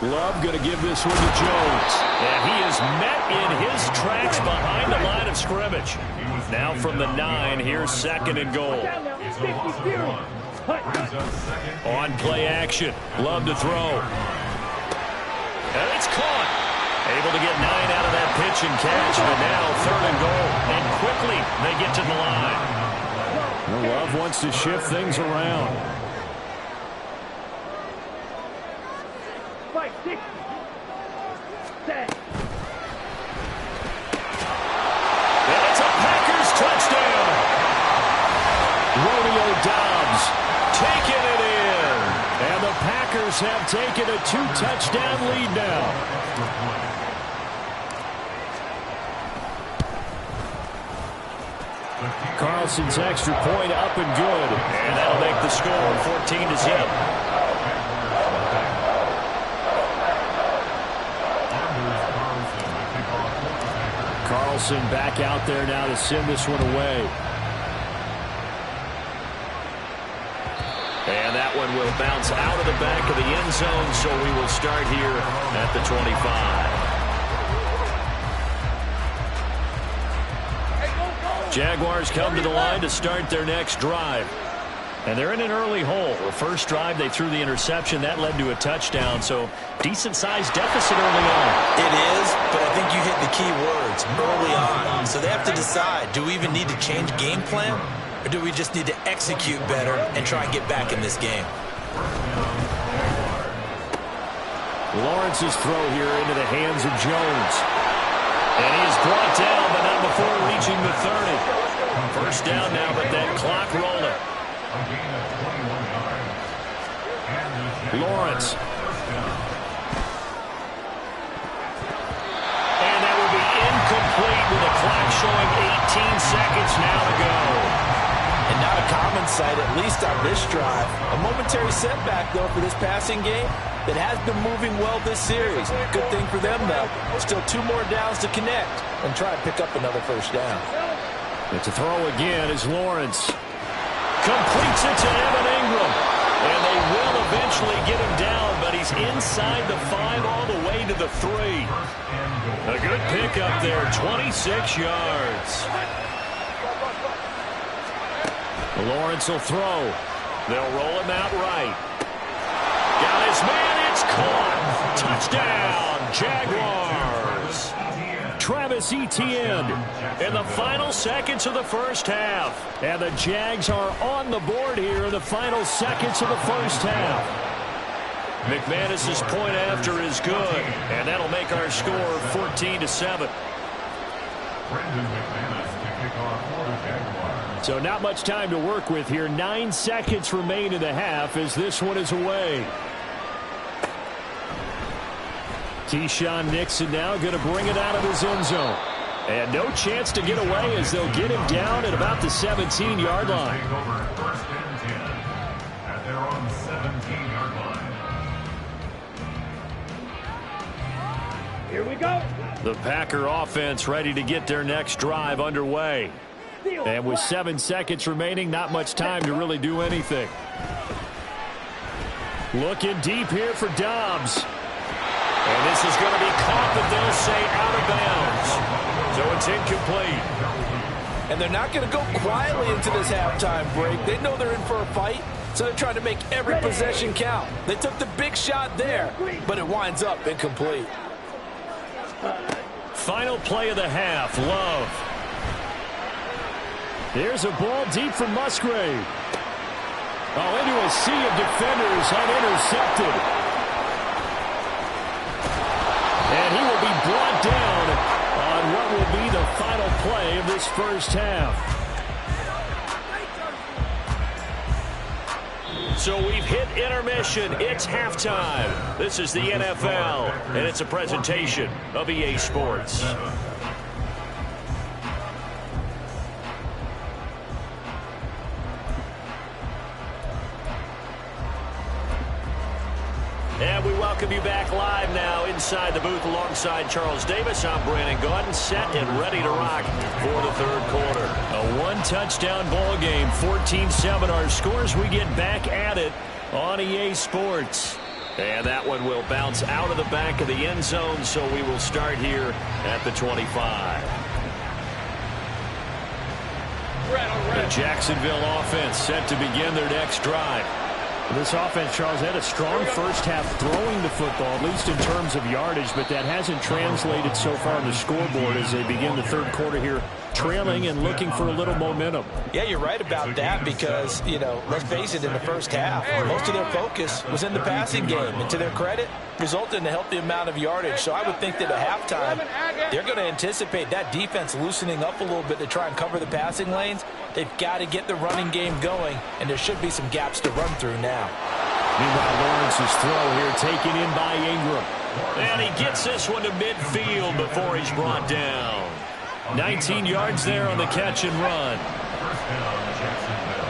Love going to give this one to Jones. And he is met in his tracks behind the line of scrimmage. Now from the 9, here's 2nd and goal. On play action. Love to throw. And it's caught. Able to get 9 out of that pitch and catch. But now 3rd and goal. And quickly they get to the line. Love wants to shift things around. 5, 6, 7. And it's a Packers touchdown. Romeo Doubs taking it in. And the Packers have taken a 2-touchdown lead now. Carlson's extra point up and good. And that'll make the score 14-0. Carlson back out there now to send this one away. And that one will bounce out of the back of the end zone, so we will start here at the 25. Jaguars come to the line to start their next drive. And they're in an early hole. The first drive, they threw the interception. That led to a touchdown, so decent-sized deficit early on. It is, but I think you hit the key words, early on. So they have to decide, do we even need to change game plan, or do we just need to execute better and try and get back in this game? Lawrence's throw here into the hands of Jones. And he is brought down, but not before reaching the 30. First down now, but that clock rolling. Lawrence. And that will be incomplete with the clock showing 18 seconds now to go. And not a common sight, at least on this drive. A momentary setback, though, for this passing game that has been moving well this series. Good thing for them, though. Still 2 more downs to connect and try and pick up another first down. But to throw again is Lawrence. Completes it to Evan Ingram. And they will eventually get him down, but he's inside the 5 all the way to the 3. A good pickup there, 26 yards. Lawrence will throw. They'll roll him out right. Got his man, it's caught. Touchdown, Jaguars. Travis Etienne in the final seconds of the first half. And the Jags are on the board here in the final seconds of the first half. McManus's point after is good, and that'll make our score 14-7. So not much time to work with here. 9 seconds remain in the half as this one is away. Keyshawn Nixon now going to bring it out of his end zone. And no chance to get away as they'll get him down at about the 17-yard line. First and 10 at their own 17-yard line. Here we go. The Packer offense ready to get their next drive underway. And with 7 seconds remaining, not much time to really do anything. Looking deep here for Dobbs. And this is going to be caught, but they'll say out of bounds. So it's incomplete. And they're not going to go quietly into this halftime break. They know they're in for a fight, so they're trying to make every possession count. They took the big shot there, but it winds up incomplete. Final play of the half, Love. Here's a ball deep from Musgrave. Oh, into a sea of defenders, unintercepted. And he will be brought down on what will be the final play of this first half. So we've hit intermission. It's halftime. This is the NFL, and it's a presentation of EA Sports. And we welcome you back live now inside the booth alongside Charles Davis. I'm Brandon Gaudin, set and ready to rock for the third quarter. A 1-touchdown ball game, 14-7 our scores. We get back at it on EA Sports. And that one will bounce out of the back of the end zone, so we will start here at the 25. The Jacksonville offense set to begin their next drive. This offense, Charles, had a strong first half throwing the football, at least in terms of yardage, but that hasn't translated so far on the scoreboard as they begin the third quarter here, trailing and looking for a little momentum. Yeah, you're right about that because, you know, let's face it, in the first half, most of their focus was in the passing game. And to their credit, resulted in a healthy amount of yardage. So I would think that at halftime, they're going to anticipate that defense loosening up a little bit to try and cover the passing lanes. They've got to get the running game going, and there should be some gaps to run through now. Meanwhile, Lawrence's throw here taken in by Ingram. And he gets this one to midfield before he's brought down. 19 yards there on the catch and run. First down, Jacksonville.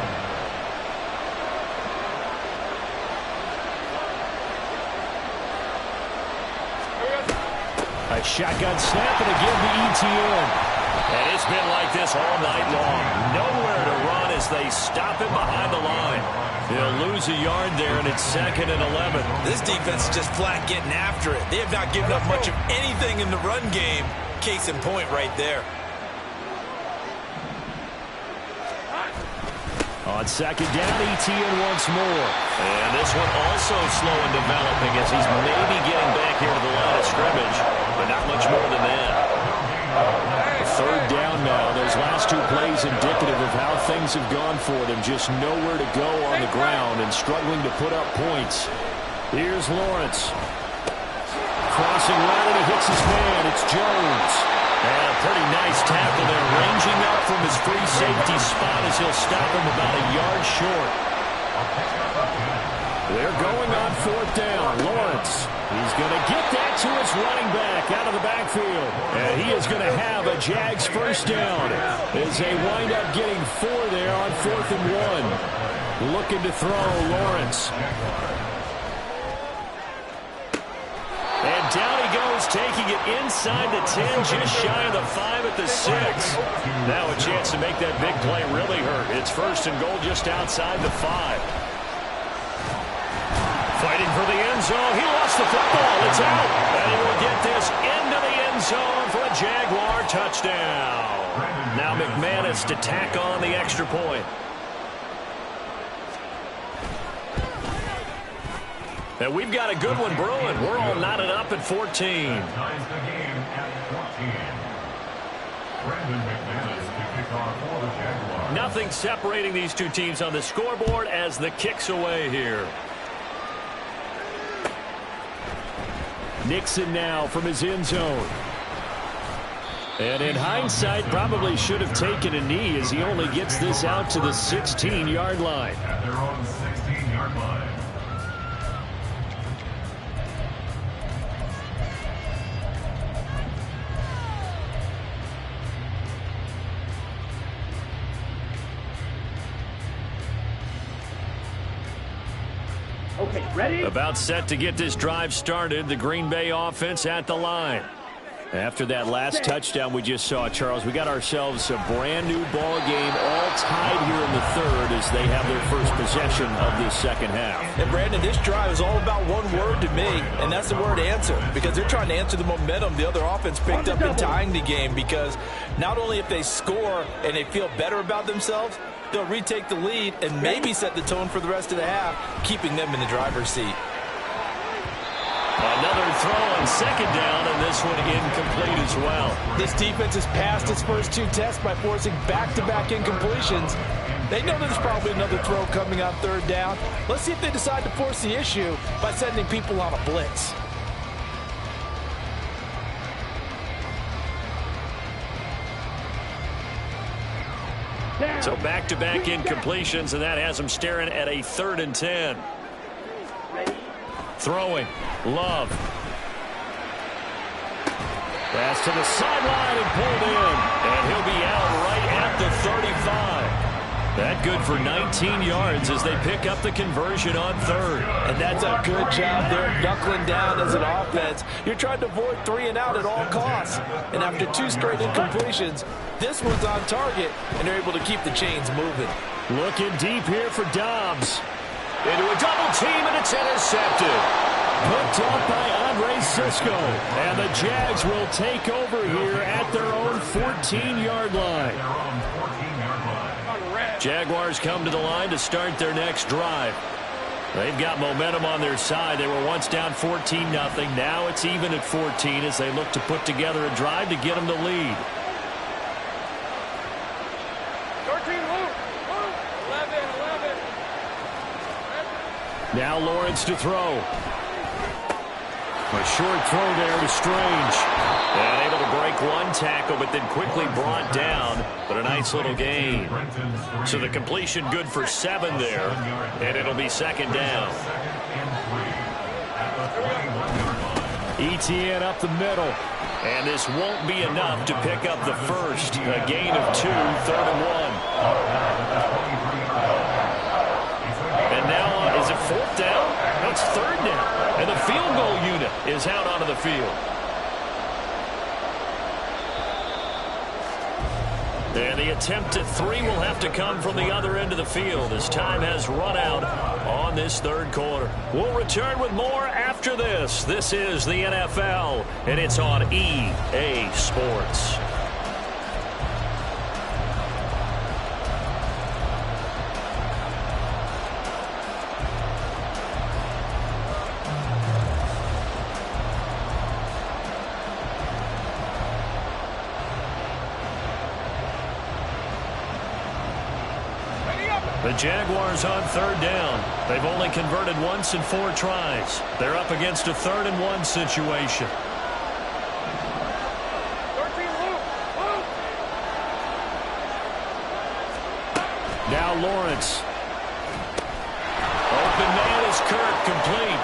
A shotgun snap and again to Etienne. And it's been like this all night long. Nowhere to run as they stop him behind the line. They'll lose a yard there, and it's 2nd and 11. This defense is just flat getting after it. They have not given up much of anything in the run game. Case in point right there. On second down, Etienne once more. And this one also slow in developing as he's maybe getting back here to the line of scrimmage, but not much more than that. Third down now. Those last two plays indicative of how things have gone for them. Just nowhere to go on the ground and struggling to put up points. Here's Lawrence. Crossing right, and he hits his man. It's Jones. And a pretty nice tackle there, ranging up from his free safety spot as he'll stop him about a yard short. They're going on fourth down. Lawrence, he's going to get that to his running back out of the backfield. And he is going to have a Jags first down as they wind up getting 4 there on 4th and 1. Looking to throw, Lawrence. And down he goes, taking it inside the 10, just shy of the 5 at the 6. Now a chance to make that big play really hurt. It's 1st and goal just outside the 5. Fighting for the end zone. He lost the football. It's out. And he will get this into the end zone for a Jaguar touchdown. Now McManus to tack on the extra point. And we've got a good one brewing. We're all knotted up at 14. Ties the game at 14. Brandon McManus to kick off for the Jaguars. Nothing separating these two teams on the scoreboard as the kick's away here. Nixon now from his end zone. And in hindsight, probably should have taken a knee as he only gets this out to the 16-yard line. At their own 16-yard line. Okay, ready? About set to get this drive started. The Green Bay offense at the line. After that last touchdown we just saw, Charles, we got ourselves a brand new ball game, all tied here in the third as they have their first possession of this second half. And Brandon, this drive is all about one word to me, and that's the word answer, because they're trying to answer the momentum the other offense picked up in tying the game, because not only if they score and they feel better about themselves, they'll retake the lead and maybe set the tone for the rest of the half, keeping them in the driver's seat. Another throw on second down, and this one incomplete as well. This defense has passed its first 2 tests by forcing back-to-back incompletions. They know there's probably another throw coming on third down. Let's see if they decide to force the issue by sending people on a blitz. So back-to-back incompletions, and that has them staring at a 3rd and 10. Throwing. Love. Pass to the sideline and pulled in. And he'll be out right at the 35. That good for 19 yards as they pick up the conversion on 3rd. And that's a good job there, knuckling down as an offense. You're trying to avoid 3 and out at all costs. And after 2 straight incompletions, this one's on target, and they're able to keep the chains moving. Looking deep here for Dobbs. Into a double team, and it's intercepted. Picked up by Andre Cisco. And the Jags will take over here at their own 14-yard line. Jaguars come to the line to start their next drive. They've got momentum on their side. They were once down 14-0. Now it's even at 14 as they look to put together a drive to get them the lead. 13, 11. Now Lawrence to throw. A short throw there to Strange. And able to break one tackle, but then quickly brought down. But a nice little gain. So the completion good for 7 there. And it'll be second down. Etienne up the middle. And this won't be enough to pick up the first. A gain of 2, 3rd and 1. And now, is it 4th down? No, it's 3rd down. And the field goal unit is out onto the field. And the attempt at 3 will have to come from the other end of the field as time has run out on this 3rd quarter. We'll return with more after this. This is the NFL, and it's on EA Sports. The Jaguars on 3rd down. They've only converted once in 4 tries. They're up against a 3rd and 1 situation. Now Lawrence. Open man is Kirk, complete.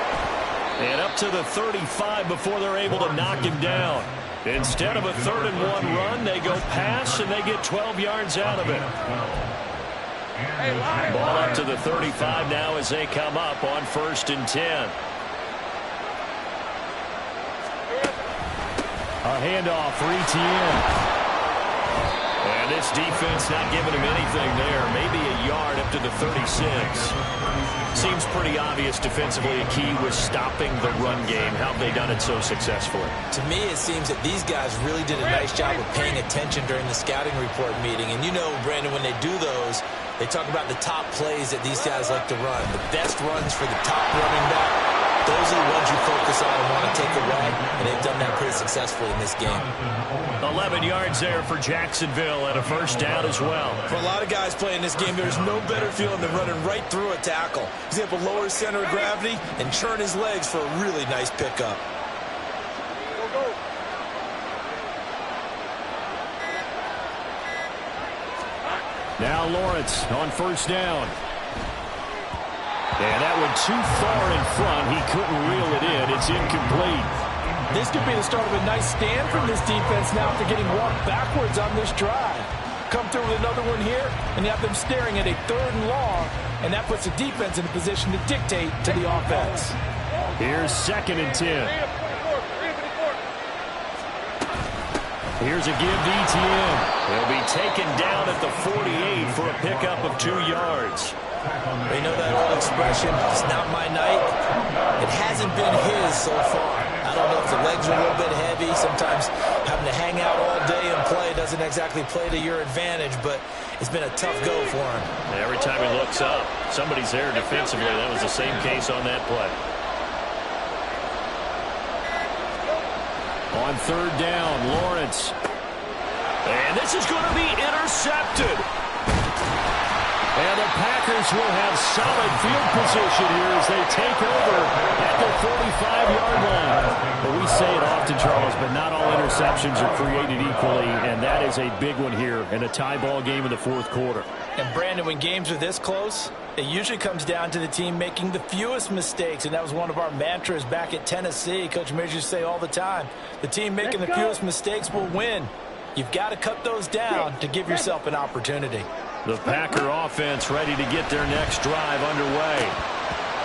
And up to the 35 before they're able to knock him down. Instead of a 3rd and 1 run, they go pass, and they get 12 yards out of it. Ball up to the 35 now as they come up on 1st and 10. A handoff for Etienne. And this defense not giving him anything there. Maybe a yard up to the 36. Seems pretty obvious defensively a key was stopping the run game. How have they done it so successfully? To me, it seems that these guys really did a nice job of paying attention during the scouting report meeting. And you know, Brandon, when they do those, they talk about the top plays that these guys like to run. The best runs for the top running back. Those are the ones you focus on and want to take away, and they've done that pretty successfully in this game. 11 yards there for Jacksonville and a 1st down as well. For a lot of guys playing this game, there's no better feeling than running right through a tackle. He's able to lower his center of gravity and churn his legs for a really nice pickup. Now Lawrence on 1st down. And that one too far in front. He couldn't reel it in. It's incomplete. This could be the start of a nice stand from this defense now after getting walked backwards on this drive. Come through with another one here, and you have them staring at a 3rd and long, and that puts the defense in a position to dictate to the offense. Here's 2nd and 10. Here's a give to Etienne. He'll be taken down at the 48 for a pickup of 2 yards. You know that old expression, it's not my night? It hasn't been his so far. I don't know if the legs are a little bit heavy. Sometimes having to hang out all day and play doesn't exactly play to your advantage, but it's been a tough go for him. Every time he looks up, somebody's there defensively. That was the same case on that play. On 3rd down, Lawrence. And this is going to be intercepted. And the Packers will have solid field position here as they take over at the 45-yard line. But we say it often, Charles, but not all interceptions are created equally, and that is a big one here in a tie ball game in the 4th quarter. And, Brandon, when games are this close, it usually comes down to the team making the fewest mistakes, and that was one of our mantras back at Tennessee. Coach Mears used to say all the time, the team making the fewest mistakes will win. You've got to cut those down to give yourself an opportunity. The Packer offense ready to get their next drive underway.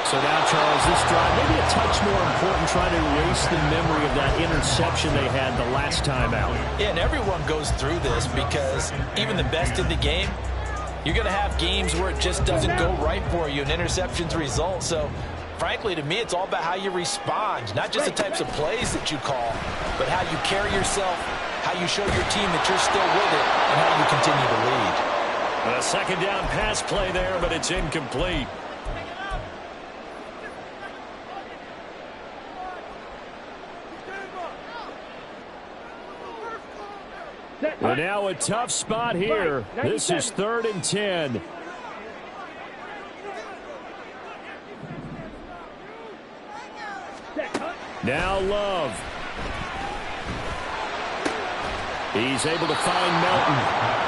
So now, Charles, this drive maybe a touch more important, trying to erase the memory of that interception they had the last time out. Yeah, and everyone goes through this because even the best in the game, you're going to have games where it just doesn't go right for you and interceptions result. So, frankly, to me, it's all about how you respond, not just the types of plays that you call, but how you carry yourself, how you show your team that you're still with it, and how you continue to lead. A 2nd down pass play there, but it's incomplete. Well, now a tough spot here. This is 3rd and 10. Now Love. He's able to find Melton.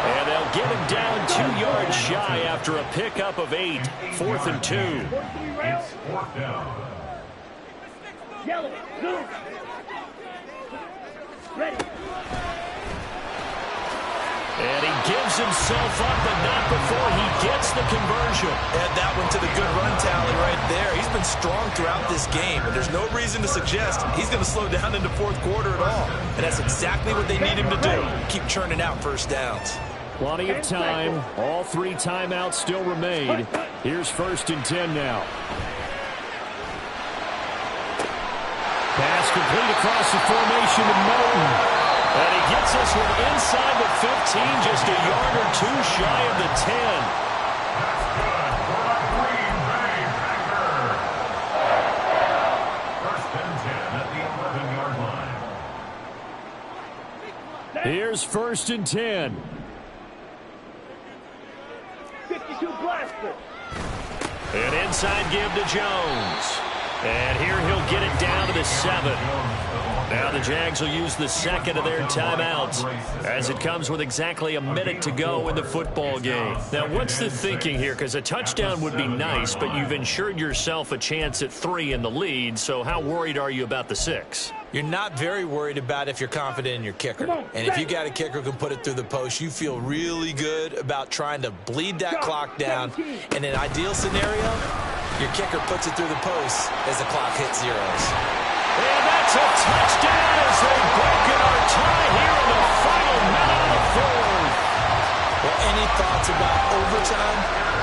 And they'll get him down 2 yards shy after a pickup of 8. 4th and 2. It's 4th down. Yellow, blue. Ready. And he gives himself up, but not before he gets the conversion. Add that one to the good run tally right there. He's been strong throughout this game, and there's no reason to suggest he's going to slow down into 4th quarter at all. And that's exactly what they need him to do. Keep churning out 1st downs. Plenty of time. All 3 timeouts still remain. Here's 1st and 10 now. Pass complete across the formation to Melton. And he gets this one inside the 15, just a yard or 2 shy of the 10. That's good for the Green Bay Packers. 1st and 10 at the 11-yard line. Here's 1st and 10. 52 blast. An inside give to Jones. And here he'll get it down to the 7. Now the Jags will use the second of their timeouts as it comes with exactly a minute to go in the football game. Now, what's the thinking here? Because a touchdown would be nice, but you've ensured yourself a chance at 3 in the lead, so how worried are you about the 6? You're not very worried about if you're confident in your kicker. And if you got a kicker who can put it through the post, you feel really good about trying to bleed that clock down. In an ideal scenario, your kicker puts it through the post as the clock hits zeros. And that's a touchdown as they've broken our tie here in the final minute of the 4th. Well, any thoughts about overtime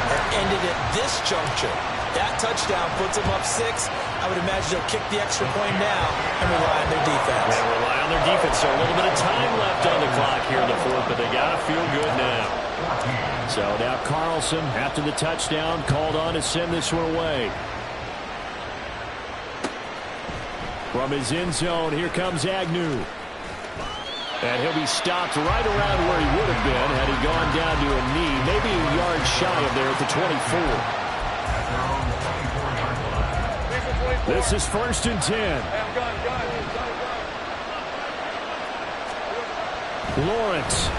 have ended at this juncture. That touchdown puts them up 6. I would imagine they'll kick the extra point now and rely on their defense. They rely on their defense. So a little bit of time left on the clock here in the 4th, but they got to feel good now. So now Carlson, after the touchdown, called on to send this one away. From his end zone, here comes Agnew. And he'll be stopped right around where he would have been had he gone down to a knee, maybe a yard shy of there at the 24. This is 1st and 10. Lawrence.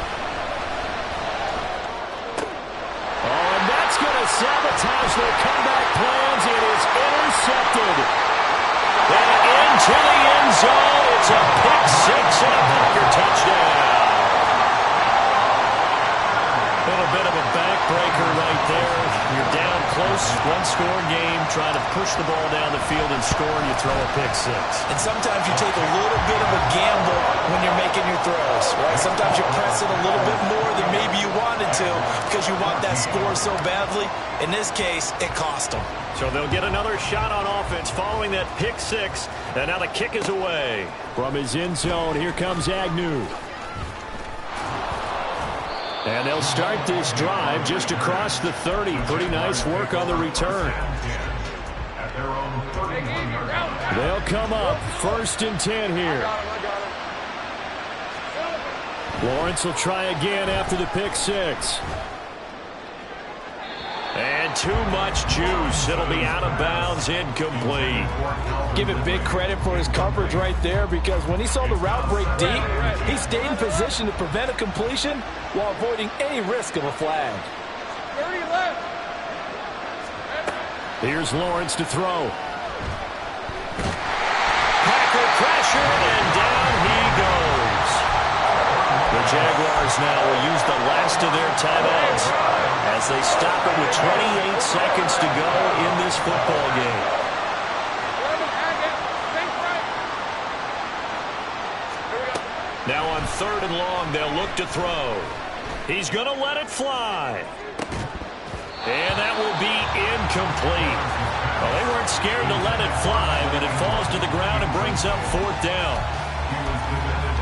Oh, and that's going to sabotage their comeback plans. It is intercepted. And into the end zone. It's a pick 6 and a Packer touchdown. A little bit of a backbreaker right there. You're down close, one-score game, trying to push the ball down the field and score, and you throw a pick 6. And sometimes you take a little bit of a gamble when you're making your throws, right? Sometimes you press it a little bit more than maybe you wanted to because you want that score so badly. In this case, it cost them. So they'll get another shot on offense following that pick 6, and now the kick is away. From his end zone, here comes Agnew. And they'll start this drive just across the 30. Pretty nice work on the return. They'll come up 1st and 10 here. Lawrence will try again after the pick 6. And too much juice. It'll be out of bounds, incomplete. Give it big credit for his coverage right there, because when he saw the route break deep, he stayed in position to prevent a completion while avoiding any risk of a flag. 30 left. Here's Lawrence to throw. Packer pressure, and down he goes. The Jaguars now will use the last of their timeouts as they stop it with 28 seconds to go in this football game. Now on 3rd and long, they'll look to throw. He's going to let it fly. And that will be incomplete. Well, they weren't scared to let it fly, but it falls to the ground and brings up 4th down.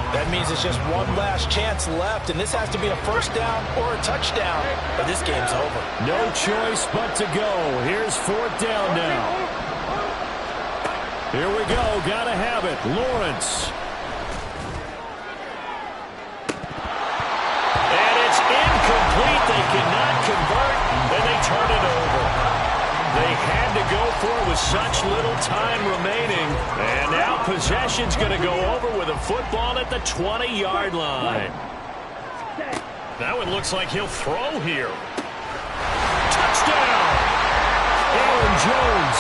That means it's just one last chance left, and this has to be a 1st down or a touchdown, or this game's over. No choice but to go. Here's 4th down now. Here we go. Gotta have it. Lawrence. And it's incomplete. They cannot convert, and they turn it over. They had to go for it with such little time remaining. And now possession's going to go over with a football at the 20-yard line. Now it looks like he'll throw here. Touchdown! Aaron Jones.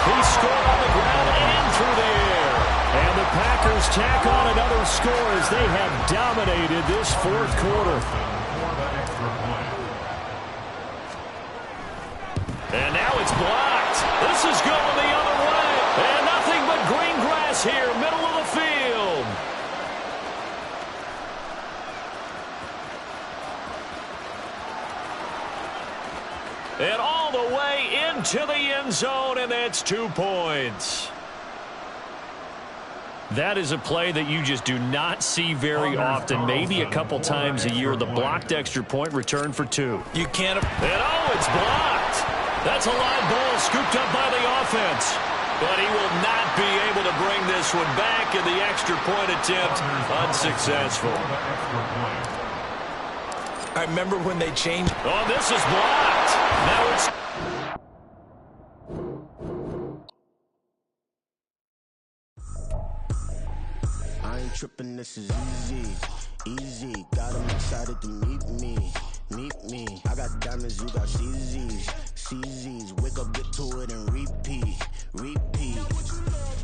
He scored on the ground and through the air. And the Packers tack on another score as they have dominated this 4th quarter. And now it's blocked. This is going the other way. And nothing but green grass here, middle of the field. And all the way into the end zone, and that's 2 points. That is a play that you just do not see very often, maybe a couple times a year. The blocked extra point return for 2. You can't... And oh, it's blocked. That's a live ball scooped up by the offense. But he will not be able to bring this one back, and the extra point attempt unsuccessful. I remember when they changed. Oh, this is blocked. Now it's... ain't tripping, this is easy. Easy, got 'em excited to meet me. Meet me. I got diamonds, you got CZs. CZs, wake up, get to it, and repeat. Repeat.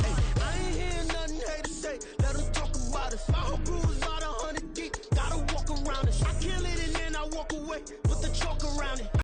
Hey, I ain't hearing nothing haters say. Let them talk about us. My whole crew is about 100 deep. Gotta walk around it. I kill it and then I walk away. Put the chalk around it.